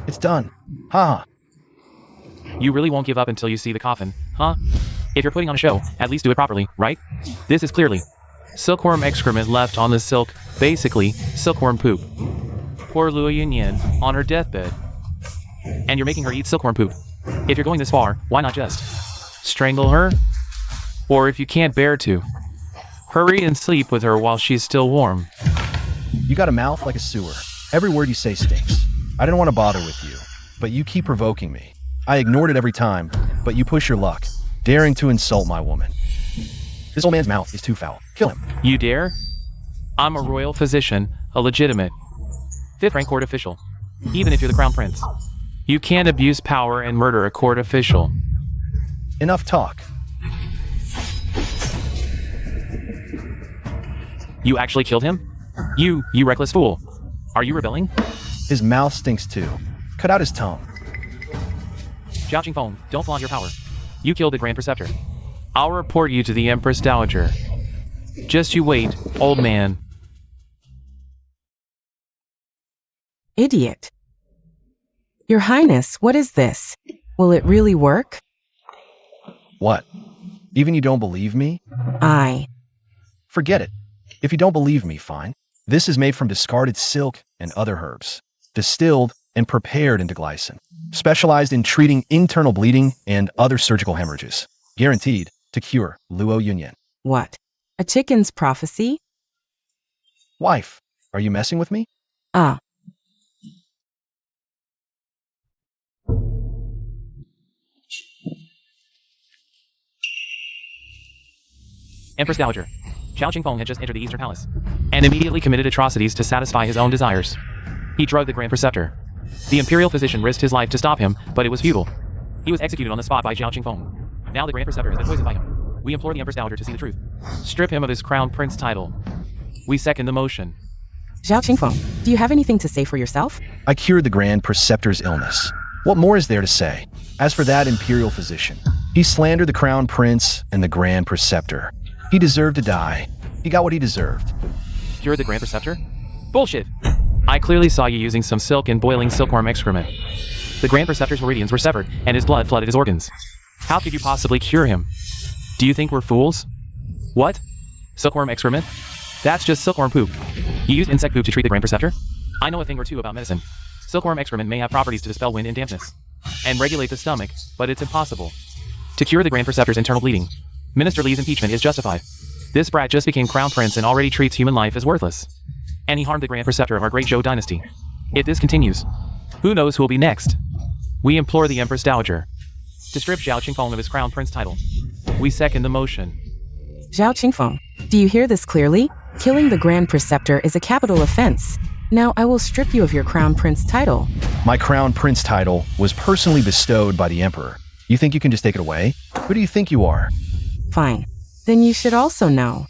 It's done. Ha! You really won't give up until you see the coffin, huh? If you're putting on a show, at least do it properly, right? This is clearly silkworm excrement left on the silk, basically, silkworm poop. Poor Luo Yunyan, on her deathbed. And you're making her eat silkworm poop. If you're going this far, why not just strangle her? Or if you can't bear to, hurry and sleep with her while she's still warm. You got a mouth like a sewer. Every word you say stinks. I didn't want to bother with you, but you keep provoking me. I ignored it every time, but you push your luck, daring to insult my woman. This old man's mouth is too foul. Kill him. You dare? I'm a royal physician, a legitimate 5th rank court official. Even if you're the crown prince, you can't abuse power and murder a court official. Enough talk. You actually killed him? You reckless fool. Are you rebelling? His mouth stinks too. Cut out his tongue. Zhao Qingfeng, don't flaunt your power. You killed the Grand Preceptor. I'll report you to the Empress Dowager. Just you wait, old man. Idiot. Your Highness, what is this? Will it really work? What? Even you don't believe me? Forget it. If you don't believe me, fine. This is made from discarded silk and other herbs, distilled and prepared into glycine, specialized in treating internal bleeding and other surgical hemorrhages, guaranteed to cure Luo Yunyan. What? A chicken's prophecy? Wife, are you messing with me? Empress Dowager. Zhao Qingfeng had just entered the Eastern Palace, and immediately committed atrocities to satisfy his own desires. He drugged the Grand Preceptor. The Imperial Physician risked his life to stop him, but it was futile. He was executed on the spot by Zhao Qingfeng. Now the Grand Preceptor has been poisoned by him. We implore the Empress Dowager to see the truth. Strip him of his crown prince title. We second the motion. Zhao Qingfeng, do you have anything to say for yourself? I cured the Grand Preceptor's illness. What more is there to say? As for that imperial physician, he slandered the Crown Prince and the Grand Preceptor. He deserved to die. He got what he deserved. You're the Grand Preceptor? Bullshit! I clearly saw you using some silk and boiling silkworm excrement. The Grand Preceptor's meridians were severed, and his blood flooded his organs. How could you possibly cure him? Do you think we're fools? What? Silkworm excrement? That's just silkworm poop. You used insect poop to treat the Grand Preceptor? I know a thing or two about medicine. Silkworm excrement may have properties to dispel wind and dampness, and regulate the stomach, but it's impossible to cure the Grand Preceptor's internal bleeding. Minister Li's impeachment is justified. This brat just became Crown Prince and already treats human life as worthless. And he harmed the Grand Preceptor of our great Zhou dynasty. If this continues, who knows who will be next? We implore the Empress Dowager to strip Zhao Qingfeng of his Crown Prince title. We second the motion. Zhao Qingfeng, do you hear this clearly? Killing the Grand Preceptor is a capital offense. Now I will strip you of your Crown Prince title. My Crown Prince title was personally bestowed by the Emperor. You think you can just take it away? Who do you think you are? Fine. Then you should also know.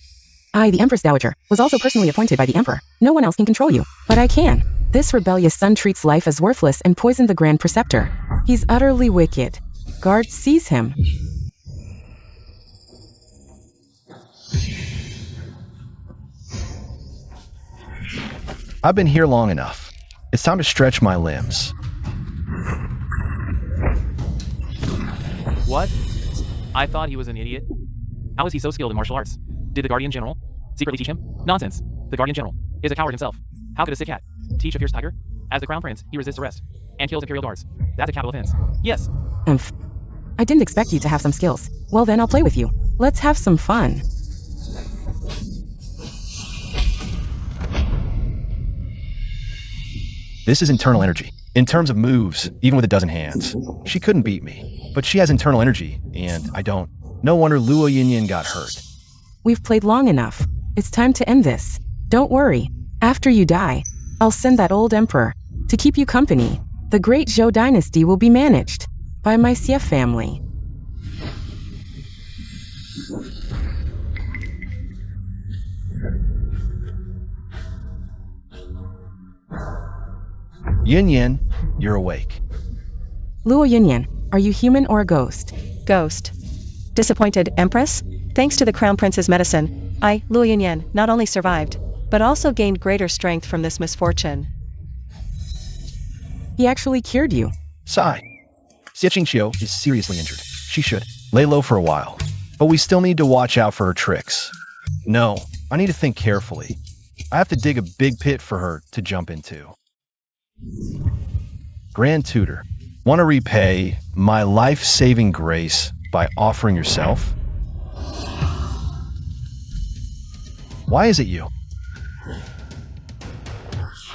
I, the Empress Dowager, was also personally appointed by the Emperor. No one else can control you, but I can. This rebellious son treats life as worthless and poisoned the Grand Preceptor. He's utterly wicked. Guard seize him. I've been here long enough. It's time to stretch my limbs. What? I thought he was an idiot. How is he so skilled in martial arts? Did the Guardian General secretly teach him? Nonsense. The Guardian General is a coward himself. How could a sick cat teach a fierce tiger? As the Crown Prince, he resists arrest and kills Imperial guards. That's a capital offense. Yes. I didn't expect you to have some skills. Well then, I'll play with you. Let's have some fun. This is internal energy. In terms of moves, even with a dozen hands, she couldn't beat me. But she has internal energy, and I don't. No wonder Luo Yinyan got hurt. We've played long enough. It's time to end this. Don't worry. After you die, I'll send that old emperor to keep you company. The great Zhou dynasty will be managed by my Xie family. Yin Yin, you're awake. Luo Yinyan, are you human or a ghost? Ghost. Disappointed, Empress? Thanks to the Crown Prince's medicine, I, Luo Yinyan, not only survived, but also gained greater strength from this misfortune. He actually cured you. Sigh. Xie Qingqiu is seriously injured. She should lay low for a while. But we still need to watch out for her tricks. No, I need to think carefully. I have to dig a big pit for her to jump into. Grand Tutor, want to repay my life-saving grace by offering yourself? Why is it you?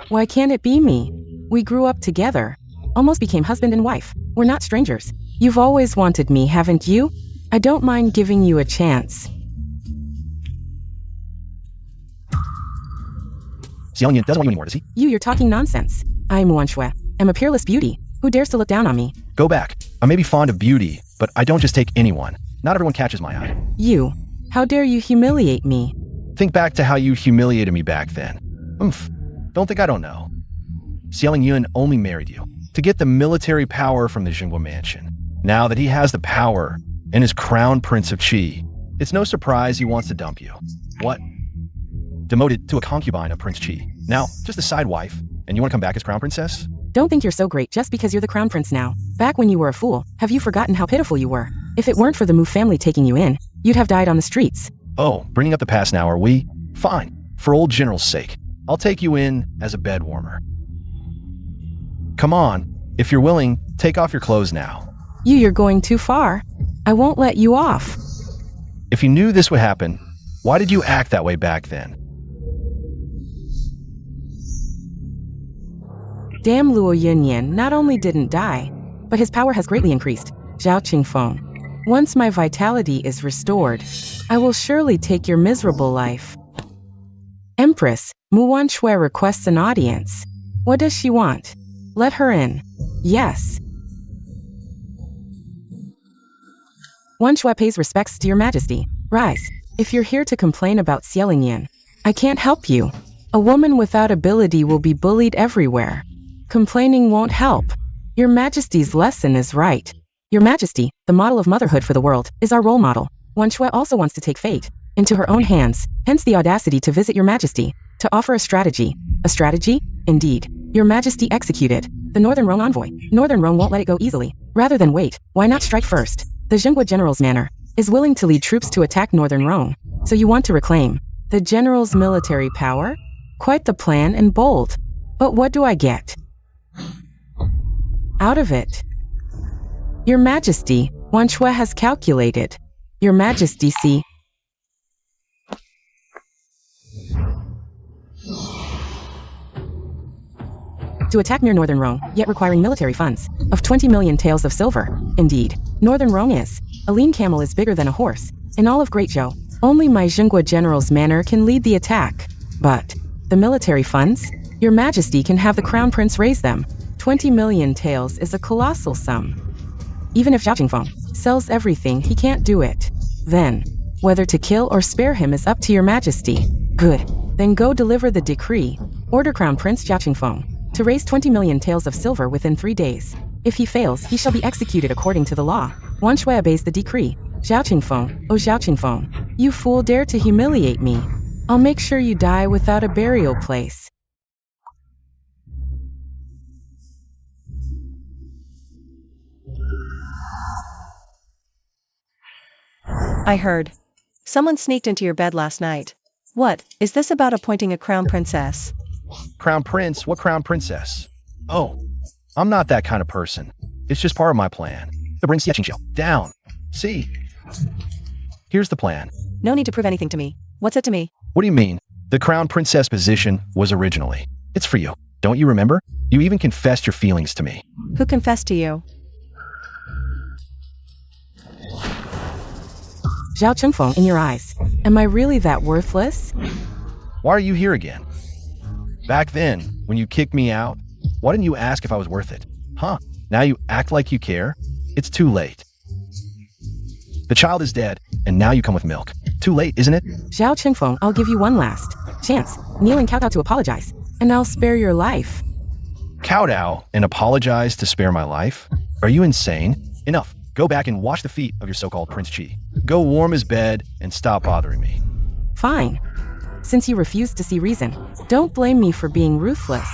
Why can't it be me? We grew up together. Almost became husband and wife. We're not strangers. You've always wanted me, haven't you? I don't mind giving you a chance. Xiaoyan doesn't want you anymore, does he? You're talking nonsense. I'm Wanshui. I'm a peerless beauty. Who dares to look down on me? Go back. I may be fond of beauty, but I don't just take anyone. Not everyone catches my eye. You. How dare you humiliate me? Think back to how you humiliated me back then. Don't think I don't know. Xiaoling Yun only married you to get the military power from the Jinhua mansion. Now that he has the power and is crown prince of Qi, it's no surprise he wants to dump you. What? Demoted to a concubine of Prince Qi. Now, just a side wife, and you want to come back as crown princess? Don't think you're so great just because you're the crown prince now. Back when you were a fool, have you forgotten how pitiful you were? If it weren't for the Mu family taking you in, you'd have died on the streets. Oh, bringing up the past now, are we? Fine. For old General's sake, I'll take you in as a bed warmer. Come on. If you're willing, take off your clothes now. You're going too far. I won't let you off. If you knew this would happen, why did you act that way back then? Damn, Luo Yinyan not only didn't die, but his power has greatly increased. Zhao Qingfeng. Once my vitality is restored, I will surely take your miserable life. Empress, Mu Wanshui requests an audience. What does she want? Let her in. Yes. Wanshue pays respects to your majesty. Rise. If you're here to complain about Xielingyan, I can't help you. A woman without ability will be bullied everywhere. Complaining won't help. Your majesty's lesson is right. Your majesty, the model of motherhood for the world, is our role model. Wanshue also wants to take fate into her own hands, hence the audacity to visit your majesty, to offer a strategy. A strategy? Indeed. Your majesty executed the Northern Rong envoy. Northern Rong won't let it go easily. Rather than wait, why not strike first? The Zhenghua general's manner is willing to lead troops to attack Northern Rong. So you want to reclaim the general's military power? Quite the plan and bold. But what do I get out of it? Your majesty, Wanshue has calculated. Your majesty, see. To attack near Northern Rong, yet requiring military funds of 20 million taels of silver. Indeed, Northern Rong is. A lean camel is bigger than a horse. In all of Great Zhou, only my Zhenghua general's manner can lead the attack. But the military funds? Your majesty can have the crown prince raise them. 20 million taels is a colossal sum. Even if Zhao Qingfeng sells everything, he can't do it. Then, whether to kill or spare him is up to your majesty. Good. Then go deliver the decree. Order Crown Prince Zhao Qingfeng to raise 20 million taels of silver within 3 days. If he fails, he shall be executed according to the law. Wanshue obeys the decree. Zhao Qingfeng, oh Zhao Qingfeng, you fool, dare to humiliate me. I'll make sure you die without a burial place. I heard. Someone sneaked into your bed last night. What, is this about appointing a crown princess? Crown prince? What crown princess? Oh, I'm not that kind of person. It's just part of my plan. To bring Xiaqingxiao down. See? Here's the plan. No need to prove anything to me. What's it to me? What do you mean? The crown princess position was originally. It's for you. Don't you remember? You even confessed your feelings to me. Who confessed to you? Zhao Qingfeng, in your eyes, am I really that worthless? Why are you here again? Back then, when you kicked me out, why didn't you ask if I was worth it? Huh? Now you act like you care? It's too late. The child is dead, and now you come with milk. Too late, isn't it? Zhao Qingfeng, I'll give you one last chance. Kneel and kowtow to apologize, and I'll spare your life. Kowtow and apologize to spare my life? Are you insane? Enough. Go back and wash the feet of your so-called Prince Qi. Go warm his bed and stop bothering me. Fine. Since you refuse to see reason, don't blame me for being ruthless.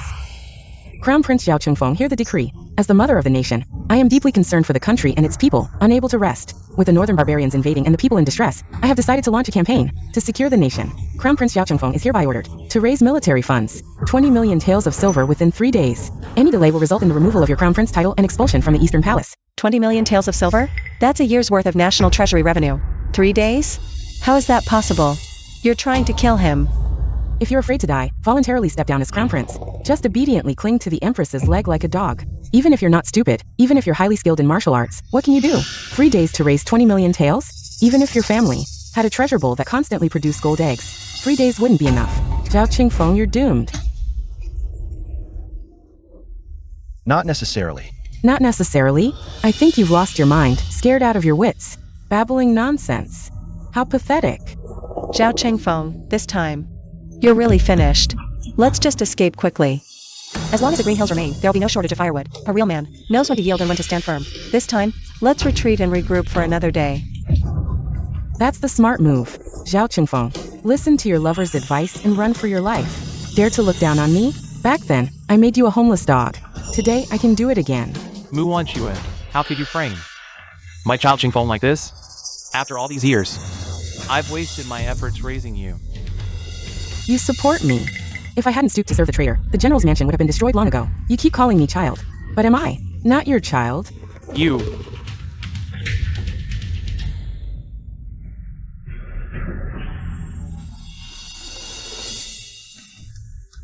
Crown Prince Zhao Qingfeng, hear the decree. As the mother of the nation, I am deeply concerned for the country and its people, unable to rest. With the northern barbarians invading and the people in distress, I have decided to launch a campaign to secure the nation. Crown Prince Zhao Qingfeng is hereby ordered to raise military funds, 20 million taels of silver within 3 days. Any delay will result in the removal of your crown prince title and expulsion from the Eastern Palace. 20 million taels of silver? That's a year's worth of national treasury revenue. 3 days? How is that possible? You're trying to kill him. If you're afraid to die, voluntarily step down as crown prince. Just obediently cling to the empress's leg like a dog. Even if you're not stupid, even if you're highly skilled in martial arts, what can you do? 3 days to raise 20 million taels? Even if your family had a treasure bowl that constantly produced gold eggs, 3 days wouldn't be enough. Zhao Qingfeng, you're doomed. Not necessarily. Not necessarily. I think you've lost your mind, scared out of your wits. Babbling nonsense. How pathetic. Zhao Qingfeng, this time. You're really finished. Let's just escape quickly. As long as the Green Hills remain, there'll be no shortage of firewood. A real man knows when to yield and when to stand firm. This time, let's retreat and regroup for another day. That's the smart move. Zhao Qingfeng, listen to your lover's advice and run for your life. Dare to look down on me? Back then, I made you a homeless dog. Today, I can do it again. Mu Wanshue, how could you frame my child Qingfeng like this? After all these years, I've wasted my efforts raising you. You support me. If I hadn't stooped to serve the traitor, the general's mansion would have been destroyed long ago. You keep calling me child. But am I not your child? You.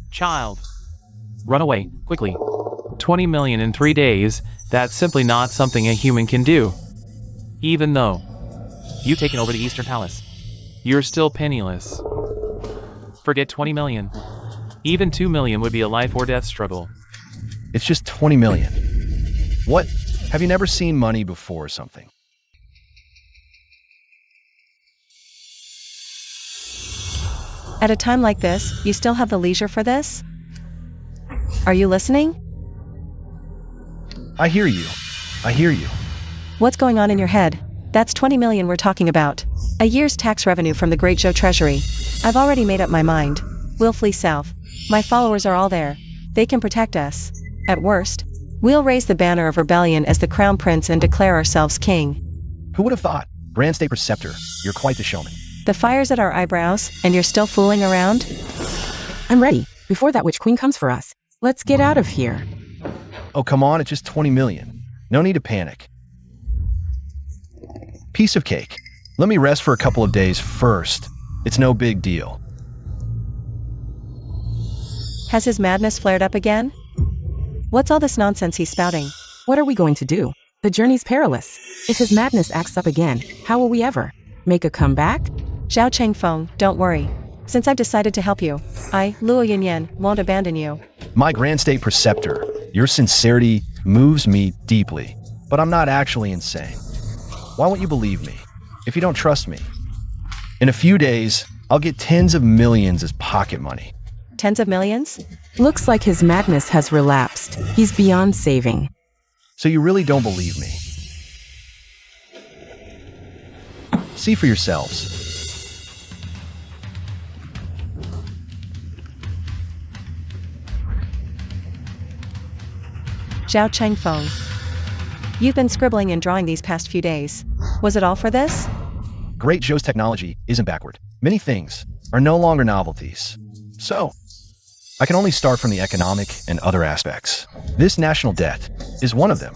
Child. Run away, quickly. 20 million in 3 days, that's simply not something a human can do. Even though you've taken over the Eastern Palace, you're still penniless. Forget 20 million. Even 2 million would be a life or death struggle. It's just 20 million. What? Have you never seen money before or something? At a time like this, you still have the leisure for this? Are you listening? I hear you. I hear you. What's going on in your head? That's 20 million we're talking about. A year's tax revenue from the Great Joe Treasury. I've already made up my mind. We'll flee south. My followers are all there. They can protect us. At worst, we'll raise the banner of rebellion as the crown prince and declare ourselves king. Who would have thought? Grand State Preceptor, you're quite the showman. The fire's at our eyebrows, and you're still fooling around? I'm ready, before that witch queen comes for us. Let's get out of here. Oh, come on, it's just 20 million. No need to panic. Piece of cake. Let me rest for a couple of days first. It's no big deal. Has his madness flared up again? What's all this nonsense he's spouting? What are we going to do? The journey's perilous. If his madness acts up again, how will we ever make a comeback? Zhao Chengfeng, don't worry. Since I've decided to help you, I, Luo Yinyan, won't abandon you. My Grand State Preceptor, your sincerity moves me deeply, but I'm not actually insane. Why won't you believe me? If you don't trust me, in a few days, I'll get tens of millions as pocket money. Tens of millions? Looks like his madness has relapsed. He's beyond saving. So you really don't believe me? See for yourselves. Zhao Chengfeng. You've been scribbling and drawing these past few days. Was it all for this? Great Joe's technology isn't backward. Many things are no longer novelties. So, I can only start from the economic and other aspects. This national debt is one of them.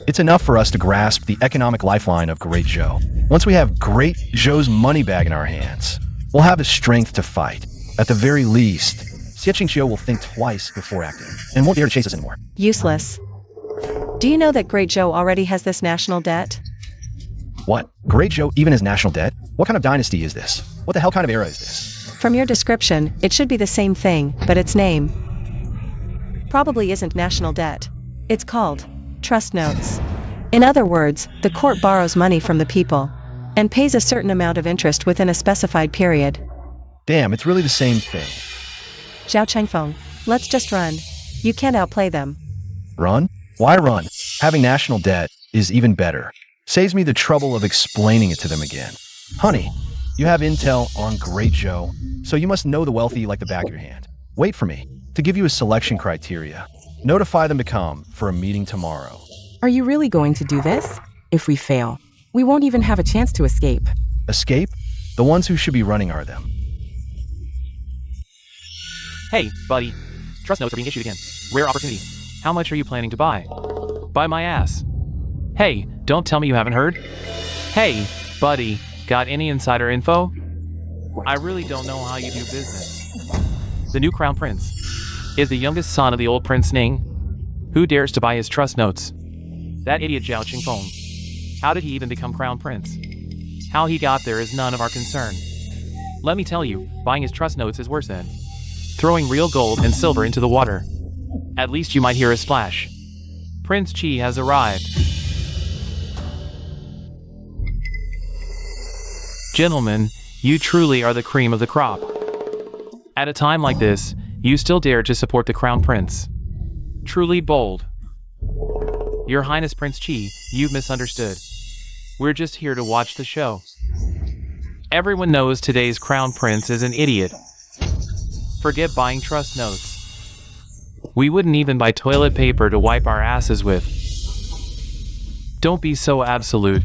It's enough for us to grasp the economic lifeline of Great Joe. Once we have Great Joe's money bag in our hands, we'll have the strength to fight. At the very least, Xie Joe will think twice before acting, and won't dare to chase us anymore. Useless. Do you know that Great Joe already has this national debt? What? Great Joe even has national debt? What kind of dynasty is this? What the hell kind of era is this? From your description, it should be the same thing, but its name probably isn't national debt. It's called trust notes. In other words, the court borrows money from the people and pays a certain amount of interest within a specified period. Damn, it's really the same thing. Zhao Chengfeng, let's just run. You can't outplay them. Run? Why run? Having national debt is even better. Saves me the trouble of explaining it to them again. Honey, you have intel on Great Joe, so you must know the wealthy like the back of your hand. Wait for me to give you a selection criteria. Notify them to come for a meeting tomorrow. Are you really going to do this? If we fail, we won't even have a chance to escape. Escape? The ones who should be running are them. Hey, buddy. Trust notes are being issued again. Rare opportunity. How much are you planning to buy? Buy my ass. Hey, don't tell me you haven't heard. Hey, buddy, got any insider info? I really don't know how you do business. The new crown prince is the youngest son of the old Prince Ning. Who dares to buy his trust notes? That idiot Zhao Qingfeng. How did he even become crown prince? How he got there is none of our concern. Let me tell you, buying his trust notes is worse than throwing real gold and silver into the water. At least you might hear a splash. Prince Qi has arrived. Gentlemen, you truly are the cream of the crop. At a time like this, you still dare to support the crown prince. Truly bold. Your Highness Prince Qi, you've misunderstood. We're just here to watch the show. Everyone knows today's crown prince is an idiot. Forget buying trust notes. We wouldn't even buy toilet paper to wipe our asses with. Don't be so absolute.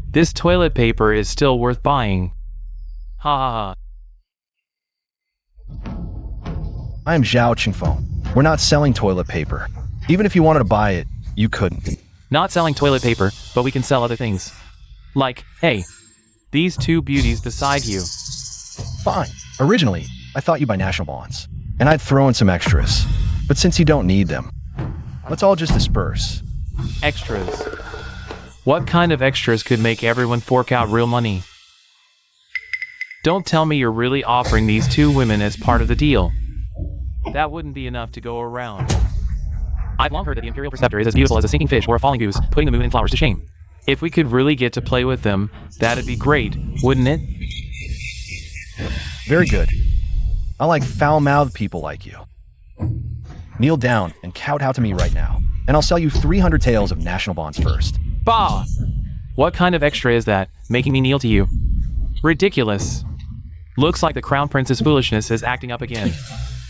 This toilet paper is still worth buying. Ha ha ha. I am Zhao Qingfeng. We're not selling toilet paper. Even if you wanted to buy it, you couldn't. Not selling toilet paper, but we can sell other things. Like, hey, these two beauties beside you. Fine. Originally, I thought you'd buy national bonds, and I'd throw in some extras. But since you don't need them, let's all just disperse. Extras. What kind of extras could make everyone fork out real money? Don't tell me you're really offering these two women as part of the deal. That wouldn't be enough to go around. I've long heard that the Imperial Preceptor is as beautiful as a sinking fish or a falling goose, putting the moon and flowers to shame. If we could really get to play with them, that'd be great, wouldn't it? Very good. I like foul-mouthed people like you. Kneel down and kowtow to me right now, and I'll sell you 300 taels of national bonds first. Bah! What kind of extra is that, making me kneel to you? Ridiculous. Looks like the Crown Prince's foolishness is acting up again.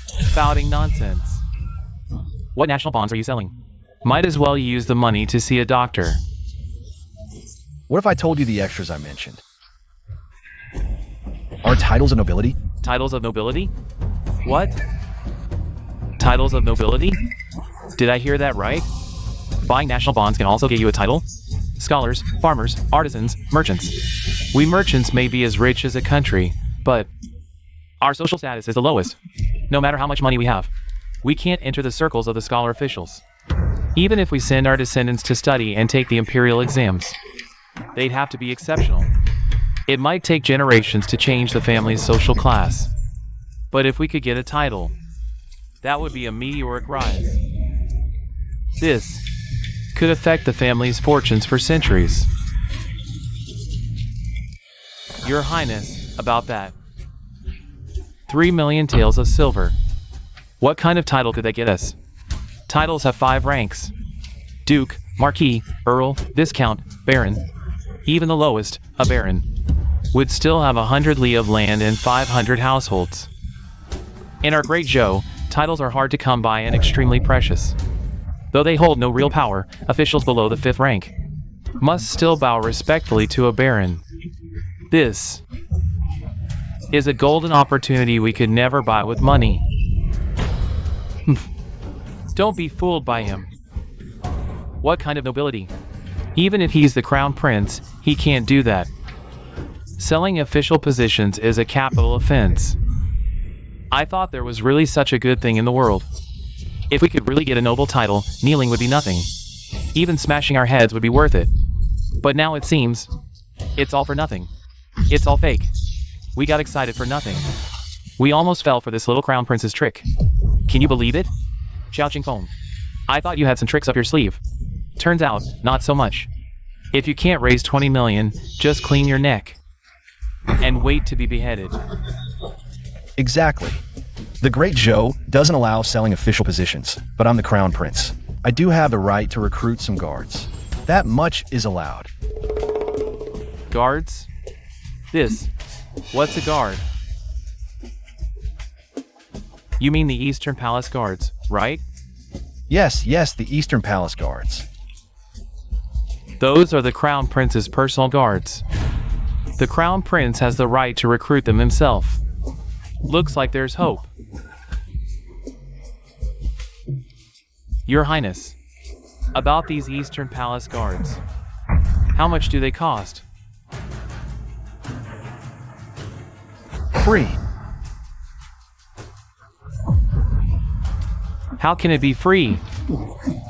Spouting nonsense. What national bonds are you selling? Might as well use the money to see a doctor. What if I told you the extras I mentioned? Are titles of nobility? Titles of nobility? What? Titles of nobility? Did I hear that right? Buying national bonds can also get you a title? Scholars, farmers, artisans, merchants. We merchants may be as rich as a country, but our social status is the lowest. No matter how much money we have, we can't enter the circles of the scholar officials. Even if we send our descendants to study and take the imperial exams, they'd have to be exceptional. It might take generations to change the family's social class. But if we could get a title, that would be a meteoric rise. This could affect the family's fortunes for centuries. Your Highness, about that. 3 million taels of silver. What kind of title could they get us? Titles have 5 ranks. Duke, Marquis, Earl, Viscount, Baron. Even the lowest, a Baron, would still have 100 li of land and 500 households. In our great Zhou, titles are hard to come by and extremely precious. Though they hold no real power, officials below the 5th rank must still bow respectfully to a Baron. This is a golden opportunity we could never buy with money. Don't be fooled by him. What kind of nobility? Even if he's the crown prince, he can't do that. Selling official positions is a capital offense. I thought there was really such a good thing in the world. If we could really get a noble title, kneeling would be nothing. Even smashing our heads would be worth it. But now it seems, it's all for nothing. It's all fake. We got excited for nothing. We almost fell for this little crown prince's trick. Can you believe it? Xiao Qingfeng, I thought you had some tricks up your sleeve. Turns out, not so much. If you can't raise 20 million, just clean your neck. And wait to be beheaded. Exactly. The Great Zhou doesn't allow selling official positions, but I'm the crown prince. I do have the right to recruit some guards. That much is allowed. Guards? What's a guard? You mean the Eastern Palace Guards, right? Yes, the Eastern Palace Guards. Those are the Crown Prince's personal guards. The Crown Prince has the right to recruit them himself. Looks like there's hope. Your Highness, about these Eastern Palace Guards. How much do they cost? Free. How can it be free?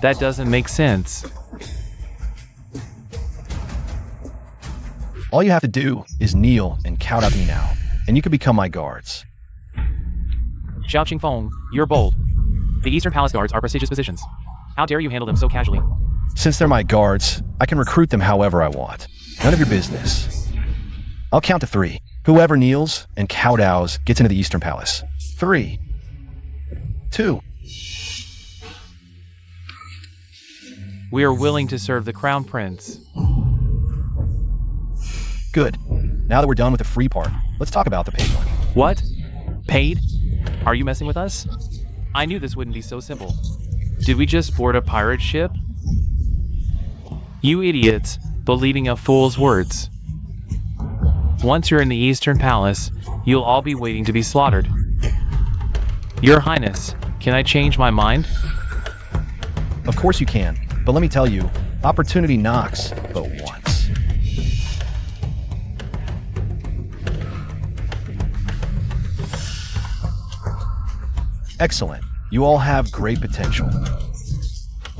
That doesn't make sense. All you have to do is kneel and kowtow to me now, and you can become my guards. Xiao Qingfeng, you're bold. The Eastern Palace Guards are prestigious positions. How dare you handle them so casually? Since they're my guards, I can recruit them however I want. None of your business. I'll count to 3. Whoever kneels and kowtows gets into the Eastern Palace. 3, 2. We are willing to serve the Crown Prince. Good. Now that we're done with the free part, let's talk about the paid one. What? Paid? Are you messing with us? I knew this wouldn't be so simple. Did we just board a pirate ship? You idiots, believing a fool's words. Once you're in the Eastern Palace, you'll all be waiting to be slaughtered. Your Highness, can I change my mind? Of course you can, but let me tell you, opportunity knocks but once. Excellent. You all have great potential.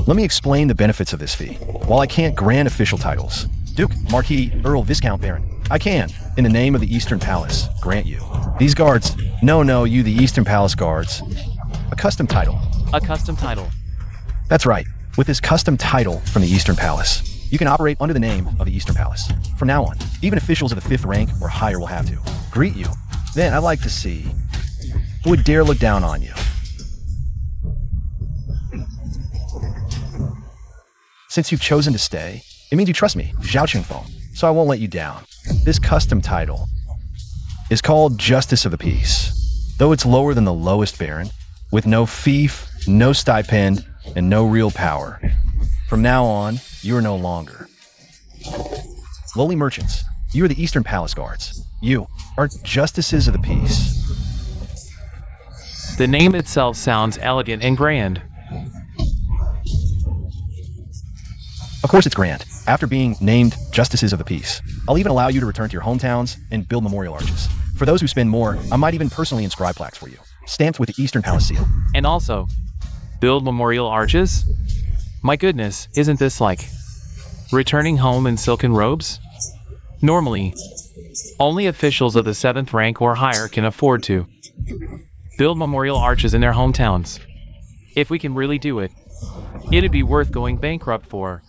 Let me explain the benefits of this fee. While I can't grant official titles, Duke, Marquis, Earl, Viscount, Baron, I can, in the name of the Eastern Palace, grant you. These guards, no, you the Eastern Palace Guards, a custom title. A custom title? That's right. With this custom title from the Eastern Palace, you can operate under the name of the Eastern Palace. From now on, even officials of the 5th rank or higher will have to greet you Then I'd like to see who would dare look down on you. Since you've chosen to stay, it means you trust me, Zhao Qingfeng, so I won't let you down. This custom title is called Justice of the Peace, though it's lower than the lowest baron, with no fief, no stipend, and no real power. From now on, you are no longer lowly merchants. You are the Eastern Palace Guards. You are Justices of the Peace. The name itself sounds elegant and grand. Of course it's grand. After being named Justices of the Peace, I'll even allow you to return to your hometowns and build memorial arches. For those who spend more, I might even personally inscribe plaques for you, stamped with the Eastern Palace seal. And also, build memorial arches? My goodness, isn't this like returning home in silken robes? Normally, only officials of the 7th rank or higher can afford to build memorial arches in their hometowns. If we can really do it, it'd be worth going bankrupt for.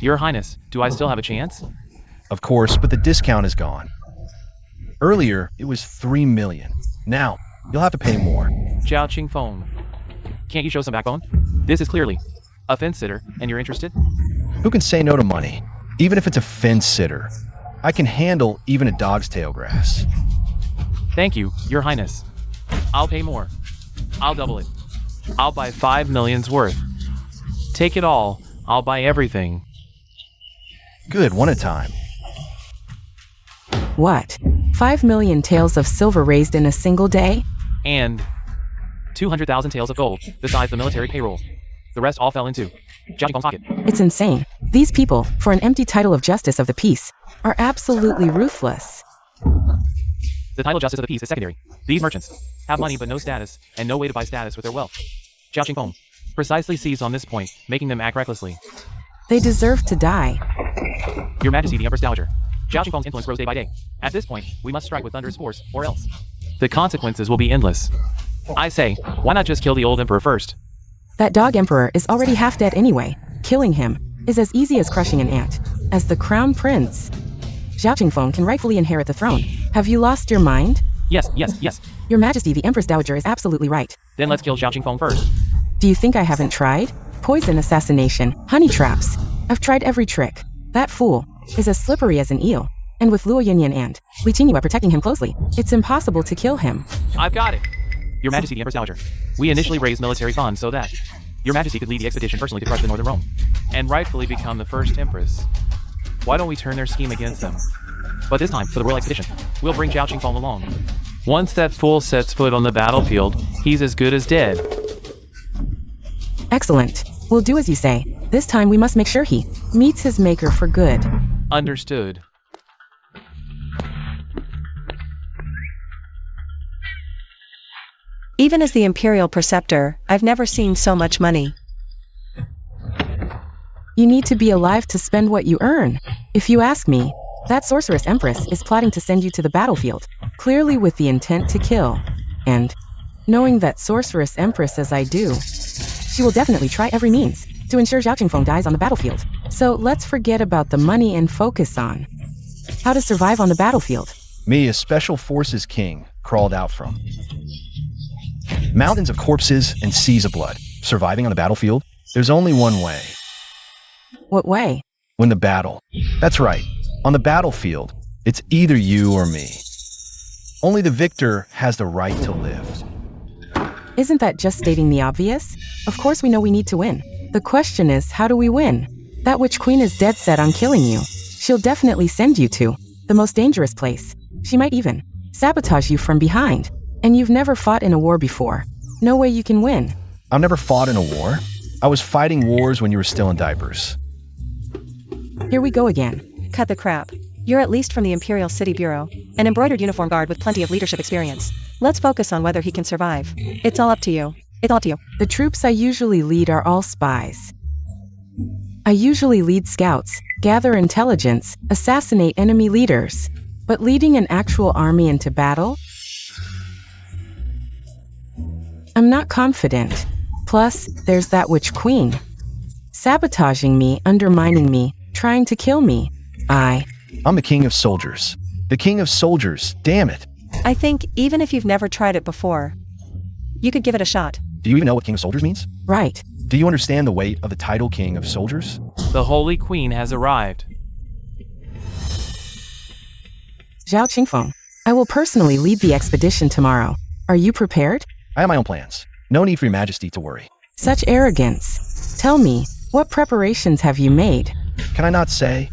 Your Highness, do I still have a chance? Of course, but the discount is gone. Earlier, it was 3 million. Now, you'll have to pay more. Zhao Qingfeng, can't you show some backbone? This is clearly a fence sitter, and you're interested? Who can say no to money? Even if it's a fence sitter. I can handle even a dog's tail grass. Thank you, Your Highness. I'll pay more. I'll double it. I'll buy 5 million's worth. Take it all. I'll buy everything. Good, one at a time. What? 5 million taels of silver raised in a single day? And 200,000 taels of gold, besides the military payroll. The rest all fell into Zhao Qingfeng's pocket. It's insane. These people, for an empty title of Justice of the Peace, are absolutely ruthless. The title Justice of the Peace is secondary. These merchants have money but no status, and no way to buy status with their wealth. Zhao Qingfeng precisely seized on this point, making them act recklessly. They deserve to die. Your Majesty, the Empress Dowager. Zhao Qingfeng's influence grows day by day. At this point, we must strike with thunderous force, or else the consequences will be endless. I say, why not just kill the old emperor first? That dog emperor is already half dead anyway. Killing him is as easy as crushing an ant. As the crown prince, Zhao Qingfeng can rightfully inherit the throne. Have you lost your mind? Yes. Your Majesty, the Empress Dowager is absolutely right. Then let's kill Zhao Qingfeng first. Do you think I haven't tried? Poison, assassination, honey traps. I've tried every trick. That fool is as slippery as an eel. And with Luo Yinyan and Li Qingyue protecting him closely, it's impossible to kill him. I've got it. Your Majesty, the Empress Dowager. We initially raised military funds so that Your Majesty could lead the expedition personally to crush the Northern Rome, and rightfully become the first Empress. Why don't we turn their scheme against them? But this time, for the royal expedition, we'll bring Zhao Qingfeng along. Once that fool sets foot on the battlefield, he's as good as dead. Excellent. We'll do as you say. This time we must make sure he meets his maker for good. Understood. Even as the Imperial Preceptor, I've never seen so much money. You need to be alive to spend what you earn. If you ask me, that sorceress Empress is plotting to send you to the battlefield, clearly with the intent to kill. And, knowing that sorceress Empress as I do, she will definitely try every means to ensure Zhao Qingfeng dies on the battlefield. So let's forget about the money and focus on how to survive on the battlefield. Me, a special forces king, crawled out from mountains of corpses and seas of blood. Surviving on the battlefield? There's only one way. What way? Win the battle. That's right. On the battlefield, it's either you or me. Only the victor has the right to live. Isn't that just stating the obvious? Of course we know we need to win. The question is, how do we win? That witch queen is dead set on killing you. She'll definitely send you to the most dangerous place. She might even sabotage you from behind. And you've never fought in a war before. No way you can win. I've never fought in a war. I was fighting wars when you were still in diapers. Here we go again. Cut the crap. You're at least from the Imperial City Bureau, an embroidered uniform guard with plenty of leadership experience. Let's focus on whether he can survive. It's all up to you. It's all up to you. The troops I usually lead are all spies. I usually lead scouts, gather intelligence, assassinate enemy leaders. But leading an actual army into battle? I'm not confident. Plus, there's that witch queen. Sabotaging me, undermining me, trying to kill me. I'm the king of soldiers. The king of soldiers, damn it. I think, even if you've never tried it before, you could give it a shot. Do you even know what king of soldiers means? Right. Do you understand the weight of the title king of soldiers? The Holy Queen has arrived. Zhao Qingfeng, I will personally lead the expedition tomorrow. Are you prepared? I have my own plans. No need for your majesty to worry. Such arrogance. Tell me, what preparations have you made? Can I not say?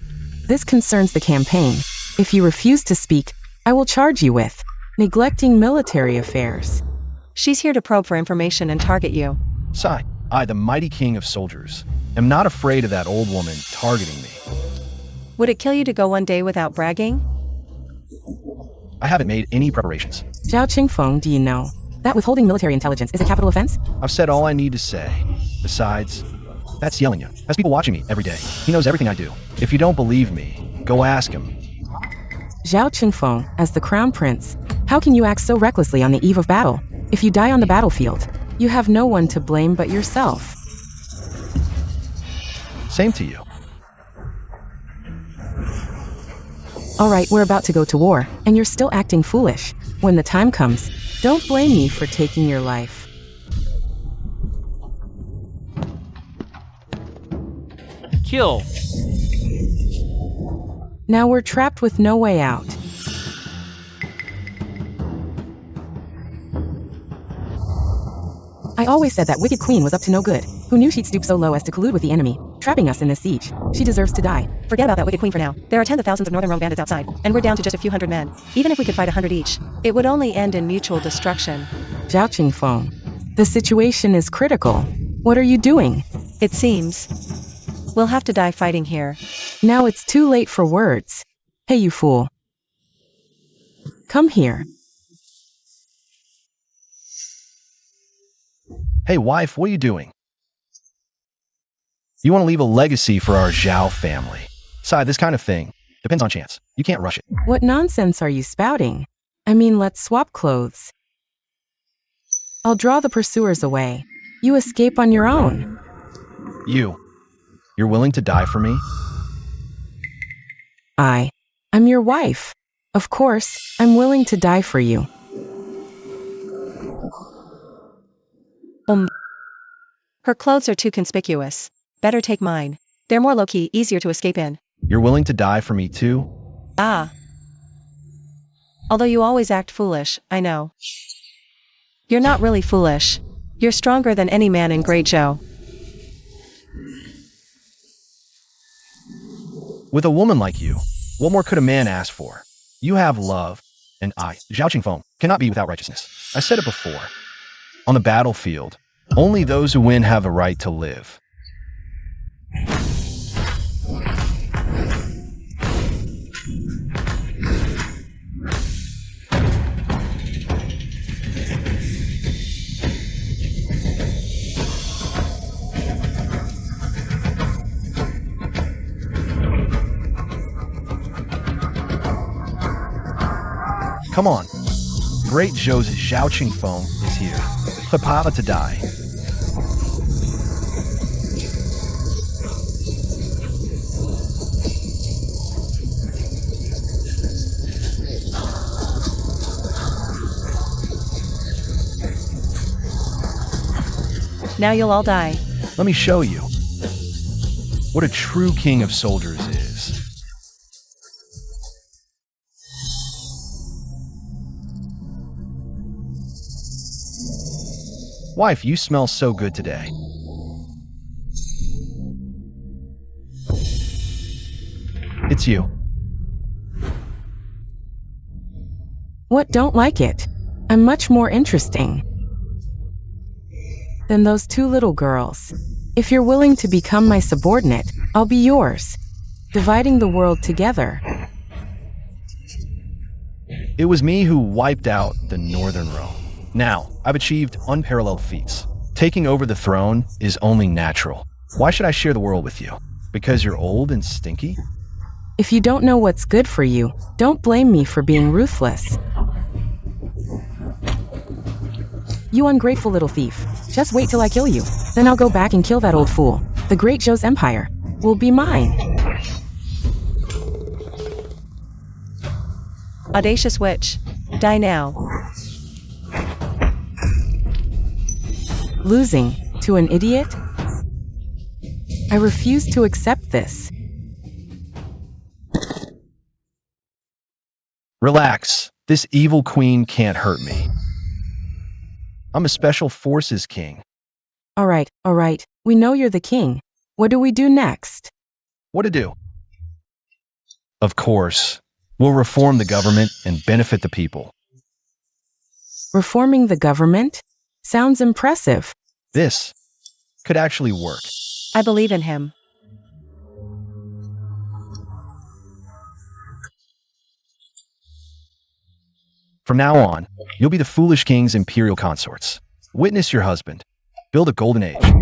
This concerns the campaign. If you refuse to speak, I will charge you with neglecting military affairs. She's here to probe for information and target you. Sigh, I, the mighty king of soldiers, am not afraid of that old woman targeting me. Would it kill you to go one day without bragging? I haven't made any preparations. Zhao Qingfeng, do you know that withholding military intelligence is a capital offense? I've said all I need to say. Besides, that's yelling you. Has people watching me every day. He knows everything I do. If you don't believe me, go ask him. Zhao Qingfeng, as the crown prince, how can you act so recklessly on the eve of battle? If you die on the battlefield, you have no one to blame but yourself. Same to you. All right, we're about to go to war, and you're still acting foolish. When the time comes, don't blame me for taking your life. Kill. Now we're trapped with no way out. I always said that wicked queen was up to no good. Who knew she'd stoop so low as to collude with the enemy, trapping us in this siege? She deserves to die. Forget about that wicked queen for now. There are tens of thousands of Northern Rome bandits outside, and we're down to just a few hundred men. Even if we could fight 100 each, it would only end in mutual destruction. Zhao Qingfeng, the situation is critical. What are you doing? It seems we'll have to die fighting here. Now it's too late for words. Hey, you fool. Come here. Hey, wife, what are you doing? You want to leave a legacy for our Zhao family. Besides, this kind of thing depends on chance. You can't rush it. What nonsense are you spouting? I mean, let's swap clothes. I'll draw the pursuers away. You escape on your own. You're willing to die for me? I'm your wife. Of course, I'm willing to die for you. Her clothes are too conspicuous. Better take mine. They're more low-key, easier to escape in. You're willing to die for me too? Ah. Although you always act foolish, I know. You're not really foolish. You're stronger than any man in Great Zhou. With a woman like you, what more could a man ask for? You have love, and I, Zhao Qingfeng, cannot be without righteousness. I said it before. On the battlefield, only those who win have a right to live. Come on. Great Zhou's Zhao Qingfeng is here. Prepare to die. Now you'll all die. Let me show you what a true king of soldiers is. Wife, you smell so good today. It's you. What, don't like it? I'm much more interesting than those two little girls. If you're willing to become my subordinate, I'll be yours, dividing the world together. It was me who wiped out the Northern Rome. Now, I've achieved unparalleled feats. Taking over the throne is only natural. Why should I share the world with you? Because you're old and stinky? If you don't know what's good for you, don't blame me for being ruthless. You ungrateful little thief. Just wait till I kill you. Then I'll go back and kill that old fool. The Great Zhou's empire will be mine. Audacious witch. Die now. Losing to an idiot? I refuse to accept this. Relax. This evil queen can't hurt me. I'm a special forces king. All right. We know you're the king. What do we do next? What to do? Of course, we'll reform the government and benefit the people. Reforming the government? Sounds impressive. This could actually work. I believe in him. From now on, you'll be the foolish king's imperial consorts. Witness your husband. Build a golden age.